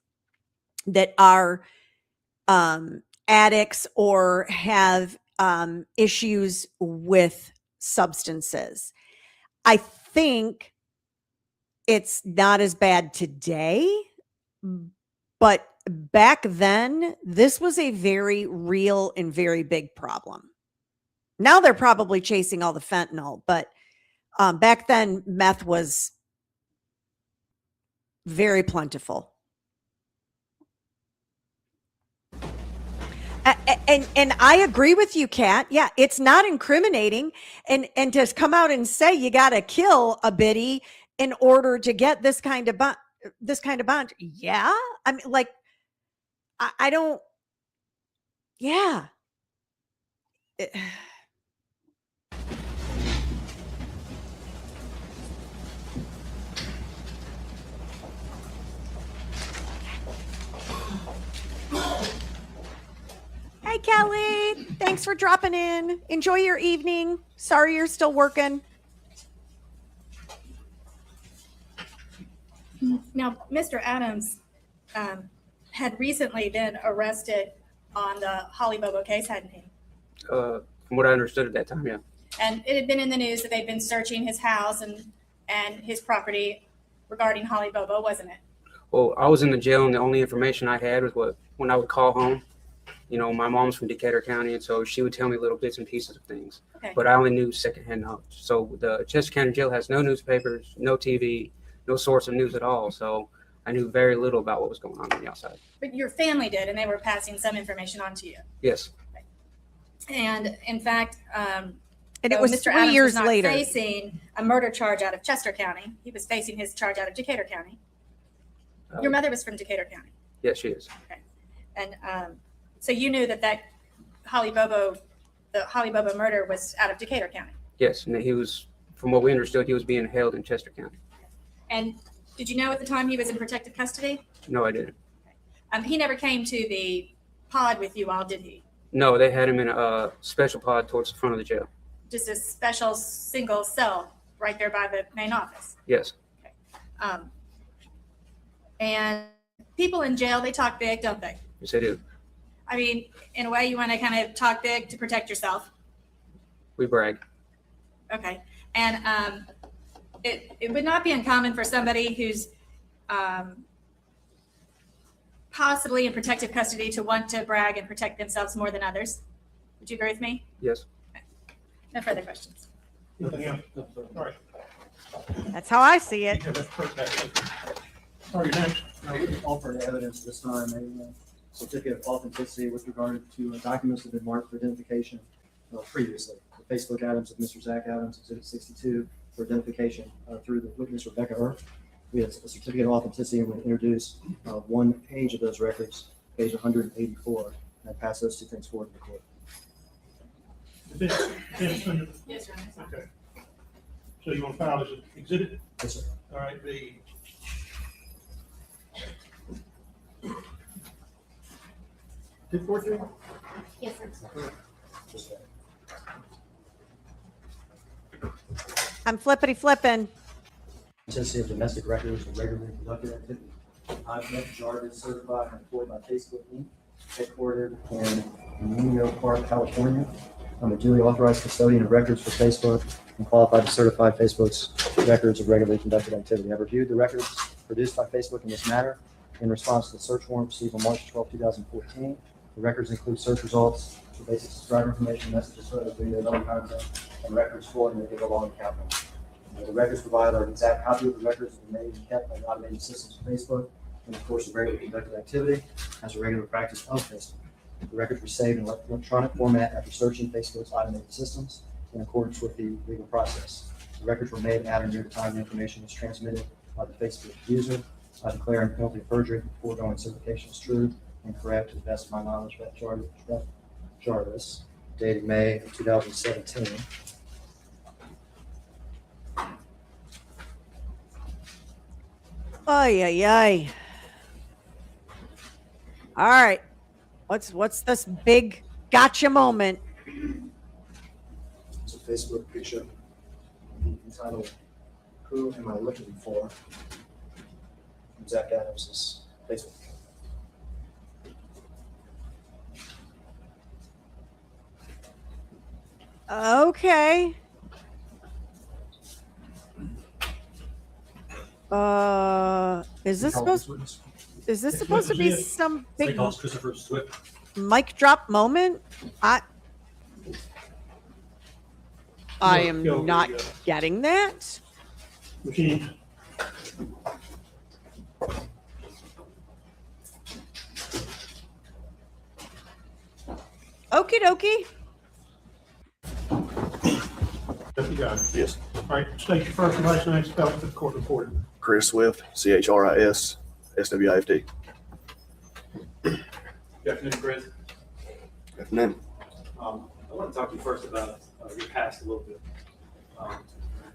that are addicts or have issues with substances. I think it's not as bad today, but back then, this was a very real and very big problem. Now they're probably chasing all the fentanyl, but back then, meth was very plentiful. And I agree with you, Kat. Yeah, it's not incriminating, and to come out and say you got to kill a biddy in order to get this kind of bond. Yeah, I mean, like, I don't. Yeah. Hey, Kelly. Thanks for dropping in. Enjoy your evening. Sorry you're still working. Now, Mr. Adams had recently been arrested on the Holly Bobo case, hadn't he? From what I understood at that time, yeah. And it had been in the news that they'd been searching his house and his property regarding Holly Bobo, wasn't it? Well, I was in the jail, and the only information I had was when I would call home. You know, my mom's from Decatur County, and so she would tell me little bits and pieces of things. Okay. But I only knew secondhand knowledge. So the Chester County Jail has no newspapers, no TV, no source of news at all. So I knew very little about what was going on the outside. But your family did, and they were passing some information on to you. Yes. And in fact, And it was Mr. 3 Adams years was not later. facing a murder charge out of Chester County. He was facing his charge out of Decatur County. Your mother was from Decatur County. Yes, she is. And so you knew that the Holly Bobo murder was out of Decatur County. Yes, and he was, from what we understood, he was being held in Chester County. And did you know at the time he was in protective custody? No, I didn't. He never came to the pod with you all, did he? No, they had him in a special pod towards the front of the jail. Just a special single cell right there by the main office. Yes. And people in jail, they talk big, don't they? Yes, they do. I mean, in a way, you want to kind of talk big to protect yourself. We brag. Okay. And it would not be uncommon for somebody who's possibly in protective custody to want to brag and protect themselves more than others. Would you agree with me? Yes. No further questions. Anything else? All right. That's how I see it. Yeah, that's perfect. Sorry, you're next. We can offer evidence this time, a certificate of authenticity with regard to documents that have been marked for identification previously. The Facebook Adams of Mr. Zach Adams, Exhibit 62, for identification through the witness Rebecca Earth. We have a certificate of authenticity and we introduce one page of those records, page 184, and pass those two things forward to the court. Yes, Your Honor. Okay. So you want to file as an exhibit? Yes, sir. All right, the. Did 4-3? Yes, sir. Just that. I'm flippity flipping. Authenticity of domestic records and regularly conducted activity. I've met Jarvis, certified and employed by Facebook Inc., headquartered in Menlo Park, California. I'm a duly authorized custodian of records for Facebook and qualified to certify Facebook's records of regularly conducted activity. I've reviewed the records produced by Facebook in this matter in response to the search warrant received on March 12, 2014. The records include search results, the basic subscriber information, messages, photos, videos, other content, and records for and they give a long account. The records provided are an exact copy of the records that are made and kept by the automated systems of Facebook and of course the regularly conducted activity as a regular practice of Facebook. The records were saved in electronic format after searching Facebook's automated systems in accordance with the legal process. The records were made at or near the time the information was transmitted by the Facebook user. I declare in penalty of perjury the foregoing certification is true and correct to the best of my knowledge. Beth Jarvis, dated May of 2017. Ay, ay, ay. All right. What's this big gotcha moment? It's a Facebook picture entitled "Who Am I Looking For?" from Zach Adams' Facebook. Okay. Is this supposed to be some big Christopher Swift. mic drop moment? I am not getting that. Machine. Okie dokie. You got it. Yes. All right, state your first and last name, spell it for the court reporter. Chris Swift, Chris SWIFT. Good afternoon, Chris. Afternoon. I want to talk to you first about your past a little bit.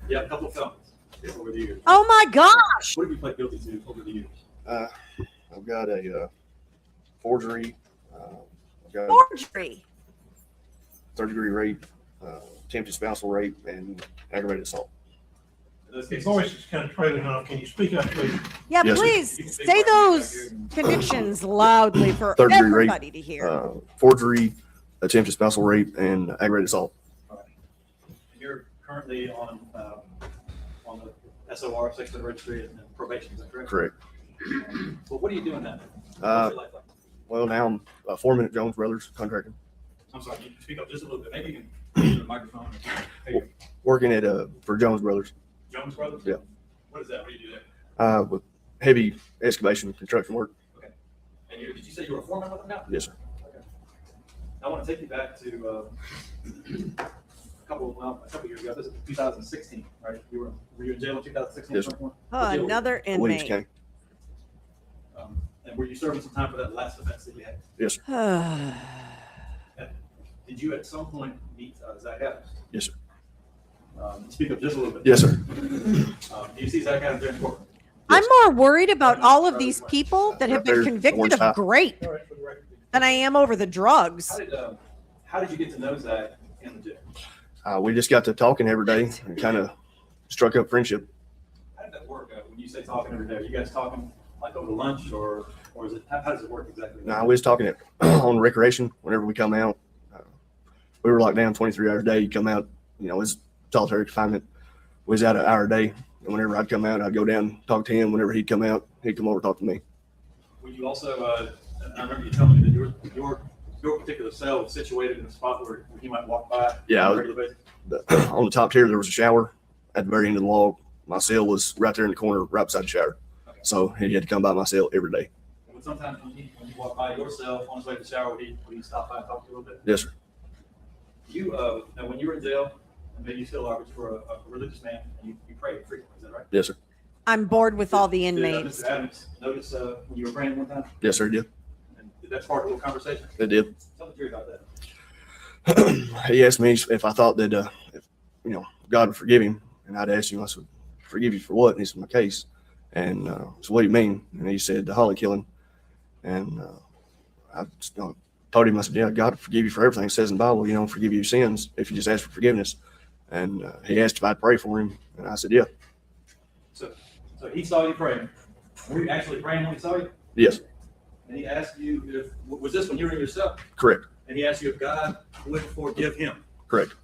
You have a couple of felonies over the years. Oh my gosh. What have you pled guilty to over the years? I've got a forgery. I've got Forgery. third-degree rape, attempted spousal rape, and aggravated assault. In those Your cases, voice is kind of trailing off. Can you speak up, please? Yeah, Yes, sir. please say those convictions loudly for Third-degree rape, everybody to hear. Forgery, attempted spousal rape, and aggravated assault. you're currently on the SOR, sex offender registry, and probation, is that correct? Correct. Well, what are you doing now? What's Uh, your life like? well, now I'm a foreman at Jones Brothers contracting, I'm sorry, you can speak up just a little bit. Maybe you can use the microphone. Hey, working at for Jones Brothers Jones Brothers? Yeah. What is that? What do you do there? with heavy excavation construction work. And did you say you were a foreman with them now? Yes, sir. Okay. I want to take you back to a couple years ago. This is 2016, right? Were you in jail in 2016? Yes, sir. Oh, another Williams inmate. County. And were you serving some time for that last offense that you had? Yes, sir. Did you at some point meet Zach Adams? Yes, sir. Speak up just a little bit. Yes, sir. Do you see Zach Adams during court? I'm more worried about all of these people that have been There's convicted orange of top. grape. All right, for the record, than I am over the drugs. How did you get to know Zach in the jail? We just got to talking every day and kind of struck up friendship. How did that work? When you say talking every day, are you guys talking like over lunch or is it, how does it work exactly? Now, we was talking on recreation whenever we come out. We were locked down 23 hours a day. You come out, it's solitary confinement. We was out an hour a day. And whenever I'd come out, I'd go down, talk to him. Whenever he'd come out, he'd come over, talk to me. Would you also, I remember you telling me that your particular cell was situated in a spot where he might walk by Yeah, on a regular basis? On the top tier, there was a shower at the very end of the log. My cell was right there in the corner, right beside the shower. Okay. So he had to come by my cell every day. But sometimes when you walk by your cell on his way to the shower, would he stop by and talk to you a little bit? Yes, sir. You, now when you were in jail, and maybe you still are, but you were a religious man, and you prayed frequently, is that right? Yes, sir. I'm bored with all the Did inmates. Mr. Adams notice when you were praying one time? Yes, sir, he did. And did that spark a little conversation? It did. Tell the jury about that. He asked me if I thought that, God would forgive him. And I'd ask him, I said, forgive you for what? And he said, my case. And so what do you mean? And he said, the Holly killing. And I just, told him, I said, yeah, God will forgive you for everything. It says in the Bible, forgive you your sins if you just ask for forgiveness. And he asked if I'd pray for him. And I said, yeah. So he saw you praying. Were you actually praying when he saw you? Yes, And he asked you was this when you were in your cell? correct, And he asked you if God would forgive him. correct,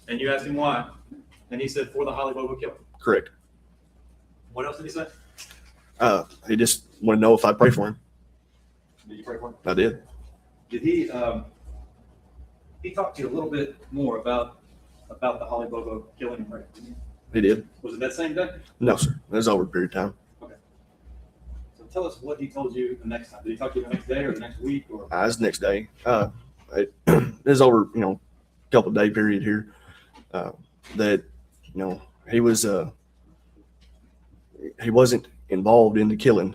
And you asked him why. And he said, for the Holly Bobo killing. correct. What else did he say? He just wanted to know if I'd pray for him. Did you pray for him? I did. Did he talked to you a little bit more about the Holly Bobo killing and rape? Didn't he? He did. Was it that same day? No, sir. It was over a period of time. So tell us what he told you the next time. Did he talk to you the next day or the next week? Or It was the next day. It was over, a couple of day period here. That, he wasn't involved in the killing,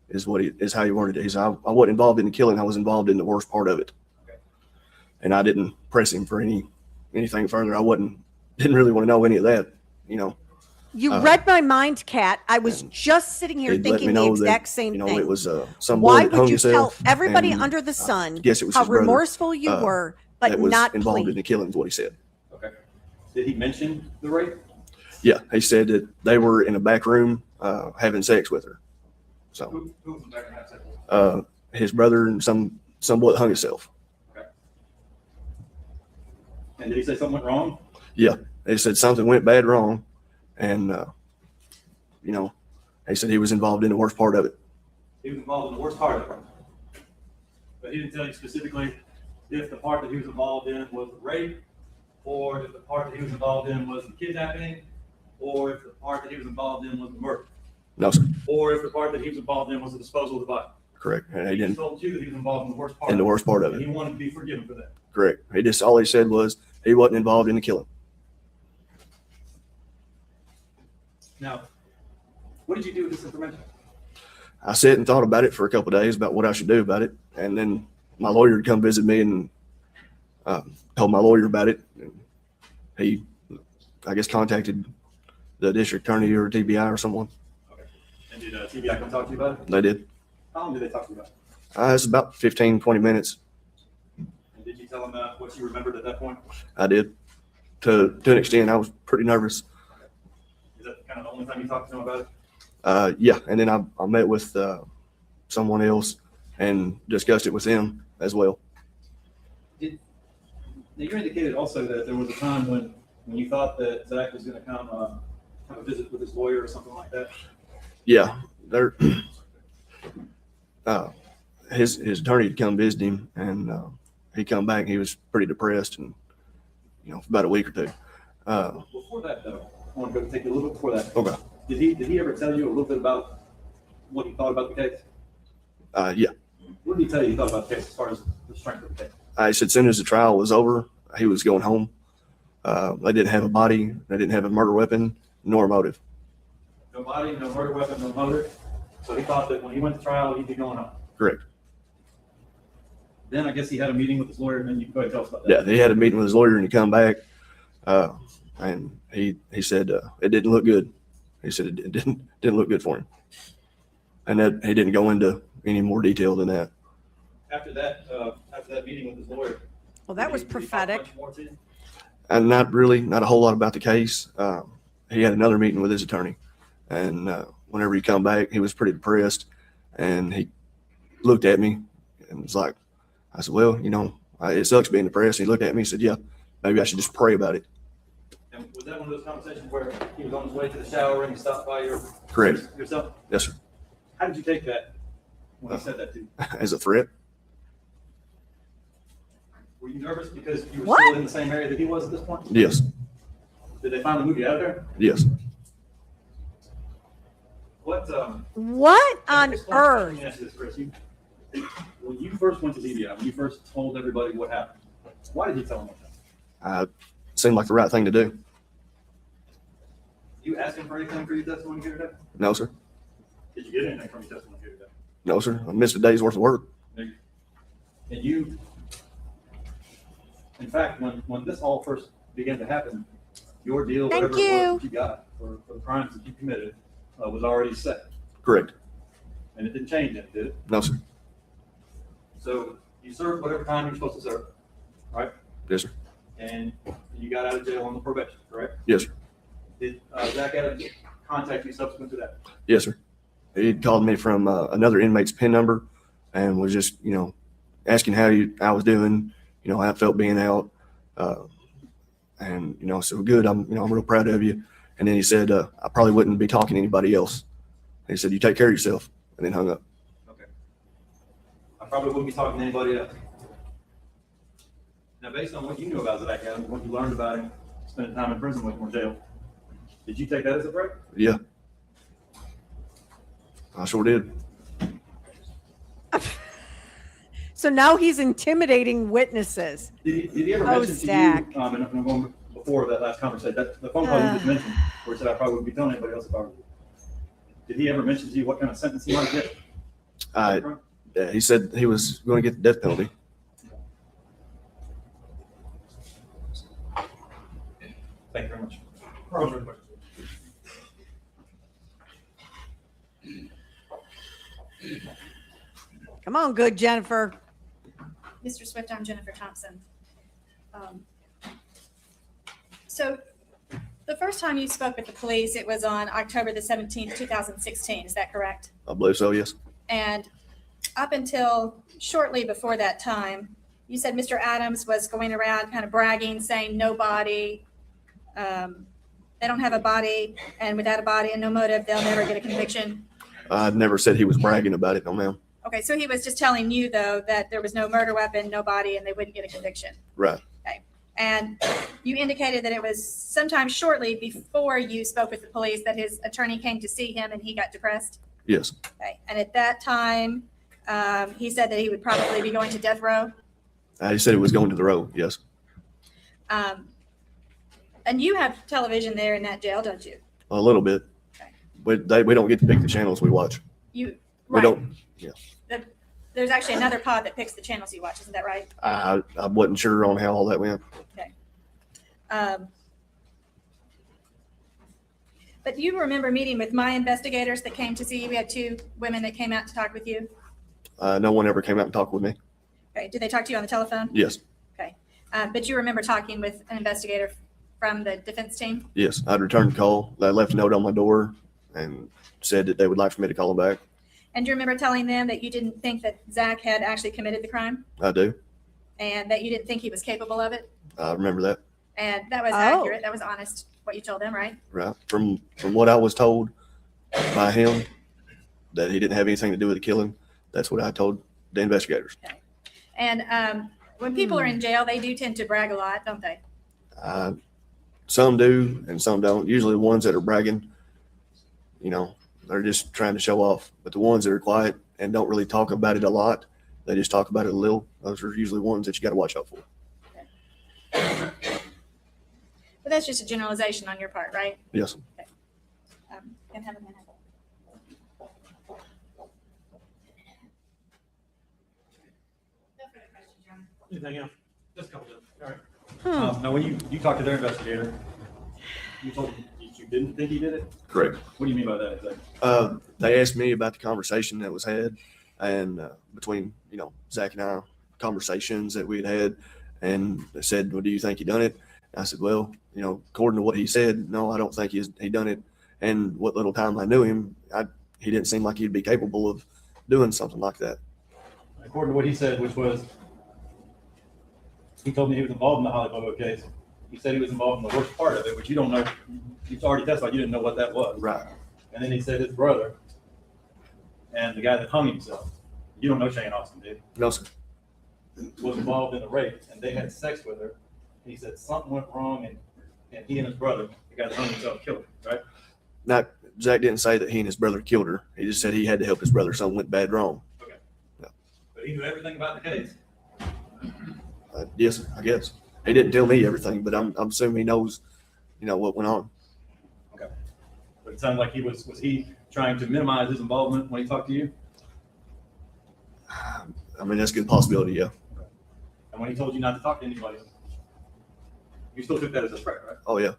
is how he worded it. He said, I wasn't involved in the killing. I was involved in the worst part of it. Okay. And I didn't press him for anything further. Didn't really want to know any of that. You read my mind, Kat. I was just sitting here He'd let me thinking the know exact that, same it thing. was some Why boy that would hung you tell himself. everybody and under the sun guess it was how his brother, remorseful you were, but that was not involved in plead? the killing, is what he said. Okay. Did he mention the rape? Yeah, he said that they were in a back room having sex with her. So Who was the back and half his brother and some boy that hung himself. And did he say something went wrong? Yeah, they said something went bad wrong, and he said he was involved in the worst part of it. He was involved in the worst part of it. But he didn't tell you specifically if the part that he was involved in was the rape, or if the part that he was involved in was the kidnapping, or if the part that he was involved in was the murder, No, sir. or if the part that he was involved in was the disposal of the body. Correct. And he He just didn't told you that he was involved in the worst part. in the of worst part of it. And it. he wanted to be forgiven for that. Correct. All he said was he wasn't involved in the killing. Now, what did you do with this information? I sat and thought about it for a couple of days about what I should do about it, and then my lawyer would come visit me and told my lawyer about it. And he, I guess, contacted the district attorney or TBI or someone. And did TBI come talk to you about it? They did. How long did they talk to you about it? It's about 15, 20 minutes. And did you tell them what you remembered at that point? I did. To an extent, I was pretty nervous. Is that kind of the only time you talked to them about it? Yeah, and then I met with someone else and discussed it with them as well. Now, you indicated also that there was a time when you thought that Zach was going to come have a visit with his lawyer or something like that. Yeah, his attorney had come visit him, and he come back and he was pretty depressed, and for about a week or two. Before that, though, I want to go take you a little bit before that. Okay. Did he ever tell you a little bit about what he thought about the case? Yeah, What did he tell you he thought about the case as far as the strength of the case? he said as soon as the trial was over, he was going home. They didn't have a body, they didn't have a murder weapon, nor a motive. No body, no murder weapon, no motive. So he thought that when he went to trial, he'd be going home. Correct. Then I guess he had a meeting with his lawyer, and then you can go ahead and tell us about Yeah, that. he had a meeting with his lawyer and he come back, and he said it didn't look good. He said it didn't look good for him, and that he didn't go into any more detail than that. After that meeting with his lawyer. Well, that was did he talk prophetic. much more to you? And not really, not a whole lot about the case. He had another meeting with his attorney, and whenever he come back, he was pretty depressed, and he looked at me and was like, I said, well, it sucks being depressed. He looked at me and said, yeah, maybe I should just pray about it. And was that one of those conversations where he was on his way to the shower and he stopped by Correct. yourself? Yes, sir. How did you take that when he said that to you? As a threat. Were you nervous because you were What? still in the same area that he was at this point? Yes. Did they finally move you out of there? Yes. What On Let earth? me ask you this, Chris. When you first went to ZBI, when you first told everybody what happened, why did you tell them what happened? Seemed like the right thing to do. You asked him for anything for your testimony here today? No, sir. Did you get anything from your testimony here today? No, sir. I missed a day's worth of work. And you, in fact, when this all first began to happen, your deal, Thank whatever it you. was that you got for the crimes that you committed, was already set. Correct. And it didn't change it, did it? No, sir. So you served whatever time you were supposed to serve, right? Yes, sir. And you got out of jail on the probation, correct? Yes, sir. Did Zach Adams contact you subsequent to that? Yes, sir. He called me from another inmate's PIN number and was just, asking how I was doing, how I felt being out. And, so good. I'm real proud of you. And then he said, I probably wouldn't be talking to anybody else. He said, you take care of yourself, and then hung up. Okay. I probably wouldn't be talking to anybody else. Now, based on what you knew about Zach Adams, what you learned about him, spending time in prison with him or jail, did you take that as a threat? Yeah. I sure did. So now he's intimidating witnesses. Did he ever Oh, mention to Zach. you, and I'm going before that last conversation, the phone call you just mentioned, where he said I probably wouldn't be telling anybody else about it. Did he ever mention to you what kind of sentence he might get? He said he was going to get the death penalty. Thank you very much. Come on, good Jennifer. Mr. Swift, I'm Jennifer Thompson. So the first time you spoke with the police, it was on October the 17th, 2016. Is that correct? I believe so, yes. And up until shortly before that time, you said Mr. Adams was going around kind of bragging, saying no body, they don't have a body, and without a body and no motive, they'll never get a conviction. I never said he was bragging about it, no, ma'am. Okay, so he was just telling you, though, that there was no murder weapon, no body, and they wouldn't get a conviction. Right. Okay. And you indicated that it was sometime shortly before you spoke with the police that his attorney came to see him and he got depressed. Yes. Okay. And at that time, he said that he would probably be going to death row. He said he was going to the road, yes. And you have television there in that jail, don't you? A little bit. Okay. But we don't get to pick the channels we watch. You We right. don't. Yeah. There's actually another pod that picks the channels you watch. Isn't that right? I wasn't sure on how all that went. But you remember meeting with my investigators that came to see you. We had two women that came out to talk with you. No one ever came out and talked with me. Okay. Did they talk to you on the telephone? Yes. Okay. But you remember talking with an investigator from the defense team? Yes. I'd returned the call. They left a note on my door and said that they would like for me to call them back. And do you remember telling them that you didn't think that Zach had actually committed the crime I do. and that you didn't think he was capable of it? I remember that. And that was Oh. accurate. That was honest, what you told them, right? Right. From what I was told by him, that he didn't have anything to do with the killing. That's what I told the investigators. And when people are in jail, they do tend to brag a lot, don't they? Some do and some don't. Usually the ones that are bragging, they're just trying to show off. But the ones that are quiet and don't really talk about it a lot, they just talk about it a little. Those are usually ones that you got to watch out for. But that's just a generalization on your part, right? Yes. Can have a minute. Anything else? Just a couple of All right. Now, when you talked to their investigator, you told them you didn't think he did it? Correct. What do you mean by that exactly? They asked me about the conversation that was had. and between, Zach and I, conversations that we'd had, and they said, well, do you think he done it? I said, well, according to what he said, no, I don't think he done it. And what little time I knew him, he didn't seem like he'd be capable of doing something like that. According to what he said, which was, he told me he was involved in the Holly Bobo case. He said he was involved in the worst part of it, which you don't know. You've already testified you didn't know what that was. Right. And then he said his brother and the guy that hung himself, you don't know Shane Austin, did you? No, sir. Was involved in a rape, and they had sex with her. He said something went wrong, and he and his brother, the guy that hung himself, killed her, right? Zach didn't say that he and his brother killed her. He just said he had to help his brother. Something went bad wrong. Okay. Yeah. But he knew everything about the case. Yes, I guess. He didn't tell me everything, but I'm assuming he knows, what went on. Okay. But it sounded like was he trying to minimize his involvement when he talked to you? I mean, that's a good possibility, yeah. Okay. And when he told you not to talk to anybody, you still took that as a threat, right? Oh, yeah.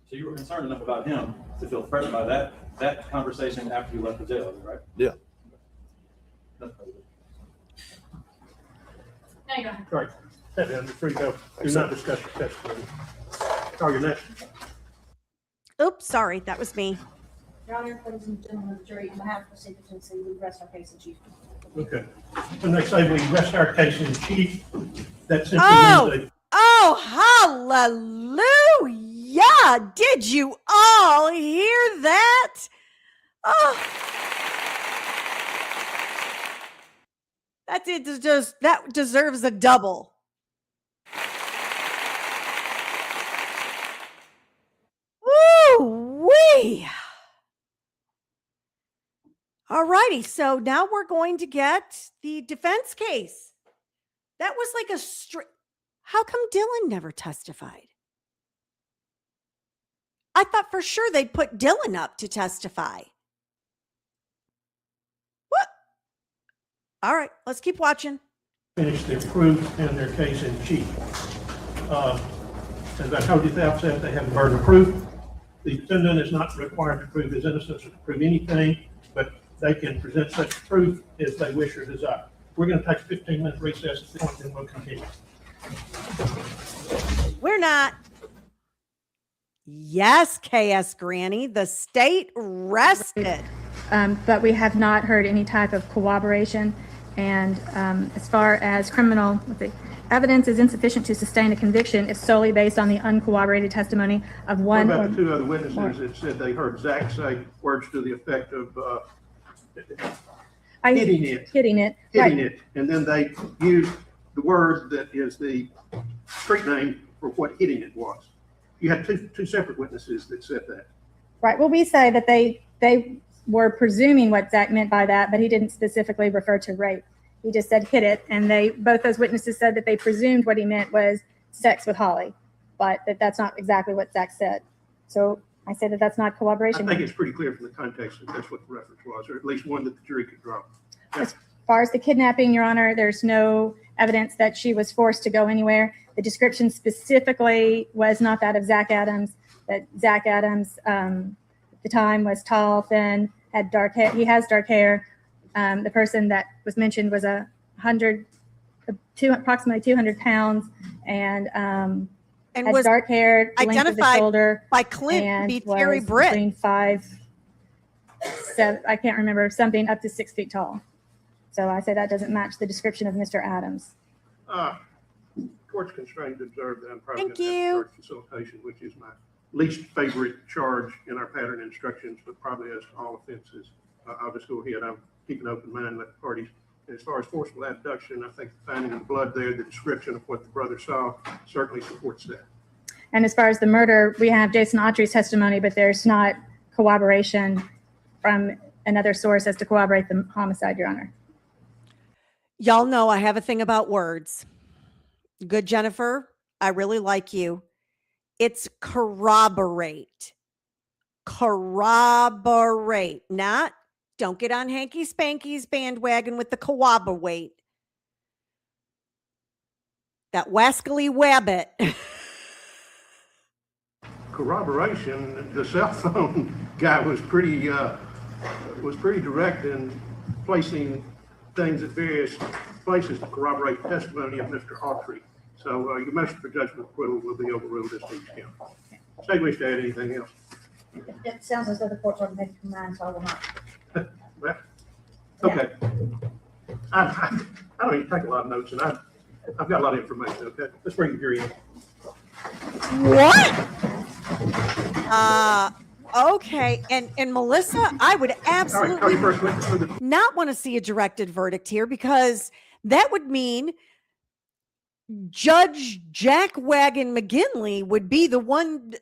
So you were concerned enough about him to feel threatened by that conversation after you left the jail, right? Yeah. No, you don't. All right, sit down, you're free to go. Do not discuss your testimony. Oh, you're next. Oops, sorry, that was me. Your Honor, ladies and gentlemen of the jury, on behalf of the state of Tennessee, we rest our case in chief. Okay. When they say we rest our case in chief, that simply means Oh, hallelujah! Did you all hear that? Oh, that deserves a double. Woo-wee! All righty, so now we're going to get the defense case. That was like a How come Dylan never testified? I thought for sure they'd put Dylan up to testify. What? All right, let's keep watching. finish their proof and their case in chief. As I told you at the outset, they have the burden of proof. The defendant is not required to prove his innocence or to prove anything, but they can present such proof as they wish or desire. We're going to take a 15-minute recess at this point, and we'll continue. We're not. Yes, KS Granny, the state rested. But we have not heard any type of corroboration. And as far as criminal, the evidence is insufficient to sustain a conviction is solely based on the uncorroborated testimony of one. What about the two other witnesses that said they heard Zach say words to the effect of hitting it, right. it, and then they used the word that is the street name for what hitting it was. You had two separate witnesses that said that. Right. Well, we say that they were presuming what Zach meant by that, but he didn't specifically refer to rape. He just said hit it, and both those witnesses said that they presumed what he meant was sex with Holly, but that's not exactly what Zach said. So I say that that's not corroboration. I think it's pretty clear from the context that that's what the reference was, or at least one that the jury could draw. Yeah. As far as the kidnapping, Your Honor, there's no evidence that she was forced to go anywhere. The description specifically was not that of Zach Adams, that Zach Adams at the time was tall, thin, had dark hair. He has dark hair. The person that was mentioned was approximately 200 pounds, and had was dark hair, length of the identified shoulder, by Clint B. Terry was Britt. between 5'7", I can't remember, something up to 6 feet tall. So I say that doesn't match the description of Mr. Adams. Court's constrained to observe that I'm probably Thank going to you. have charge facilitation, which is my least favorite charge in our pattern instructions, but probably as all offenses. I'll just go ahead. I'm keeping an open mind, let the parties. As far as forcible abduction, I think the finding of blood there, the description of what the brother saw certainly supports that. And as far as the murder, we have Jason Autry's testimony, but there's not corroboration from another source as to corroborate the homicide, Your Honor. Y'all know I have a thing about words. Good, Jennifer. I really like you. It's corroborate. Corroborate. Not, don't get on Hanky Spanky's bandwagon with the corroborate. That wascally wabbit. Corroboration, the cell phone guy was pretty direct, and placing things at various places to corroborate the testimony of Mr. Autry. So your motion for judgment of acquittal will be overruled as to each count. State wish to add anything else? It sounds as though the court's already made up their mind, so I will not. Well, okay. I don't even take a lot of notes, and I've got a lot of information. Okay, let's bring the jury in. What? Okay. And Melissa, I would All right, call absolutely your first witness for the not want to see a directed verdict here, because that would mean Judge Jack Wagon McGinley would be the one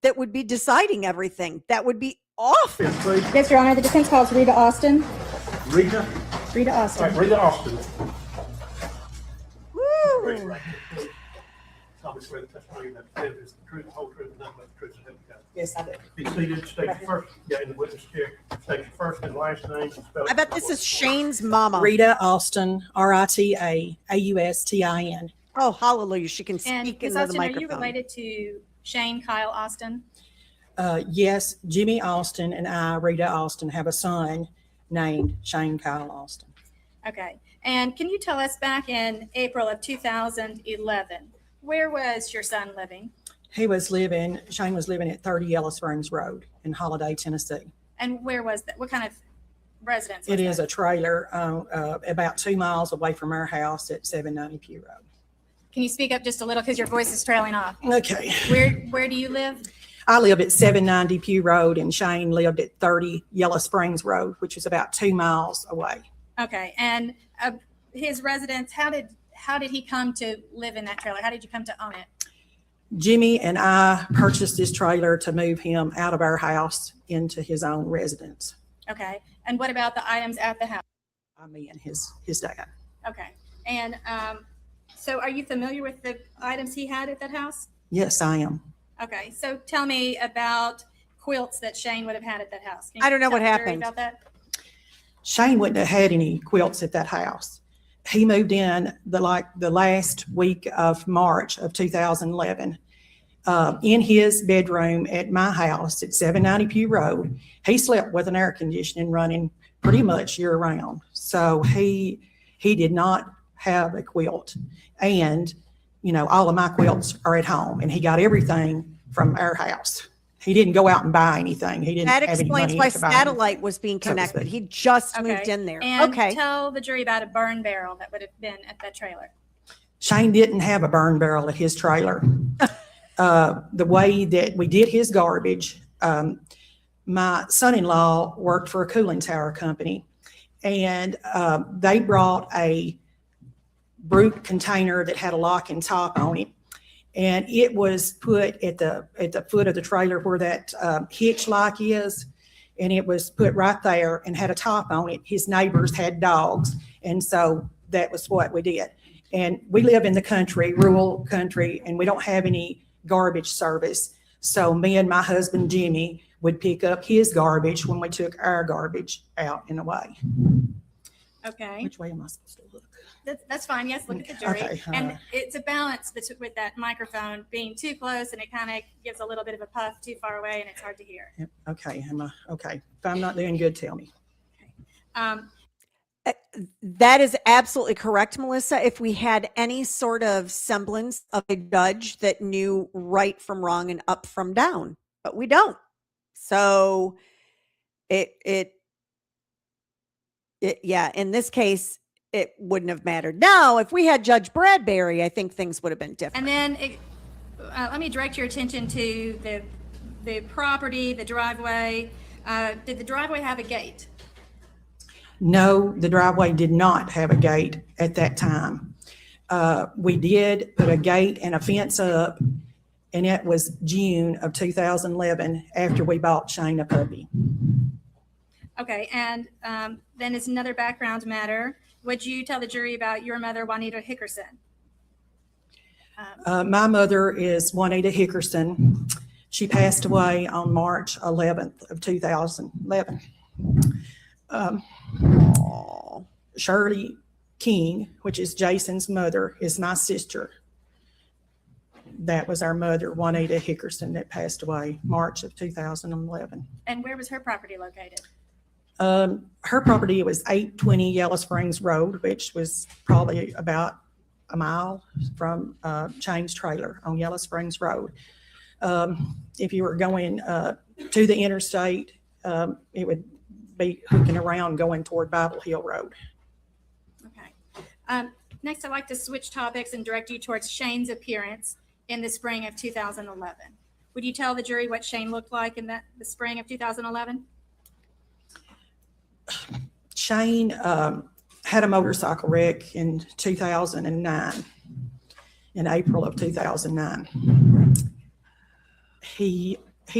that would be deciding everything. That would be awful. defense, please. Yes, Your Honor, the defense calls Rita Austin. Rita. Rita All Austin. right, Rita Austin. Raise your Woo. right hand, please. Solemnly swear the testimony that the defendant is the truth, the whole truth, and nothing but the truth, so help you God. Yes, I do. Be seated, state your first, in the witness chair, state your first and last name, and spell it. I bet this is Shane's mama. Rita Austin, Rita Austin. Oh, hallelujah. She can And speak Ms. into the Austin, are you microphone. related to Shane Kyle Austin? Yes, Jimmy Austin and I, Rita Austin, have a son named Shane Kyle Austin. Okay. And can you tell us, back in April of 2011, where was your son living? Shane was living at 30 Yellow Springs Road in Holiday, Tennessee. And where was that? What kind of residence was It is that? a trailer about 2 miles away from our house at 790 Pew Road. Can you speak up just a little, because your voice is trailing off? Okay. Where do you live? I live at 790 Pew Road and Shane lived at 30 Yellow Springs Road, which is about 2 miles away. Okay. And his residence, how did he come to live in that trailer? How did you come to own it? Jimmy and I purchased this trailer to move him out of our house into his own residence. Okay. And what about the items at the house? Me and his dad. Okay. And so are you familiar with the items he had at that house? Yes, I am. Okay. So tell me about quilts that Shane would have had at that house. Can you I don't know tell what the jury happened. about that? Shane wouldn't have had any quilts at that house. He moved in the last week of March of 2011 in his bedroom at my house at 790 Pew Road. He slept with an air conditioning running pretty much year round. So he did not have a quilt. And, you know, all of my quilts are at home and he got everything from our house. He didn't go out and buy anything. He didn't That have any explains money why to buy satellite was being so to connected. speak. He just Okay. moved in there. And Okay. tell the jury about a burn barrel that would have been at that trailer. Shane didn't have a burn barrel at his trailer. The way that we did his garbage, my son-in-law worked for a cooling tower company, and they brought a brute container that had a lock and top on it, and it was put at the foot of the trailer where that hitch lock is, and it was put right there and had a top on it. His neighbors had dogs, and so that was what we did. And we live in the country, rural country, and we don't have any garbage service. So me and my husband, Jimmy, would pick up his garbage when we took our garbage out and away. Okay. Which way am I supposed to look? That's fine. Yes, look at the jury. Okay, And it's a balance with that microphone being too close, and it kind of gives a little bit of a puff too far away, and it's hard to hear. Okay, okay. If I'm not doing good, tell me. That is absolutely correct, Melissa. If we had any sort of semblance of a judge that knew right from wrong and up from down, but we don't. So yeah, in this case, it wouldn't have mattered. Now, if we had Judge Bradbury, I think things would have been different. And then let me direct your attention to the property, the driveway. Did the driveway have a gate? No, the driveway did not have a gate at that time. We did put a gate and a fence up, and it was June of 2011 after we bought Shane a puppy. Okay, and then as another background matter, would you tell the jury about your mother, Juanita Hickerson? My mother is Juanita Hickerson. She passed away on March 11th of 2011. Shirley King, which is Jason's mother, is my sister. That was our mother, Juanita Hickerson, that passed away March of 2011. And where was her property located? Her property was 820 Yellow Springs Road, which was probably about a mile from Chain's trailer on Yellow Springs Road. If you were going to the interstate, it would be hooking around going toward Bible Hill Road. Okay. Next, I'd like to switch topics and direct you towards Shane's appearance in the spring of 2011. Would you tell the jury what Shane looked like in the spring of 2011? Shane had a motorcycle wreck in 2009, in April of 2009. He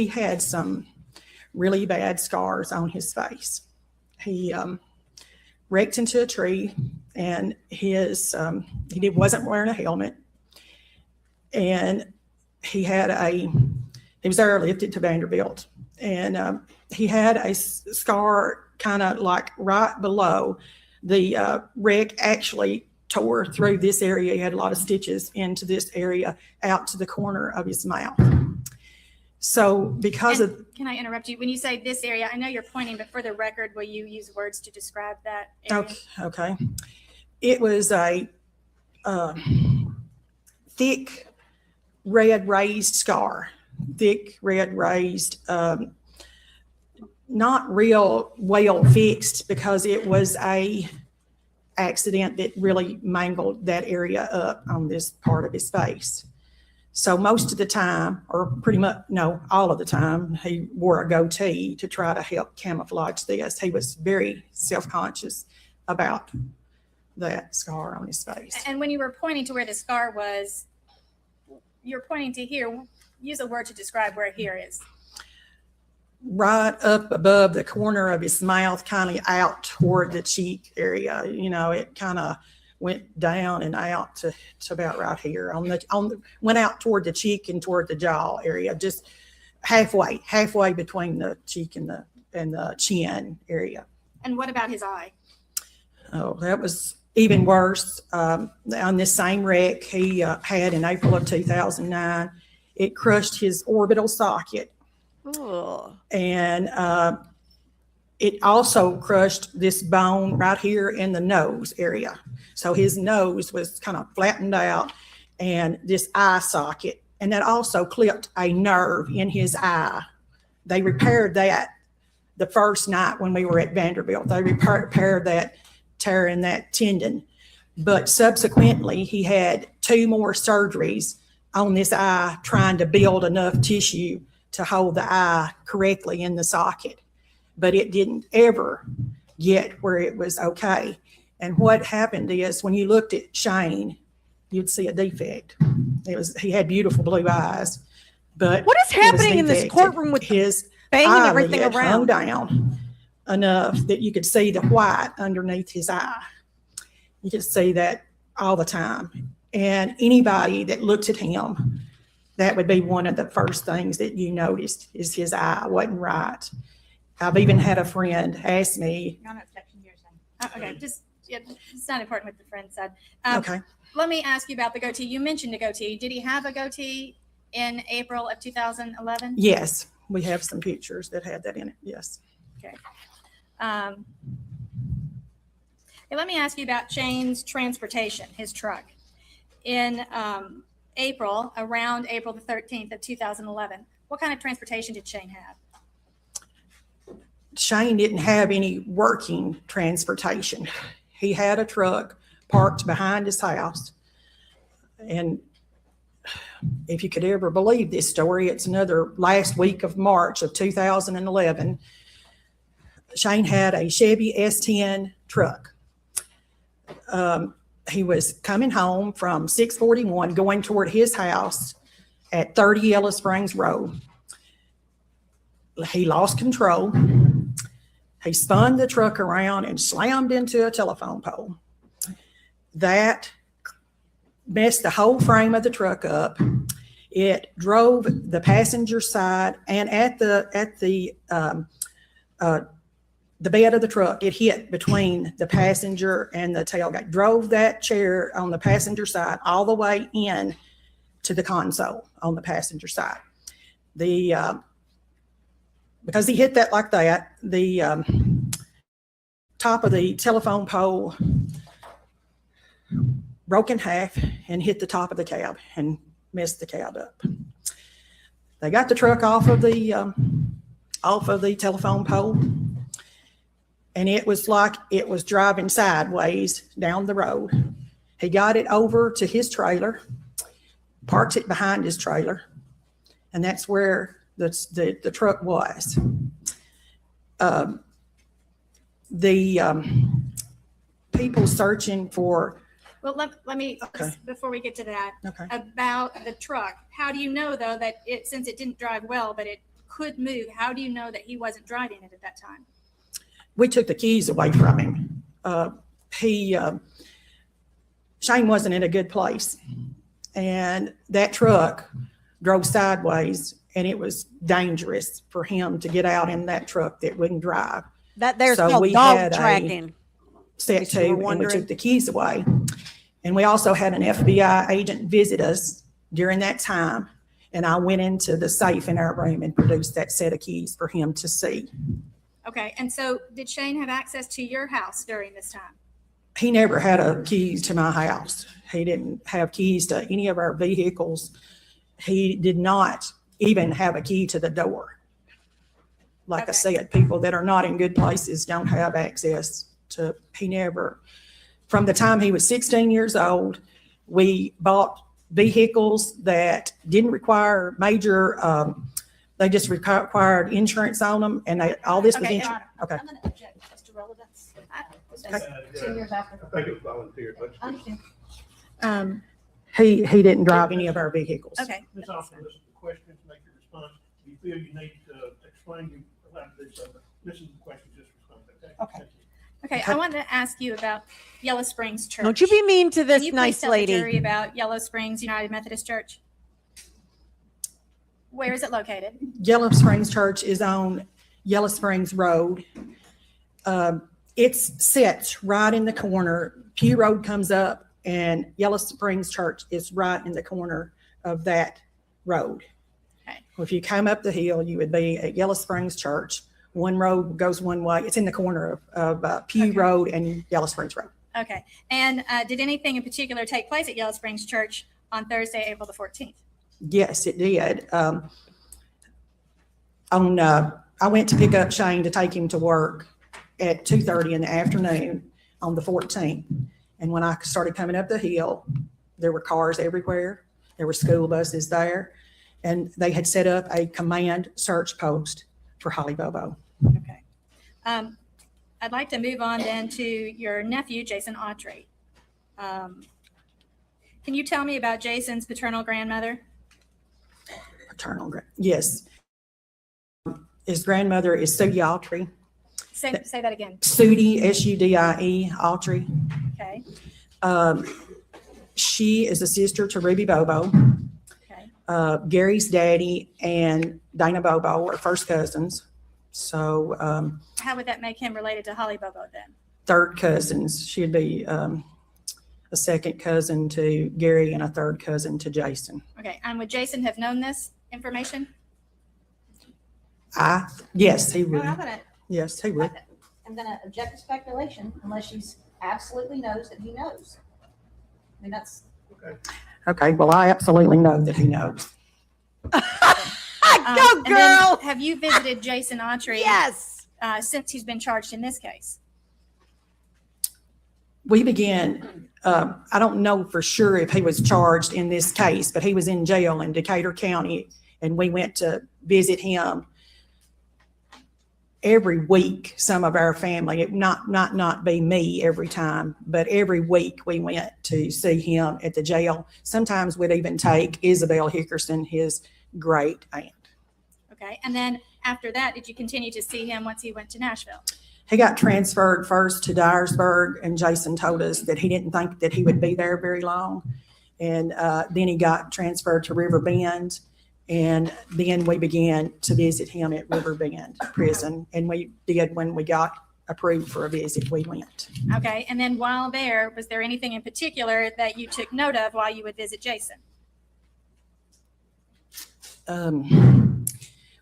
had some really bad scars on his face. He wrecked into a tree, and he wasn't wearing a helmet, and he was airlifted to Vanderbilt, and he had a scar kind of like right below the wreck. Actually tore through this area. He had a lot of stitches into this area out to the corner of his mouth. So Can I interrupt you? When you say this area, I know you're pointing, but for the record, will you use words to describe that area? Okay. It was a thick red raised scar, not real well fixed, because it was a accident that really mangled that area up on this part of his face. So most of the time, or pretty much, no, all of the time, he wore a goatee to try to help camouflage this. He was very self-conscious about that scar on his face. And when you were pointing to where the scar was, you're pointing to here. Use a word to describe where here is. Right up above the corner of his mouth, kind of out toward the cheek area. It kind of went down and out to about right here went out toward the cheek and toward the jaw area, just halfway between the cheek and the chin area. And what about his eye? Oh, that was even worse. On this same wreck he had in April of 2009, it crushed his orbital socket. Ooh. And it also crushed this bone right here in the nose area. So his nose was kind of flattened out, and this eye socket, and that also clipped a nerve in his eye. They repaired that the first night when we were at Vanderbilt. They repaired that tear in that tendon. But subsequently, he had 2 more surgeries on this eye, trying to build enough tissue to hold the eye correctly in the socket. But it didn't ever get where it was okay. And what happened is, when you looked at Shane, you'd see a defect. He had beautiful blue eyes, but what is happening in this courtroom with his banging everything eyelid hung around? down enough that you could see the white underneath his eye. You could see that all the time. And anybody that looked at him, that would be one of the first things that you noticed, is his eye wasn't right. I've even had a friend ask me. No, no, section you're saying. Okay, it's not important what the friend said. Okay. Let me ask you about the goatee. You mentioned a goatee. Did he have a goatee in April of 2011? Yes, we have some pictures that had that in it. Yes. Okay. Okay, let me ask you about Shane's transportation, his truck. In April, around April the 13th of 2011, what kind of transportation did Shane have? Shane didn't have any working transportation. He had a truck parked behind his house. And if you could ever believe this story, it's another last week of March of 2011. Shane had a Chevy S10 truck. He was coming home from 641, going toward his house at 30 Yellow Springs Road. He lost control. He spun the truck around and slammed into a telephone pole. That messed the whole frame of the truck up. It drove the passenger side, and at the bed of the truck, it hit between the passenger and the tailgate. Drove that chair on the passenger side all the way in to the console on the passenger side. Because he hit that like that, the top of the telephone pole broke in half and hit the top of the cab and messed the cab up. They got the truck off of the telephone pole, and it was like it was driving sideways down the road. He got it over to his trailer, parked it behind his trailer, and that's where the truck was. People searching for. Well, let me, Okay. before we get to that, Okay. about the truck. How do you know, though, that since it didn't drive well, but it could move, how do you know that he wasn't driving it at that time? We took the keys away from him. Shane wasn't in a good place, and that truck drove sideways, and it was dangerous for him to get out in that truck that wouldn't drive. That there's So called we dog had a tracking. Set case you were to, and we wondering. took the keys away. And we also had an FBI agent visit us during that time, and I went into the safe in our room and produced that set of keys for him to see. Okay, and so did Shane have access to your house during this time? He never had a keys to my house. He didn't have keys to any of our vehicles. He did not even have a key to the door. Like I Okay. said, people that are not in good places don't have access to, he never, from the time he was 16 years old, we bought vehicles that didn't require major, they just required insurance on them, and all this was Okay, insurance. Okay. I'm going to object as to relevance. Okay. 10 years after. I think it was volunteered, but. I understand. He didn't drive any of our vehicles. Okay. Ms. Austin, listen to the questions, make your response. If you feel you need to explain, you're allowed to do so, but listen to the questions, just respond, okay? Okay. Thank you. Okay, I wanted to ask you about Yellow Springs Church. Don't you be mean to Can this you please nice tell lady. the jury about Yellow Springs United Methodist Church? Where is it located? Yellow Springs Church is on Yellow Springs Road. It's set right in the corner. Pew Road comes up, and Yellow Springs Church is right in the corner of that road. Okay. If you come up the hill, you would be at Yellow Springs Church. One road goes one way. It's in the corner of Pew Okay. Road and Yellow Springs Road. Okay, and did anything in particular take place at Yellow Springs Church on Thursday, April the 14th? Yes, it did. I went to pick up Shane to take him to work at 2:30 in the afternoon on the 14th. And when I started coming up the hill, there were cars everywhere. There were school buses there. And they had set up a command search post for Holly Bobo. Okay. I'd like to move on then to your nephew, Jason Autry. Can you tell me about Jason's paternal grandmother? Yes. His grandmother is Sudie Autry. Say that again. Sudie, S-U-D-I-E, Autry. Okay. She is a sister to Ruby Bobo. Okay. Gary's daddy and Dana Bobo are first cousins. So How would that make him related to Holly Bobo then? third cousins. She'd be a second cousin to Gary and a third cousin to Jason. Okay, and would Jason have known this information? Yes, he No, would. I'm gonna, Yes, he would. I'm gonna object to speculation unless she absolutely knows that he knows. I mean, that's, Okay, well, I absolutely know that he knows. Go, And then girl. have you visited Jason Autry? Yes. Since he's been charged in this case? We began, I don't know for sure if he was charged in this case, but he was in jail in Decatur County, and we went to visit him every week. Some of our family, it not be me every time, but every week we went to see him at the jail. Sometimes we'd even take Isabel Hickerson, his great aunt. Okay, and then after that, did you continue to see him once he went to Nashville? He got transferred first to Dyersburg, and Jason told us that he didn't think that he would be there very long. And then he got transferred to River Bend, and then we began to visit him at River Bend Prison. And we did, when we got approved for a visit, we went. Okay, and then while there, was there anything in particular that you took note of while you would visit Jason?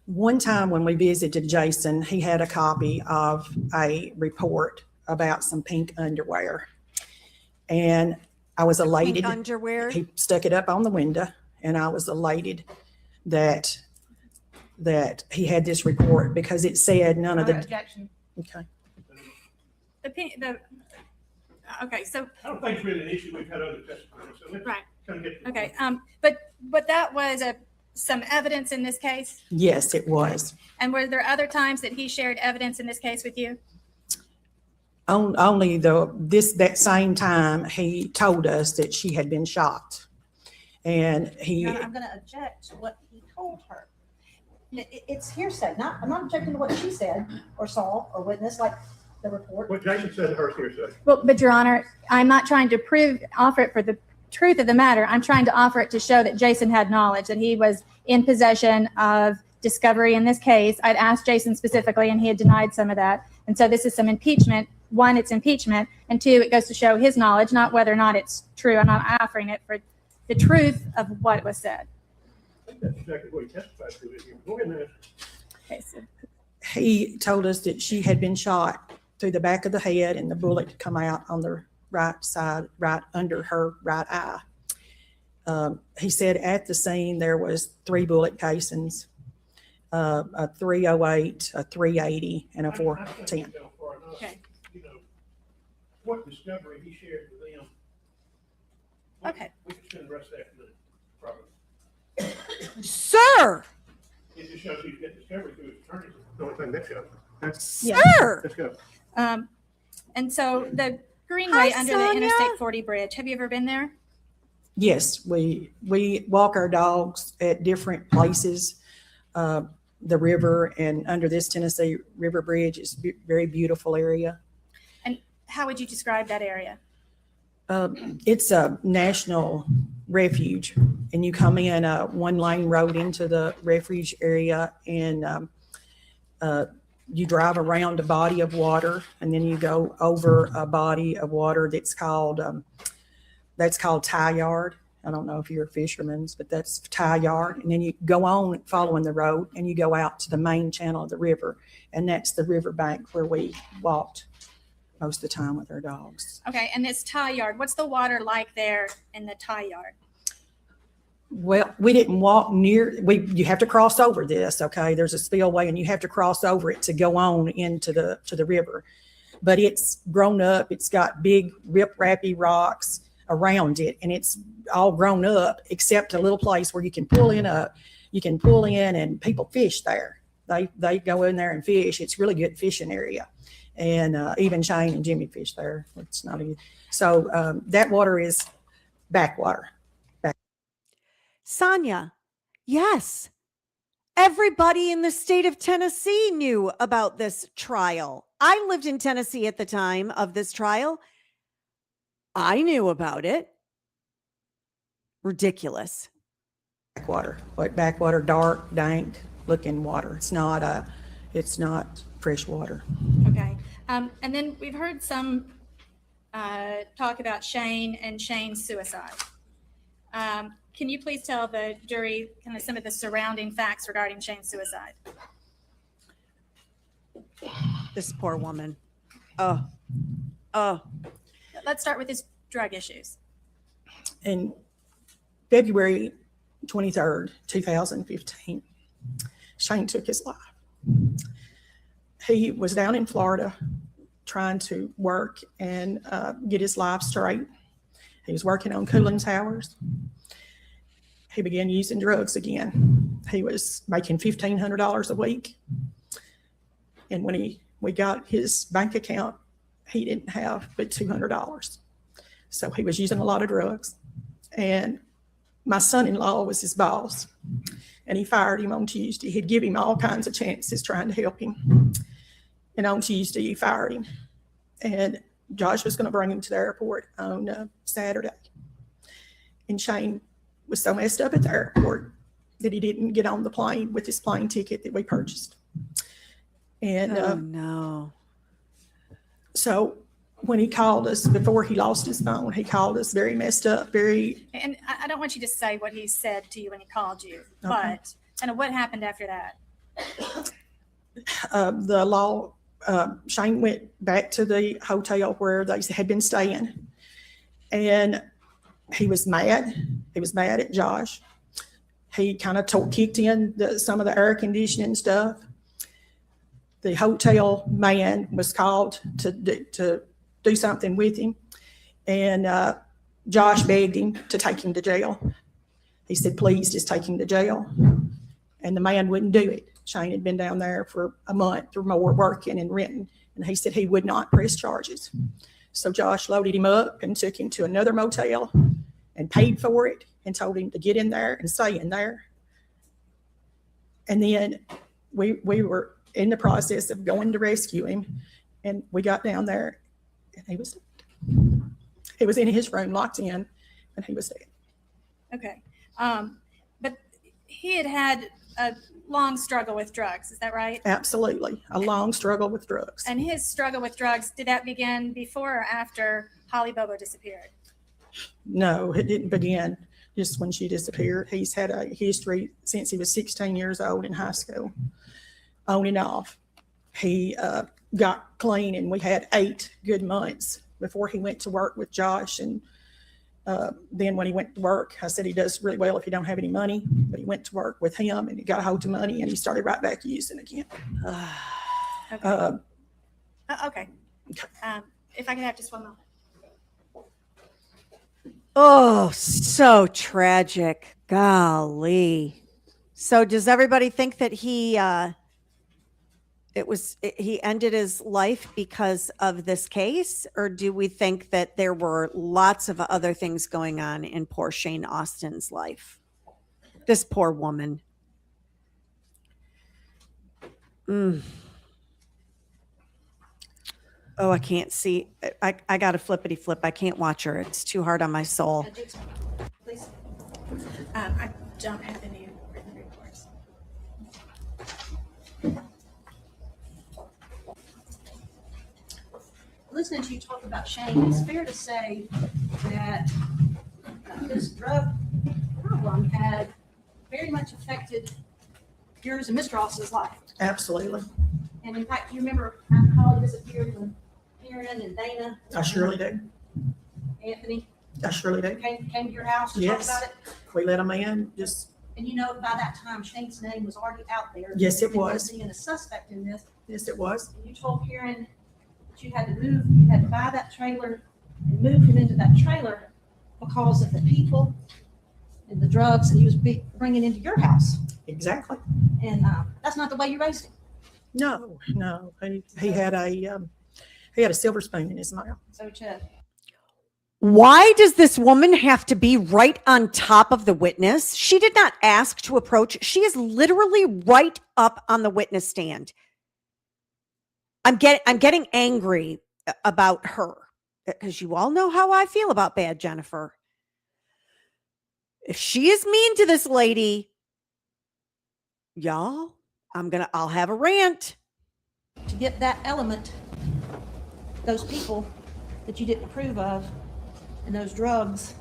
One time when we visited Jason, he had a copy of a report about some pink underwear. And I was elated. Pink underwear. He stuck it up on the window, and I was elated that he had this report because it said none of the. Objection. Okay. Okay, so, I don't think it's really an issue. We've had other testimony, so let's right, kind of get. to the okay, point. but that was some evidence in this case? Yes, it was. And were there other times that he shared evidence in this case with you? Only that same time he told us that she had been shot, and he. Your Honor, I'm going to object to what he told her. It's hearsay. I'm not objecting to what she said or saw or witnessed, like the report. What Jason said to her hearsay. Well, but Your Honor, I'm not trying to offer it for the truth of the matter. I'm trying to offer it to show that Jason had knowledge, that he was in possession of discovery in this case. I'd asked Jason specifically, and he had denied some of that. And so this is some impeachment. One, it's impeachment. And two, it goes to show his knowledge, not whether or not it's true. I'm not offering it for the truth of what was said. I think that's exactly what he testified to. Go ahead and answer. Okay, so He told us that she had been shot through the back of the head, and the bullet had come out on the right side, right under her right eye. He said at the scene there was 3 bullet casings, a 308, a 380, and a 410. Okay. You know, what discovery he shared with them. Okay. We can spend the rest of the afternoon, probably. Sir, It just shows he's getting discovery through his attorneys. The only thing that shows. sir. Let's go. And so the Greenway Hi, under the Sonia. Interstate 40 bridge, have you ever been there? Yes, we walk our dogs at different places. The river and under this Tennessee River Bridge is very beautiful area. And how would you describe that area? It's a national refuge, and you come in a 1-lane road into the refuge area, and you drive around a body of water, and then you go over a body of water that's called Tie Yard. I don't know if you're a fisherman, but that's Tie Yard. And then you go on following the road, and you go out to the main channel of the river, and that's the river bank where we walked most of the time with our dogs. Okay, and this tie yard, what's the water like there in the tie yard? Well, we didn't walk near, you have to cross over this, okay? There's a spillway, and you have to cross over it to go on into the river. But it's grown up, it's got big rip-rappy rocks around it, and it's all grown up except a little place where you can pull in and people fish there. They go in there and fish. It's really good fishing area. And even Shane and Jimmy fish there. It's not a, so that water is backwater. Sonia, yes. Everybody in the state of Tennessee knew about this trial. I lived in Tennessee at the time of this trial. I knew about it. Ridiculous. Backwater, like backwater, dark, dank looking water. It's not fresh water. Okay, and then we've heard some talk about Shane and Shane's suicide. Can you please tell the jury kind of some of the surrounding facts regarding Shane's suicide? This poor woman. Oh. Let's start with his drug issues. In February 23rd, 2015, Shane took his life. He was down in Florida trying to work and get his life straight. He was working on cooling towers. He began using drugs again. He was making $1,500 a week. And when we got his bank account, he didn't have but $200. So he was using a lot of drugs. And my son-in-law was his boss, and he fired him on Tuesday. He'd give him all kinds of chances trying to help him. And on Tuesday, he fired him. And Josh was going to bring him to the airport on Saturday. And Shane was so messed up at the airport that he didn't get on the plane with his plane ticket that we purchased. And Oh, no. so when he called us, before he lost his phone, he called us very messed up, very. And I don't want you to say what he said to you when he called you, Okay. but kind of what happened after that? The law Shane went back to the hotel where they had been staying, and he was mad. He was mad at Josh. He kind of kicked in some of the air conditioning stuff. The hotel man was called to do something with him, and Josh begged him to take him to jail. He said, please just take him to jail. And the man wouldn't do it. Shane had been down there for a month or more working and renting, and he said he would not press charges. So Josh loaded him up and took him to another motel and paid for it and told him to get in there and stay in there. And then we were in the process of going to rescue him, and we got down there, and he was in his room locked in, and he was dead. Okay. But he had a long struggle with drugs. Is that right? Absolutely. A long struggle with drugs. And his struggle with drugs, did that begin before or after Holly Bobo disappeared? No, it didn't begin just when she disappeared. He's had a history since he was 16 years old in high school, on and off. He got clean, and we had 8 good months before he went to work with Josh. And then when he went to work, I said he does really well if you don't have any money, but he went to work with him, and he got a hold of money, and he started right back using again. Okay. Okay. If I could have just one moment. Oh, so tragic. Golly. So does everybody think that he ended his life because of this case, or do we think that there were lots of other things going on in poor Shane Austin's life? This poor woman. Oh, I can't see. I got a flippity flip. I can't watch her. It's too hard on my soul. Please. I don't have any written reports. Listening to you talk about Shane, it's fair to say that this drug problem had very much affected yours and Mr. Austin's life. Absolutely. And in fact, you remember after Holly disappeared when Karen and Dana, I surely do. Anthony I surely do. came to your house to Yes. talk about it? We let him in. And you know, by that time, Shane's name was already out there. Yes, it And he was. being a suspect in this. Yes, it was. And you told Karen that you had to buy that trailer and move him into that trailer because of the people and the drugs that he was bringing into your house. Exactly. And that's not the way you raised him. No. He had a silver spoon in his mouth. So to Why does this woman have to be right on top of the witness? She did not ask to approach. She is literally right up on the witness stand. I'm getting angry about her because you all know how I feel about Bad Jennifer. If she is mean to this lady, y'all, I'll have a rant. to get that element, those people that you didn't approve of and those drugs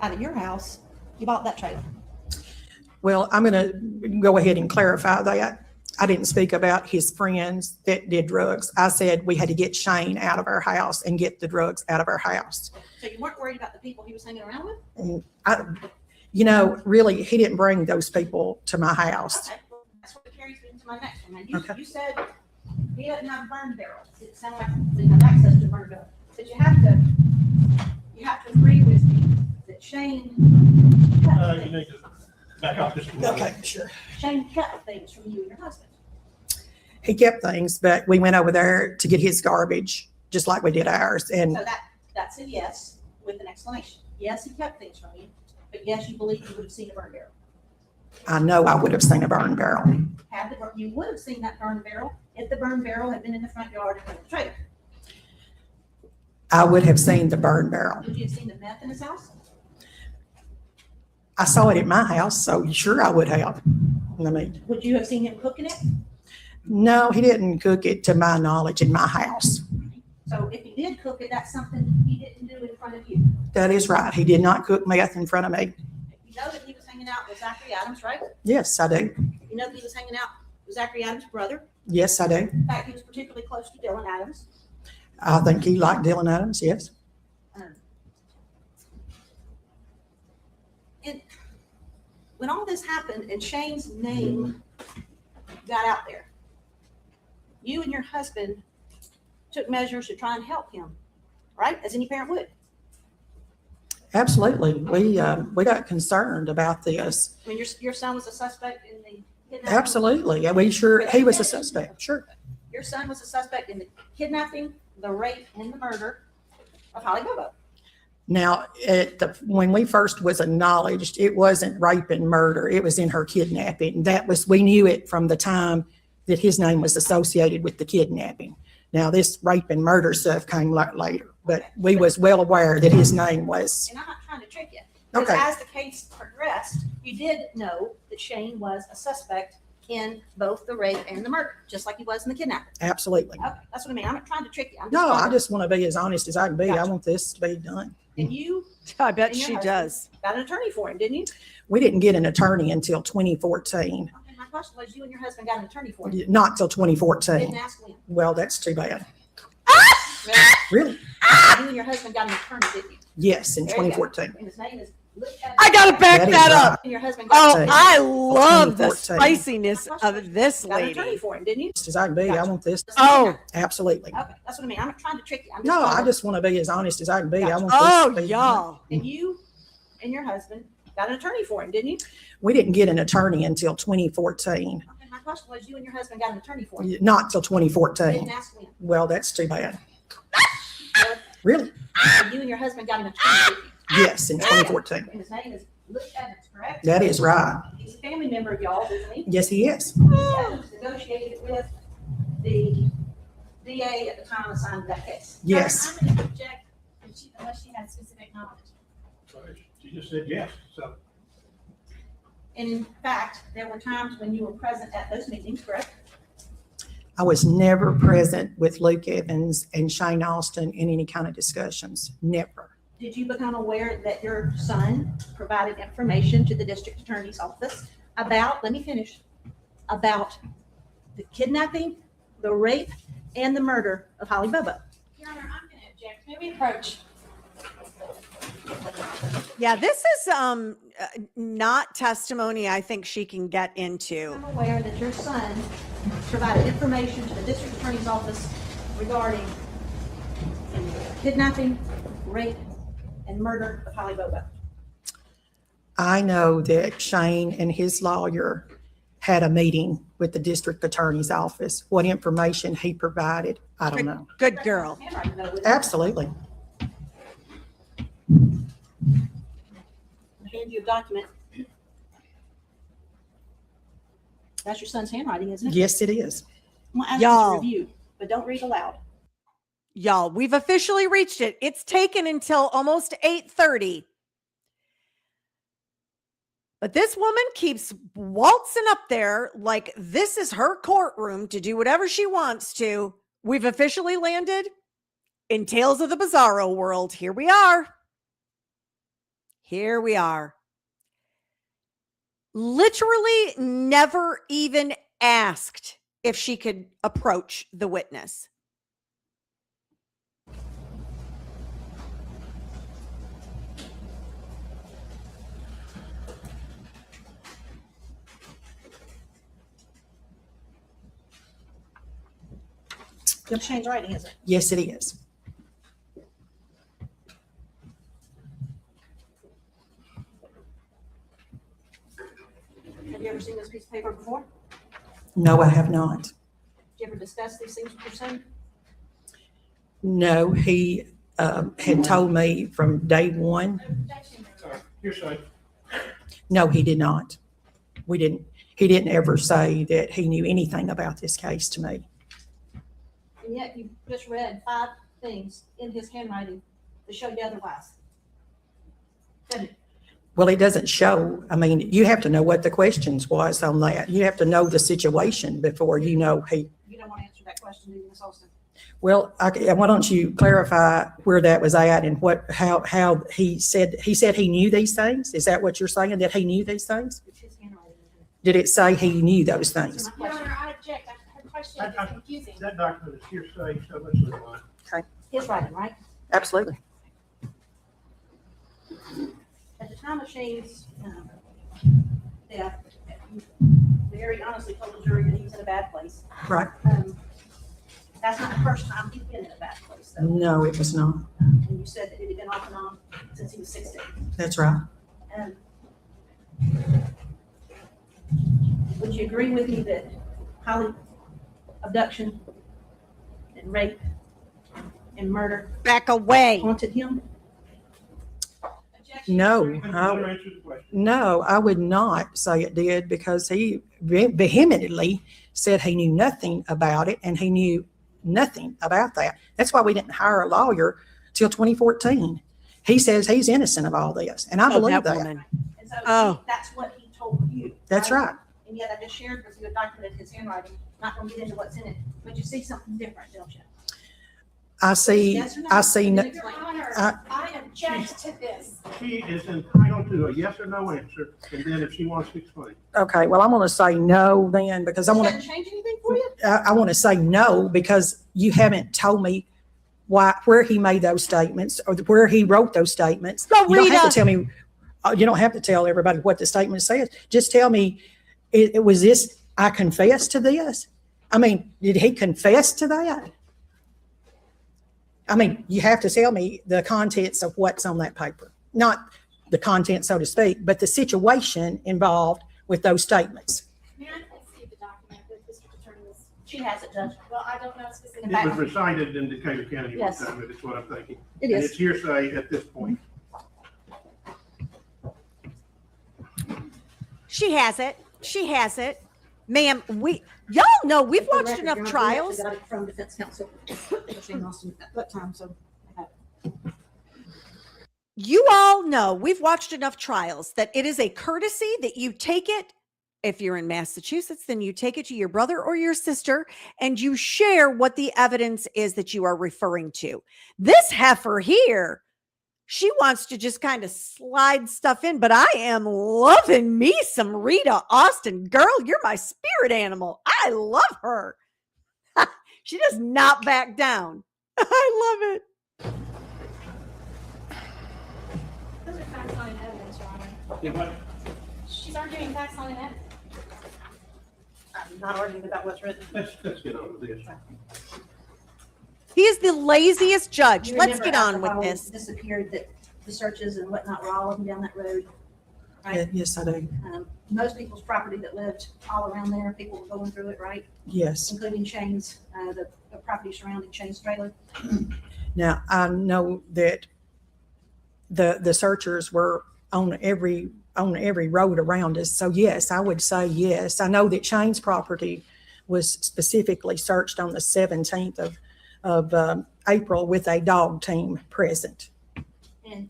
out of your house, you bought that trailer. Well, I'm going to go ahead and clarify that. I didn't speak about his friends that did drugs. I said we had to get Shane out of our house and get the drugs out of our house. So you weren't worried about the people he was hanging around with? And really, he didn't bring those people to my house. Okay, well, that's what carries me into my next one. And Okay. you said he doesn't have a burn barrel. It sounded like he have access to a burn barrel. But you have to agree with me that Shane kept You need to back off just a little. Okay, sure. Shane kept things from you and your husband. He kept things, but we went over there to get his garbage, just like we did ours. And So that's a yes with an explanation. Yes, he kept things from you, but yes, you believe you would have seen a burn barrel. I know I would have seen a burn barrel. You would have seen that burn barrel if the burn barrel had been in the front yard of the trailer. I would have seen the burn barrel. Would you have seen the meth in his house? I saw it at my house, so sure I would have. I mean, Would you have seen him cooking it? no, he didn't cook it to my knowledge in my house. So if he did cook it, that's something he didn't do in front of you. That is right. He did not cook meth in front of me. You know that he was hanging out with Zachary Adams, right? Yes, I do. You know that he was hanging out with Zachary Adams' brother. Yes, I do. In fact, he was particularly close to Dylan Adams. I think he liked Dylan Adams, yes. And when all this happened and Shane's name got out there, you and your husband took measures to try and help him, right? As any parent would. Absolutely. We got concerned about this. I mean, your son was a suspect in the kidnapping. Absolutely. Yeah, he was a suspect, sure. Your son was a suspect in the kidnapping, the rape, and the murder of Holly Bobo. Now, when we first was acknowledged, it wasn't rape and murder. It was in her kidnapping. We knew it from the time that his name was associated with the kidnapping. Now, this rape and murder stuff came later, but we was well aware that his name was. And I'm not trying to trick you. Because Okay. as the case progressed, you did know that Shane was a suspect in both the rape and the murder, just like he was in the kidnapping. Absolutely. Okay, that's what I mean. I'm not trying to trick you. No, I wondering. just want to be as honest as I can be. I Gotcha. want this to be done. And you I bet and your she husband does. got an attorney for him, didn't you? We didn't get an attorney until 2014, Okay, my question was, you and your husband got an attorney for him. not till Didn't 2014. ask when. Well, that's too bad. Really? Really? You and your husband got an attorney, didn't you? Yes, in There you go. 2014. And his name is. Luke Evans. I gotta back That is that right. up. And your husband got Oh, an I love the 2014. spiciness of this got an attorney lady. for him, didn't you? As I can be, I want this. Oh, Absolutely. Okay, that's what I mean. I'm not trying to trick you. I'm just No, I wondering. just want to be as honest as I can be. I Gotcha. want this oh, to be done. y'all. And you and your husband got an attorney for him, didn't you? We didn't get an attorney until 2014, Okay, my question was, you and your husband got an attorney for him. not till Didn't 2014. ask when. Well, that's too bad. Well, Really? you and your husband got an attorney, didn't Yes, in 2014. you? And his name is Luke Evans, correct? That is right. He's a family member of y'all's, isn't he? Yes, he is. Evans negotiated with the DA at the time assigned that case. Yes. I'm going to object unless she has specific knowledge. She just said yes, so. And in fact, there were times when you were present at those meetings, correct? I was never present with Luke Evans and Shane Austin in any kind of discussions. Never. Did you become aware that your son provided information to the district attorney's office about, let me finish, about the kidnapping, the rape, and the murder of Holly Bobo? Your Honor, I'm going to object. May we approach? Yeah, this is not testimony I think she can get into. I'm aware that your son provided information to the district attorney's office regarding kidnapping, rape, and murder of Holly Bobo. I know that Shane and his lawyer had a meeting with the district attorney's office. What information he provided, I don't know. Good girl. Handwriting, though, with it. Absolutely. I hand you a document. That's your son's handwriting, isn't it? Yes, it is. I'm gonna ask you Y'all. to review, but don't read aloud. Y'all, we've officially reached it. It's taken until almost 8:30. But this woman keeps waltzing up there like this is her courtroom to do whatever she wants to. We've officially landed in Tales of the Bizarro world. Here we are. Here we are. Literally never even asked if she could approach the witness. It's Shane's writing, is it? Yes, it is. Have you ever seen this piece of paper before? No, I have not. Did you ever discuss these things with your son? No, he had told me from day one. Objection. Your side. No, he did not. He didn't ever say that he knew anything about this case to me. And yet you just read 5 things in his handwriting that show you otherwise. Didn't it? Well, it doesn't show. I mean, you have to know what the questions was on that. You have to know the situation before you know he. You don't want to answer that question, do you, Ms. Austin? Well, why don't you clarify where that was at and how he said he knew these things? Is that what you're saying, that he knew these things? It's his handwriting, isn't it? Did it say he knew those So things? my Your question, Honor, I question is confusing. That document is hearsay, so let's move on. His writing, right? Absolutely. At the time of Shane's death, you very honestly told the jury that he was in a bad place. Right. That's not the first time he's been in a bad place, though. No, it was not. And you said that it had been off and on since he was 16. That's right. Would you agree with me that Holly abduction and rape and murder Back away. haunted him? No, Let her answer the question. no, I would not say it did because he vehemently said he knew nothing about it and he knew nothing about that. That's why we didn't hire a lawyer till 2014. He says he's innocent of all this, and I believe that. woman. And so Oh. that's what he told you. That's right. And yet I just shared with you a document in his handwriting, not gonna get into what's in it, but you see something different, don't you? I see, Yes or no? I see, no- Your Honor, I- I object to this. She is entitled to a yes or no answer, and then if she wants to explain. okay, well, I'm going to say no then because I Does want that change anything for you? I want to say no because you haven't told me where he made those statements or where he wrote those statements. So, You don't have Rita- to tell me, you don't have to tell everybody what the statement says. Just tell me, it was this, I confess to this? I mean, did he confess to that? I mean, you have to tell me the contents of what's on that paper. Not the content, so to speak, but the situation involved with those statements. May I please see the document that District Attorney was, She has it, Judge. well, I don't know specifically. It was recited in Decatur County one Yes. time, that's what I'm thinking. It And is. it's hearsay at this point. She has it. She has it. Ma'am, y'all know we've For the watched record, enough Your Honor, we trials. actually got it from defense counsel, Shane Austin, at that time, so I have it. You all know we've watched enough trials that it is a courtesy that you take it. If you're in Massachusetts, then you take it to your brother or your sister and you share what the evidence is that you are referring to. This heifer here, she wants to just kind of slide stuff in, but I am loving me some Rita Austin. Girl, you're my spirit animal. I love her. She does not back down. I love it. Those are facts not in evidence, Your Honor. She's arguing facts not in evidence. I'm not arguing about what's written. Let's get on with this. He is the laziest judge. You Let's remember get on after with Holly this. Disappeared, that the searches and whatnot were all up and down that road. Right? Yes, I do. Most people's property that lived all around there, people were going through it, right? Yes. Including Shane's, the property surrounding Shane's trailer. Now, I know that the searchers were on every road around us. So yes, I would say yes. I know that Shane's property was specifically searched on the 17th of April with a dog team present. And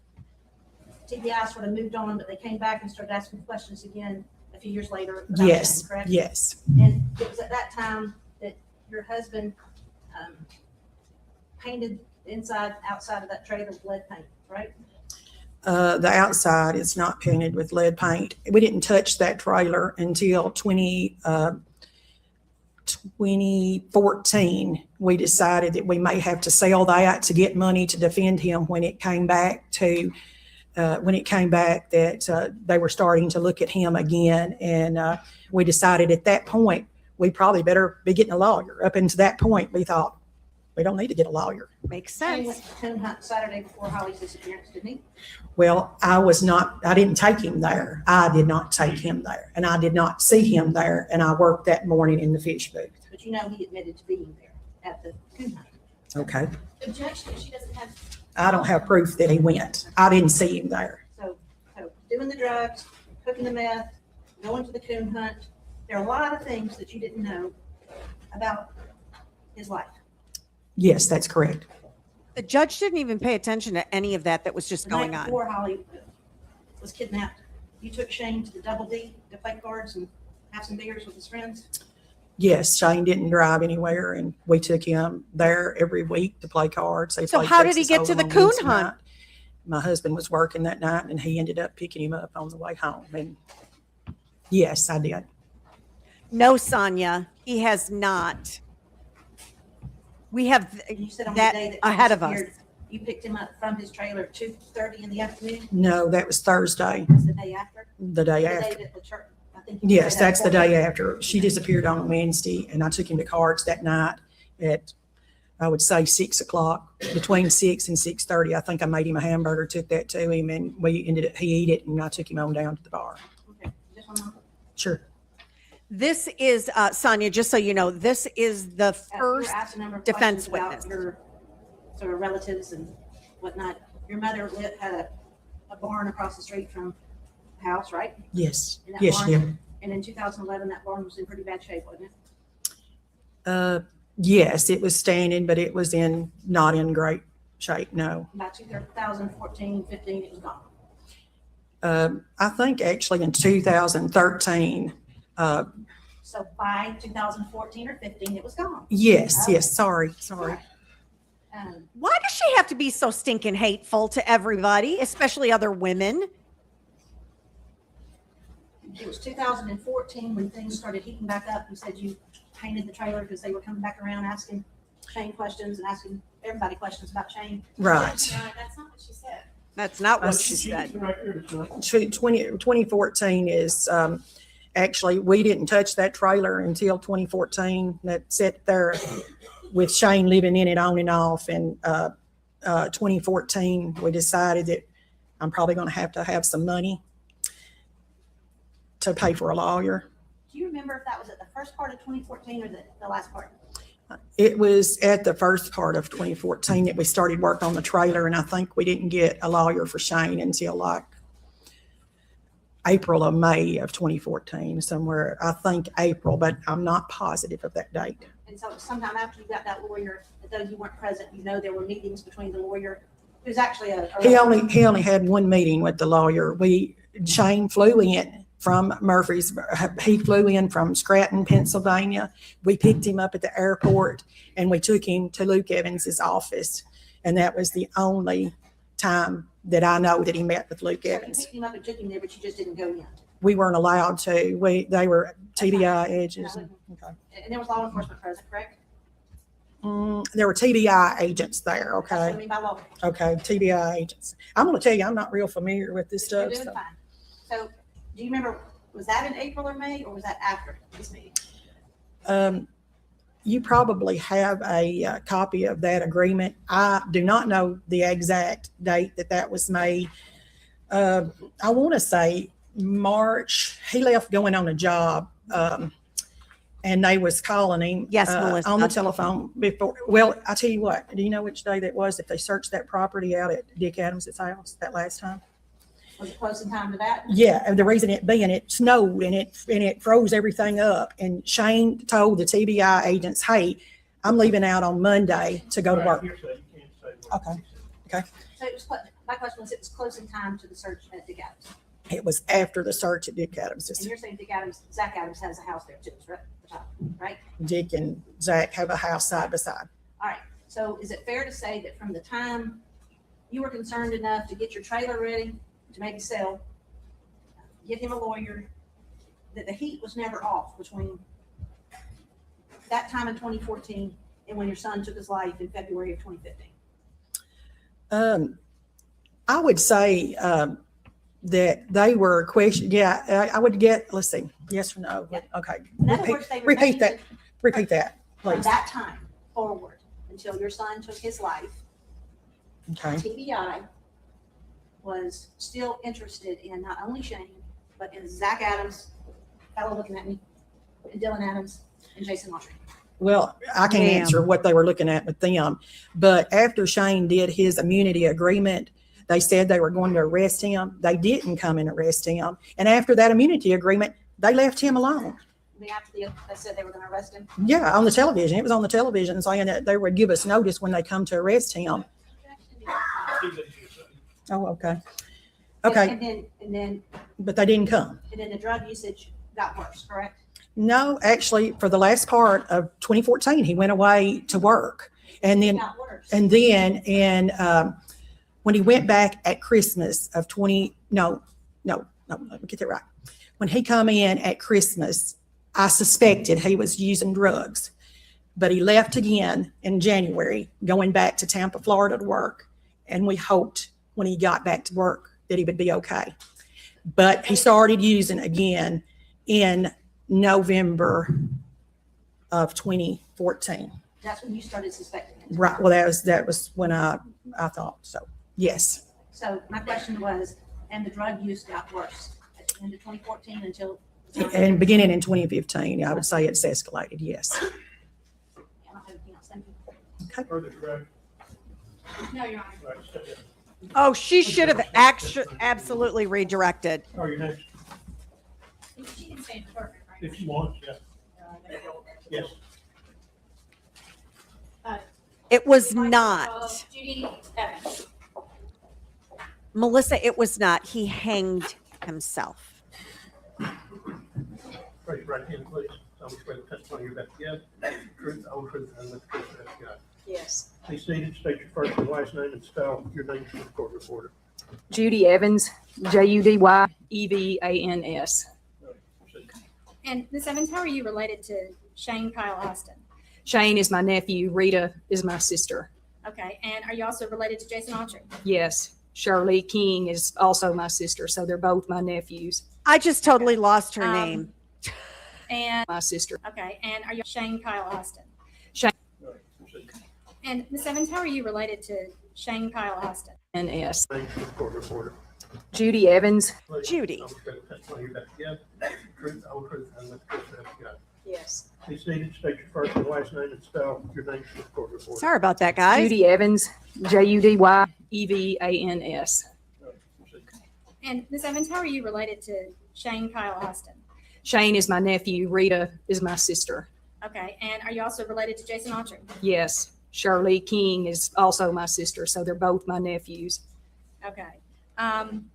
TBI sort of moved on, but they came back and started asking questions again a few years later. about Yes, Shane, correct? yes. And it was at that time that your husband painted the inside, outside of that trailer with lead paint, right? The outside is not painted with lead paint. We didn't touch that trailer until 2014. We decided that we may have to sell that to get money to defend him when it came back that they were starting to look at him again. And we decided at that point, we probably better be getting a lawyer. Up until that point, we thought, we don't need to get a lawyer. Makes Shane sense. went to coon hunt Saturday before Holly's disappearance, didn't he? Well, I didn't take him there. I did not take him there. And I did not see him there. And I worked that morning in the fish booth. But you know he admitted to being there at the coon hunt. Okay. Objection, she doesn't have. I don't have proof that he went. I didn't see him there. So doing the drugs, cooking the meth, going to the coon hunt, there are a lot of things that you didn't know about his life. Yes, that's correct. The judge didn't even pay attention to any of that was just The going night on. before Holly was kidnapped, you took Shane to the Double D to play cards and have some beers with his friends. Yes, Shane didn't drive anywhere, and we took him there every week to play cards. They So played how did he Texas get to Hold'em the on coon Wednesday hunt? night. My husband was working that night, and he ended up picking him up on the way home. And yes, I did. No, Sonia, he has not We have And you said on that the day that he ahead of us. disappeared, you picked him up from his trailer at 2:30 in the afternoon? No, that was Thursday, That's the day after? the day The after. day that the church, I think. you Yes, said that that's the before. day after. She disappeared on Wednesday, and I took him to Cards that night at, I would say, 6 o'clock, between 6 and 6:30. I think I made him a hamburger, took that to him, and he ate it, and I took him on down to the bar. Okay, just one more. Sure. This is, Sonia, just so you know, this is the You were first asked a number of defense questions about witness. Your sort of relatives and whatnot. Your mother had a barn across the street from the house, right? Yes, And that yes, she barn- did. And in 2011, that barn was in pretty bad shape, wasn't it? Yes, it was standing, but it was not in great shape, no. By 2014, 15, it was gone. I think actually in 2013, So by 2014 or 15, it was gone. yes, sorry. Why does she have to be so stinking hateful to everybody, especially other women? It was 2014 when things started heating back up. You said you painted the trailer because they were coming back around asking Shane questions and asking everybody questions about Shane. Right. No, that's not what she said. That's not what That's- she said. Right here, it's not- 2014 is, actually, we didn't touch that trailer until 2014. That sat there with Shane living in it on and off. And 2014, we decided that I'm probably going to have some money to pay for a lawyer. Do you remember if that was at the first part of 2014 or the last part? It was at the first part of 2014 that we started work on the trailer, and I think we didn't get a lawyer for Shane until like April or May of 2014, somewhere, I think April, but I'm not positive of that date. And so sometime after you got that lawyer, though you weren't present, you know there were meetings between the lawyer, it was actually He only had one meeting with the lawyer. Shane flew in from he flew in from Scranton, Pennsylvania. We picked him up at the airport and we took him to Luke Evans's office. And that was the only time that I know that he met with Luke So you Evans. picked him up and took him there, but you just didn't go in. We weren't allowed to. They were TBI agents. Okay. And there was law enforcement present, correct? There were TBI agents there, That's what I okay? mean by law. Okay, TBI agents. I'm gonna tell you, I'm not real familiar with this You're stuff. doing so- fine. So do you remember, was that in April or May, or was that after this meeting? You probably have a copy of that agreement. I do not know the exact date that was made. I want to say March. He left going on a job, and they was calling him Yes, Melissa. on the telephone before. Well, I tell you what. Do you know which day that was? If they searched that property out at Dick Adams' house that last time. Was it close in time to that? Yeah, and the reason it being, it snowed and it froze everything up. And Shane told the TBI agents, "Hey, I'm leaving out on Monday to go to Right work." here, so you can't say what Okay. he said. So it was, my question was, it was close in time to the search at Dick Adams. It was after the search at Dick Adams. And you're saying Zach Adams has a house there too, right? Dick and Zach have a house side by side. All right, so is it fair to say that from the time you were concerned enough to get your trailer ready to make a sale, get him a lawyer, that the heat was never off between that time in 2014 and when your son took his life in February of 2015? I would say that they were question. Yeah, I would get. Let's see. Yes or no? Yeah. Okay. In other words, they Repeat that. remained Repeat that, from please. that time forward until your son took his life. Okay. TBI was still interested in not only Shane, but in Zach Adams, fellow looking at me, and Dylan Adams, and Jason Autry. Well, I can't Ma'am. answer what they were looking at with them, but after Shane did his immunity agreement, they said they were going to arrest him. They didn't come and arrest him. And after that immunity agreement, they left him alone. After they said they were going to arrest him. Yeah, on the television. It was on the television saying that they would give us notice when they come to arrest him. Oh, okay. Okay, And then but they didn't come. the drug usage got worse, correct? No, actually, for the last part of 2014, he went away to work. And It then, got worse. and then, when he went back at Christmas of let me get that right. When he come in at Christmas, I suspected he was using drugs. but he left again in January, going back to Tampa, Florida to work. And we hoped when he got back to work that he would be okay. But he started using again in November of 2014. That's when you started suspecting it. Right. Well, that was when I thought so. Yes. So my question was, and the drug use got worse at the end of 2014 until. And beginning in 2015, I would say it's escalated. Yes. I don't have anything else. Thank you. Further direct. No, Your Honor. Right, step in. Oh, she should have absolutely redirected. Oh, your next, She can stay in the courtroom, right? if you want, yeah. Yes. It was not. Judy Evans. Melissa, it was not. He hanged himself. Raise your right hand, please. Tell me swear the testimony you're about to give, truth, the whole truth, and nothing but the truth, so help you God. Yes. Please state your first and last name and spell your name for the court reporter. Judy Evans, Judyevans. And Ms. Evans, how are you related to Shane Kyle Austin? Shane is my nephew. Rita is my sister. Okay, and are you also related to Jason Autry? Yes. Shirley King is also my sister. So they're both my nephews. I just totally lost her name. And, My sister. okay, and are you Shane Kyle Austin? Shane. And Ms. Evans, how are you related to Shane Kyle Austin? NS. Name for the court reporter. Judy Evans. Please Judy. tell me swear the testimony you're about to give, truth, the whole truth, and nothing but the truth, so help you God. Yes. Please state your first and last name and spell your name for the court reporter. Sorry about that, guys. Judy Evans, Judyevans. And Ms. Evans, how are you related to Shane Kyle Austin? Shane is my nephew. Rita is my sister. Okay, and are you also related to Jason Autry? Yes. Shirley King is also my sister. So they're both my nephews. Okay. Can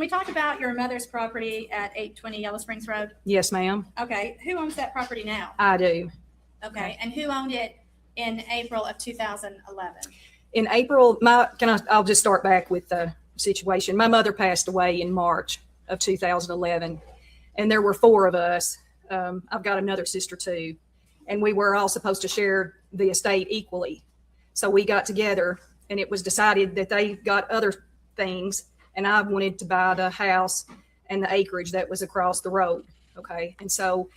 we talk about your mother's property at 820 Yellow Springs Road? Yes, ma'am. Okay, who owns that property now? I do. Okay, and who owned it in April of 2011? In April, I'll just start back with the situation. My mother passed away in March of 2011, and there were four of us. I've got another sister too, and we were all supposed to share the estate equally. So we got together, and it was decided that they got other things, and I wanted to buy the house and the acreage that was across the road. Okay, and so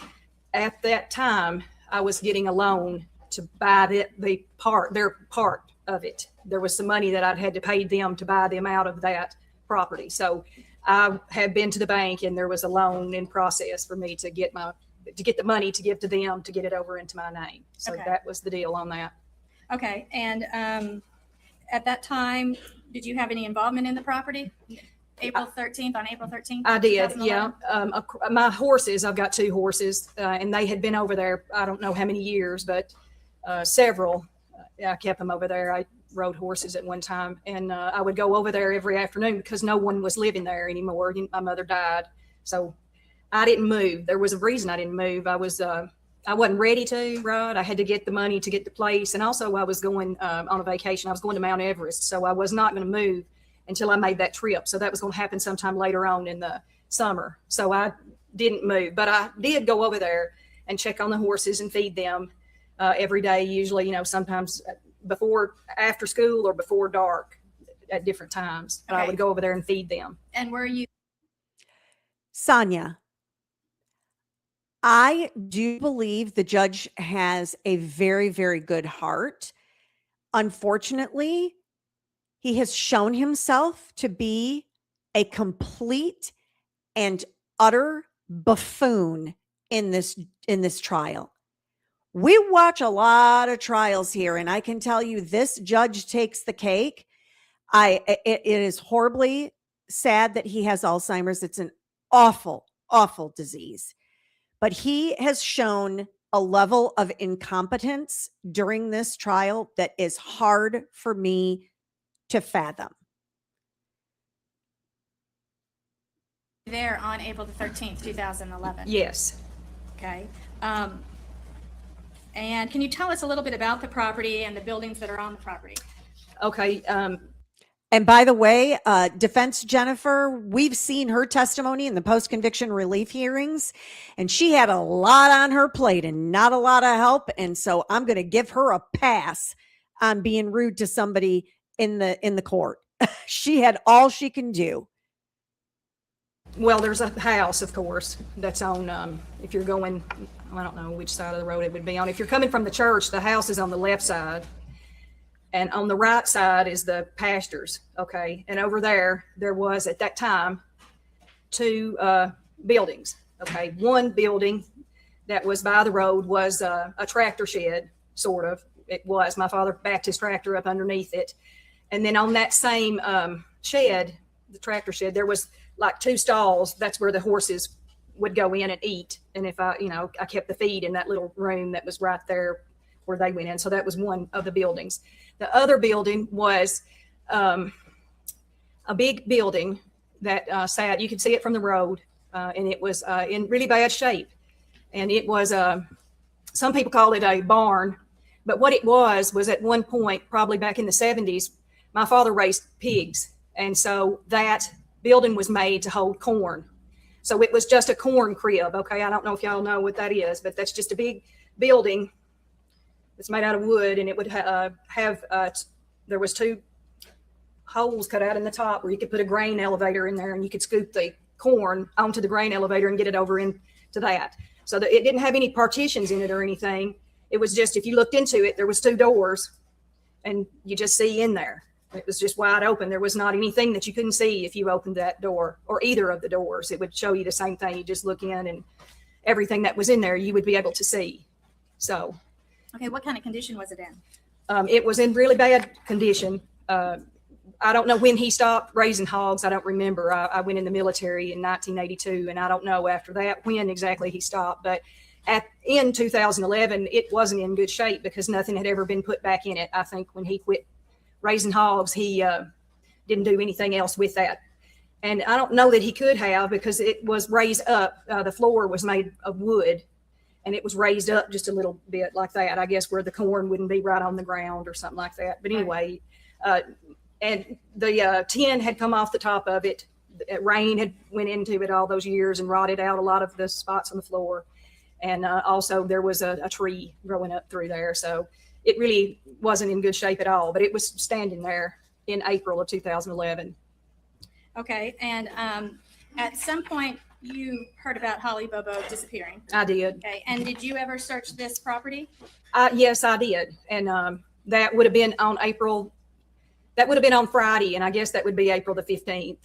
at that time, I was getting a loan to buy their part of it. There was some money that I'd had to pay them to buy them out of that property. So I had been to the bank, and there was a loan in process for me to get the money to give to them to get it over into my name. So Okay. that was the deal on that. Okay, and at that time, did you have any involvement in the property? April 13th, on April 13th? I did, 2011? yeah. My horses, I've got two horses, and they had been over there, I don't know how many years, but several. I kept them over there. I rode horses at one time, and I would go over there every afternoon because no one was living there anymore. My mother died, so I didn't move. There was a reason I didn't move. I wasn't ready to, right? I had to get the money to get the place, and also I was going on a vacation. I was going to Mount Everest, so I was not going to move until I made that trip. So that was going to happen sometime later on in the summer. So I didn't move, but I did go over there and check on the horses and feed them every day, usually, sometimes after school or before dark at different times. But I Okay. would go over there and feed them. And were you Sonia, I do believe the judge has a very, very good heart. Unfortunately, he has shown himself to be a complete and utter buffoon in this trial. We watch a lot of trials here, and I can tell you this judge takes the cake. It is horribly sad that he has Alzheimer's. It's an awful, awful disease. But he has shown a level of incompetence during this trial that is hard for me to fathom. there on April the 13th, 2011? Yes. Okay. And can you tell us a little bit about the property and the buildings that are on the property? Okay. And by the way, defense Jennifer, we've seen her testimony in the post-conviction relief hearings, and she had a lot on her plate and not a lot of help. And so I'm going to give her a pass on being rude to somebody in the court. She had all she can do. Well, there's a house, of course, that's on, if you're going, I don't know which side of the road it would be on. If you're coming from the church, the house is on the left side. And on the right side is the pastures, okay? And over there was, at that time, 2 buildings, okay? One building that was by the road was a tractor shed, sort of. It was. My father backed his tractor up underneath it. And then on that same shed, the tractor shed, there was like 2 stalls. That's where the horses would go in and eat. And if I kept the feed in that little room that was right there where they went in. So that was one of the buildings. The other building was a big building that sat, you could see it from the road, and it was in really bad shape. And it was, some people call it a barn, but what it was at one point, probably back in the 70s, my father raised pigs. And so that building was made to hold corn. So it was just a corn crib. Okay. I don't know if y'all know what that is, but that's just a big building. It's made out of wood, and it would there was 2 holes cut out in the top where you could put a grain elevator in there, and you could scoop the corn onto the grain elevator and get it over into that. So that it didn't have any partitions in it or anything. It was just, if you looked into it, there was 2 doors, and you just see in there. It was just wide open. There was not anything that you couldn't see if you opened that door or either of the doors. It would show you the same thing. You just look in, and everything that was in there, you would be able to see. So. Okay, what kind of condition was it in? It was in really bad condition. I don't know when he stopped raising hogs. I don't remember. I went in the military in 1982, and I don't know after that when exactly he stopped. But in 2011, it wasn't in good shape because nothing had ever been put back in it. I think when he quit raising hogs, he didn't do anything else with that. And I don't know that he could have, because it was raised up. The floor was made of wood. And it was raised up just a little bit like that, I guess, where the corn wouldn't be right on the ground or something like that. But anyway, and the tin had come off the top of it. Rain had went into it all those years and rotted out a lot of the spots on the floor. And also there was a tree growing up through there. So it really wasn't in good shape at all, but it was standing there in April of 2011. Okay, and at some point, you heard about Holly Bobo disappearing. I did. Okay, and did you ever search this property? Yes, I did. And that would have been on Friday, and I guess that would be April the 15th.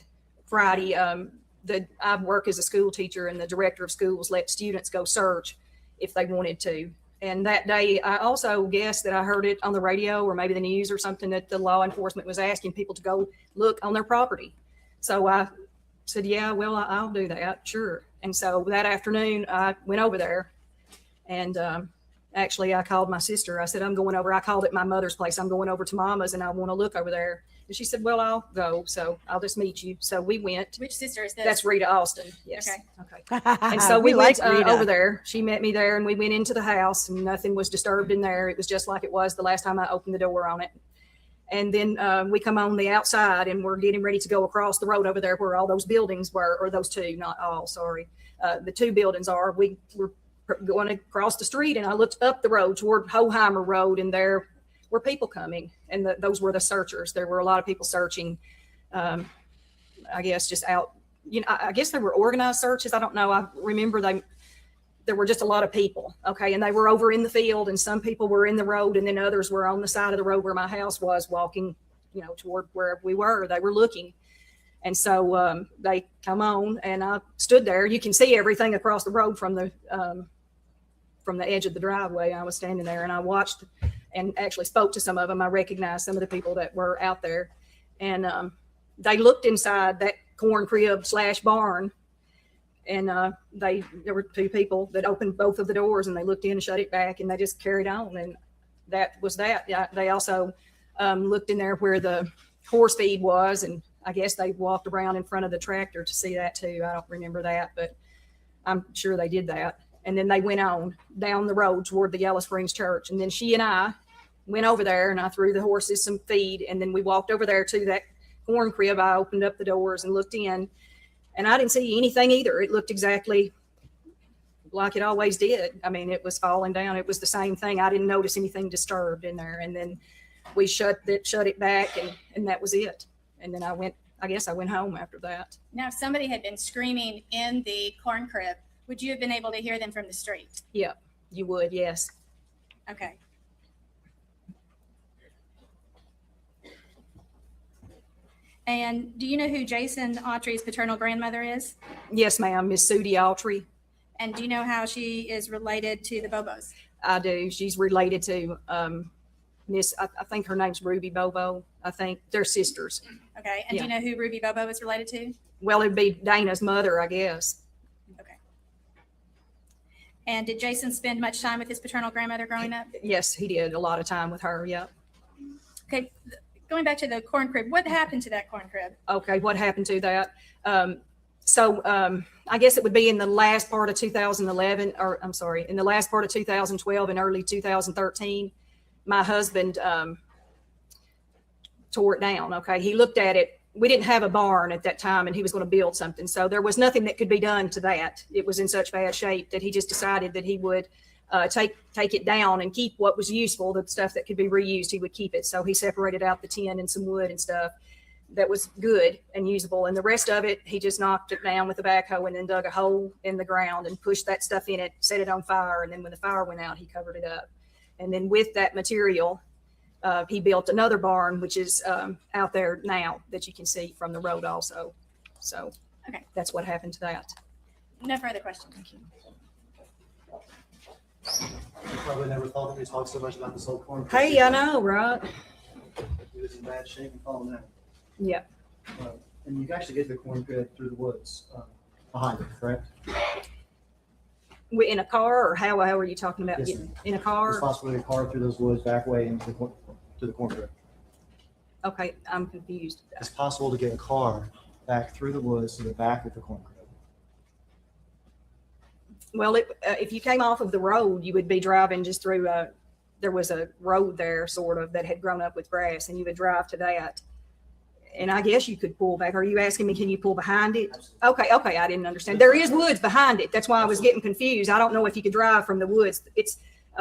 Friday, I work as a school teacher, and the director of schools let students go search if they wanted to. And that day, I also guessed that I heard it on the radio or maybe the news or something, that the law enforcement was asking people to go look on their property. So I said, yeah, well, I'll do that. Sure. And so that afternoon I went over there, and actually I called my sister. I said, I'm going over. I called it my mother's place. I'm going over to Mama's, and I want to look over there. And she said, well, I'll go. So I'll just meet you. So we went. Which sister is this? That's Rita Austin. Yes. Okay. And so we went like Rita. over there. She met me there, and we went into the house, and nothing was disturbed in there. It was just like it was the last time I opened the door on it. And then we come on the outside, and we're getting ready to go across the road over there where all those buildings were, or those 2, not all, sorry. The 2 buildings are. We were going across the street, and I looked up the road toward Hoheimer Road, and there were people coming, and those were the searchers. There were a lot of people searching, I guess just out, I guess there were organized searches. I don't know. I remember there were just a lot of people. Okay. And they were over in the field, and some people were in the road, and then others were on the side of the road where my house was, walking, toward where we were. They were looking. And so they come on, and I stood there. You can see everything across the road from the edge of the driveway. I was standing there, and I watched and actually spoke to some of them. I recognized some of the people that were out there, and they looked inside that corn crib / barn. And there were 2 people that opened both of the doors, and they looked in and shut it back, and they just carried on. And that was that. Yeah, they also looked in there where the horse feed was, and I guess they walked around in front of the tractor to see that too. I don't remember that, but I'm sure they did that. And then they went on down the road toward the Yellow Springs Church. And then she and I went over there, and I threw the horses some feed, and then we walked over there to that corn crib, I opened up the doors and looked in, and I didn't see anything either. It looked exactly like it always did. I mean, it was falling down. It was the same thing. I didn't notice anything disturbed in there. And then we shut it back, and that was it. And then I guess I went home after that. Now, if somebody had been screaming in the corn crib, would you have been able to hear them from the street? Yeah, you would, yes. Okay. And do you know who Jason Autry's paternal grandmother is? Yes, ma'am, Miss Sudie Autry. And do you know how she is related to the Bobos? I do. She's related to Miss, I think her name's Ruby Bobo. I think they're sisters. Okay. And do you know who Ruby Bobo is related to? Well, it'd be Dana's mother, I guess. Okay. And did Jason spend much time with his paternal grandmother growing up? Yes, he did a lot of time with her. Yeah. Okay. Going back to the corn crib, what happened to that corn crib? Okay, what happened to that? I guess it would be in the last part of 2011, or I'm sorry, in the last part of 2012 and early 2013, my husband tore it down. Okay, he looked at it. We didn't have a barn at that time, and he was going to build something. So there was nothing that could be done to that. It was in such bad shape that he just decided that he would take it down and keep what was useful, the stuff that could be reused, he would keep it. So he separated out the tin and some wood and stuff that was good and usable. And the rest of it, he just knocked it down with a backhoe and then dug a hole in the ground and pushed that stuff in it, set it on fire. And then when the fire went out, he covered it up. And then with that material, he built another barn, which is out there now that you can see from the road also. So okay, that's what happened to that. No further questions. Thank you. You probably never thought that we talked so much about this whole corn. Hey, I know, right? It was in bad shape and falling down. Yeah. And you can actually get to the corn crib through the woods behind it, correct? In a car, or how are you talking about Yes, getting ma'am. in a It's car? possible to get a car through those woods back way into to the corn crib. Okay, I'm confused. It's possible to get a car back through the woods to the back of the corn crib. Well, if you came off of the road, you would be driving just through there was a road there sort of that had grown up with grass, and you would drive to that. And I guess you could pull back. Are you asking me, can you pull behind it? Okay, I didn't understand. There is woods behind it. That's why I was getting confused. I don't know if you could drive from the woods. It's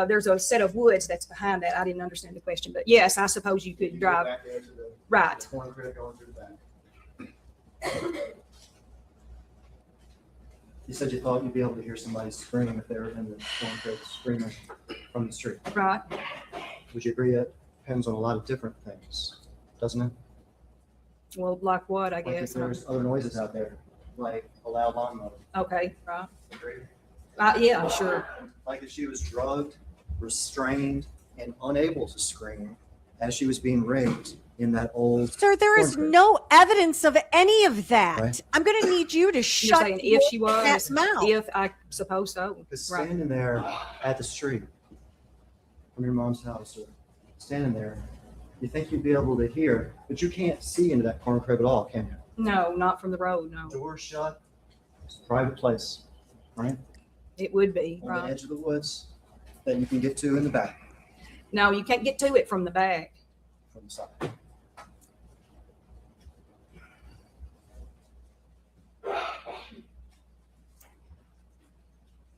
there's a set of woods that's behind that. I didn't understand the question, but yes, I suppose you could drive. Back there to the Right. corn crib going through the back. You said you thought you'd be able to hear somebody scream if they were in the corn crib screaming from the street. Right. Would you agree that depends on a lot of different things, doesn't it? Well, like what, I Like if guess. there's other noises out there, like a loud lawnmower. Okay, right. Agree? Yeah, sure. Like if she was drugged, restrained, and unable to scream as she was being raped in that old. Sir, there is corn crib. no evidence of any of that. Right. I'm going to need you to You're shut saying if she that was, mouth. if I suppose so. Because Right. standing there at the street from your mom's house, or standing there, you think you'd be able to hear, but you can't see into that corn crib at all, can you? No, not from the road, no. Door shut, it's a private place, right? It would be, On the right. edge of the woods that you can get to in the back No, you can't get to it from the back. from the side.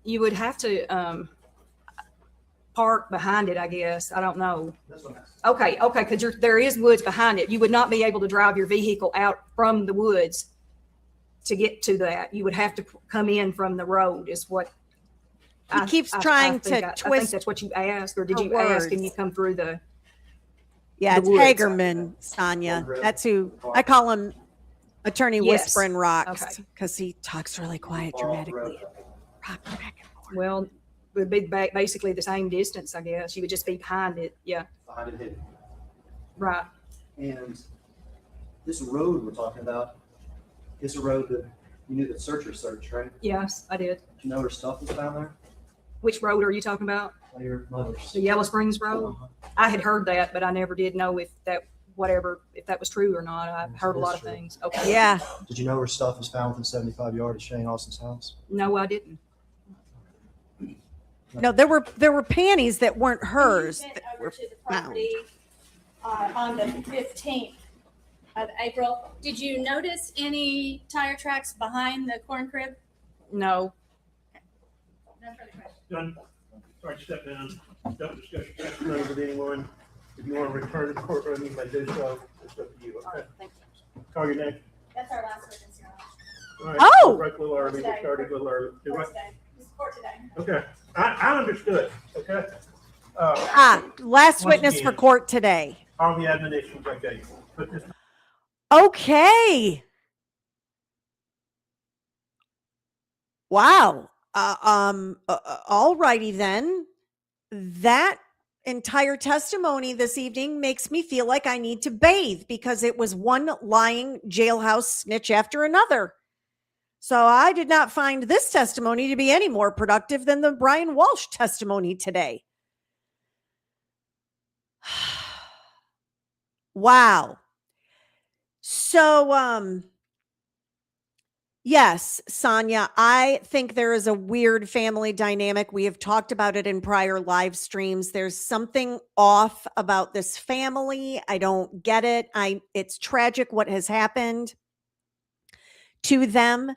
You would have to park behind it, I guess. I don't know. That's what I'm asking. Okay, because there is woods behind it. You would not be able to drive your vehicle out from the woods to get to that. You would have to come in from the road is what. He keeps trying to I think twist that's what you asked, or did her you ask and words. you come through the? Yeah, the it's woods. Hagerman, Sonia. That's who I call him, Attorney Yes. Whispering Rocks, Okay. because he talks really quiet, Far off the dramatically. road. Rocking back and forth. Well, it would be basically the same distance, I guess. You would just be behind it. Yeah, Behind it hidden. right. And this road we're talking about is a road that you knew that searchers searched, right? Yes, I did. Do you know her stuff was found there? Which road are you talking about? By your mother's. The Yellow Springs Road? Uh-huh. I had heard that, but I never did know if that was true or not. I've heard a lot of It's true. things. Okay. Yeah. Did you know her stuff was found within 75 yards of Shane Austin's house? No, I didn't. No, there were panties that weren't hers. When you That went over were to the found. property on the 15th, of April. Did you notice any tire tracks behind the corn crib? No. No further questions. Done. Sorry to step down. Don't discuss your testimony with anyone. If you want to return to the courtroom, you may do so. It's up to you. Okay. Thank you. Call your name. That's our last witness, Your Honor. All right. Oh! We'll break a little early. We started a little early. Do Court what? today. This is court today. Okay. I understood. Okay. Last Once witness for again, court today. all the admonitions I gave you. Put this. Okay. Wow. All righty then. That entire testimony this evening makes me feel like I need to bathe because it was one lying jailhouse snitch after another. So I did not find this testimony to be any more productive than the Brian Walsh testimony today. Wow. So, yes, Sonia, I think there is a weird family dynamic. We have talked about it in prior live streams. There's something off about this family. I don't get it. It's tragic what has happened to them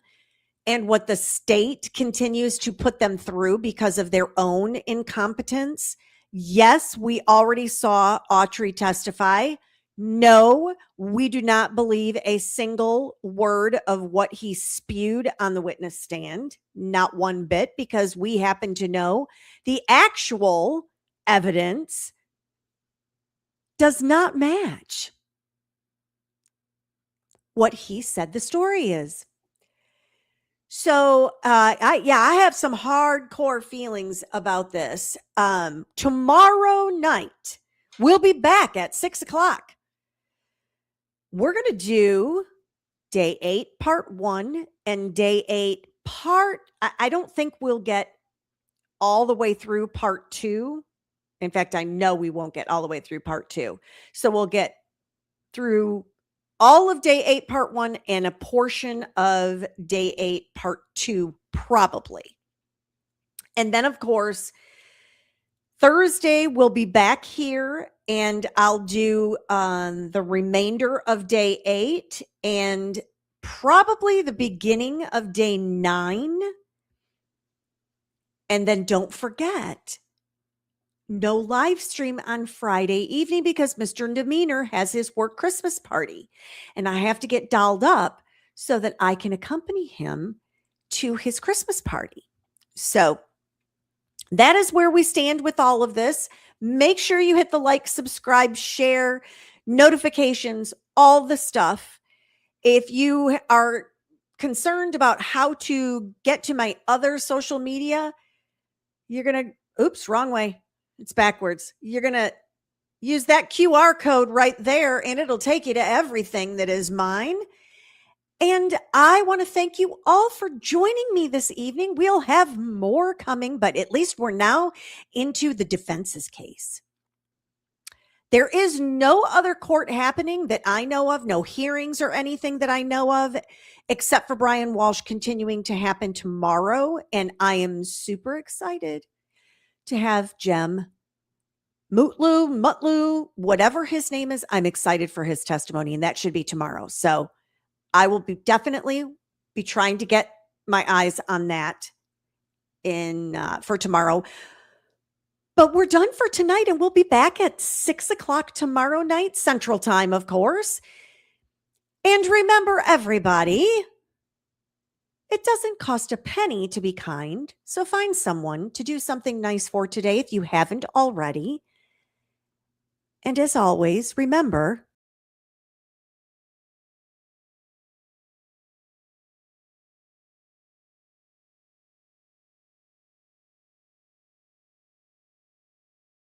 and what the state continues to put them through because of their own incompetence. Yes, we already saw Autry testify. No, we do not believe a single word of what he spewed on the witness stand, not one bit, because we happen to know the actual evidence does not match what he said the story is. So, I have some hardcore feelings about this. Tomorrow night, we'll be back at 6:00. We're going to do day 8, part 1, and day 8, I don't think we'll get all the way through part 2. In fact, I know we won't get all the way through part 2. So we'll get through all of day 8, part 1, and a portion of day 8, part 2, probably. And then, of course, Thursday, we'll be back here and I'll do the remainder of day 8 and probably the beginning of day 9. And then don't forget, no live stream on Friday evening because Mr. Demeanor has his work Christmas party. And I have to get dolled up so that I can accompany him to his Christmas party. So that is where we stand with all of this. Make sure you hit the like, subscribe, share, notifications, all the stuff. If you are concerned about how to get to my other social media, you're going to, oops, wrong way. It's backwards. You're going to use that QR code right there and it'll take you to everything that is mine. And I want to thank you all for joining me this evening. We'll have more coming, but at least we're now into the defense's case. There is no other court happening that I know of, no hearings or anything that I know of, except for Brian Walsh continuing to happen tomorrow. And I am super excited to have Jem Mutlu, whatever his name is. I'm excited for his testimony, and that should be tomorrow. So I will definitely be trying to get my eyes on that for tomorrow. But we're done for tonight, and we'll be back at 6:00 tomorrow night, Central Time, of course. And remember, everybody, it doesn't cost a penny to be kind. So find someone to do something nice for today if you haven't already. And as always, remember,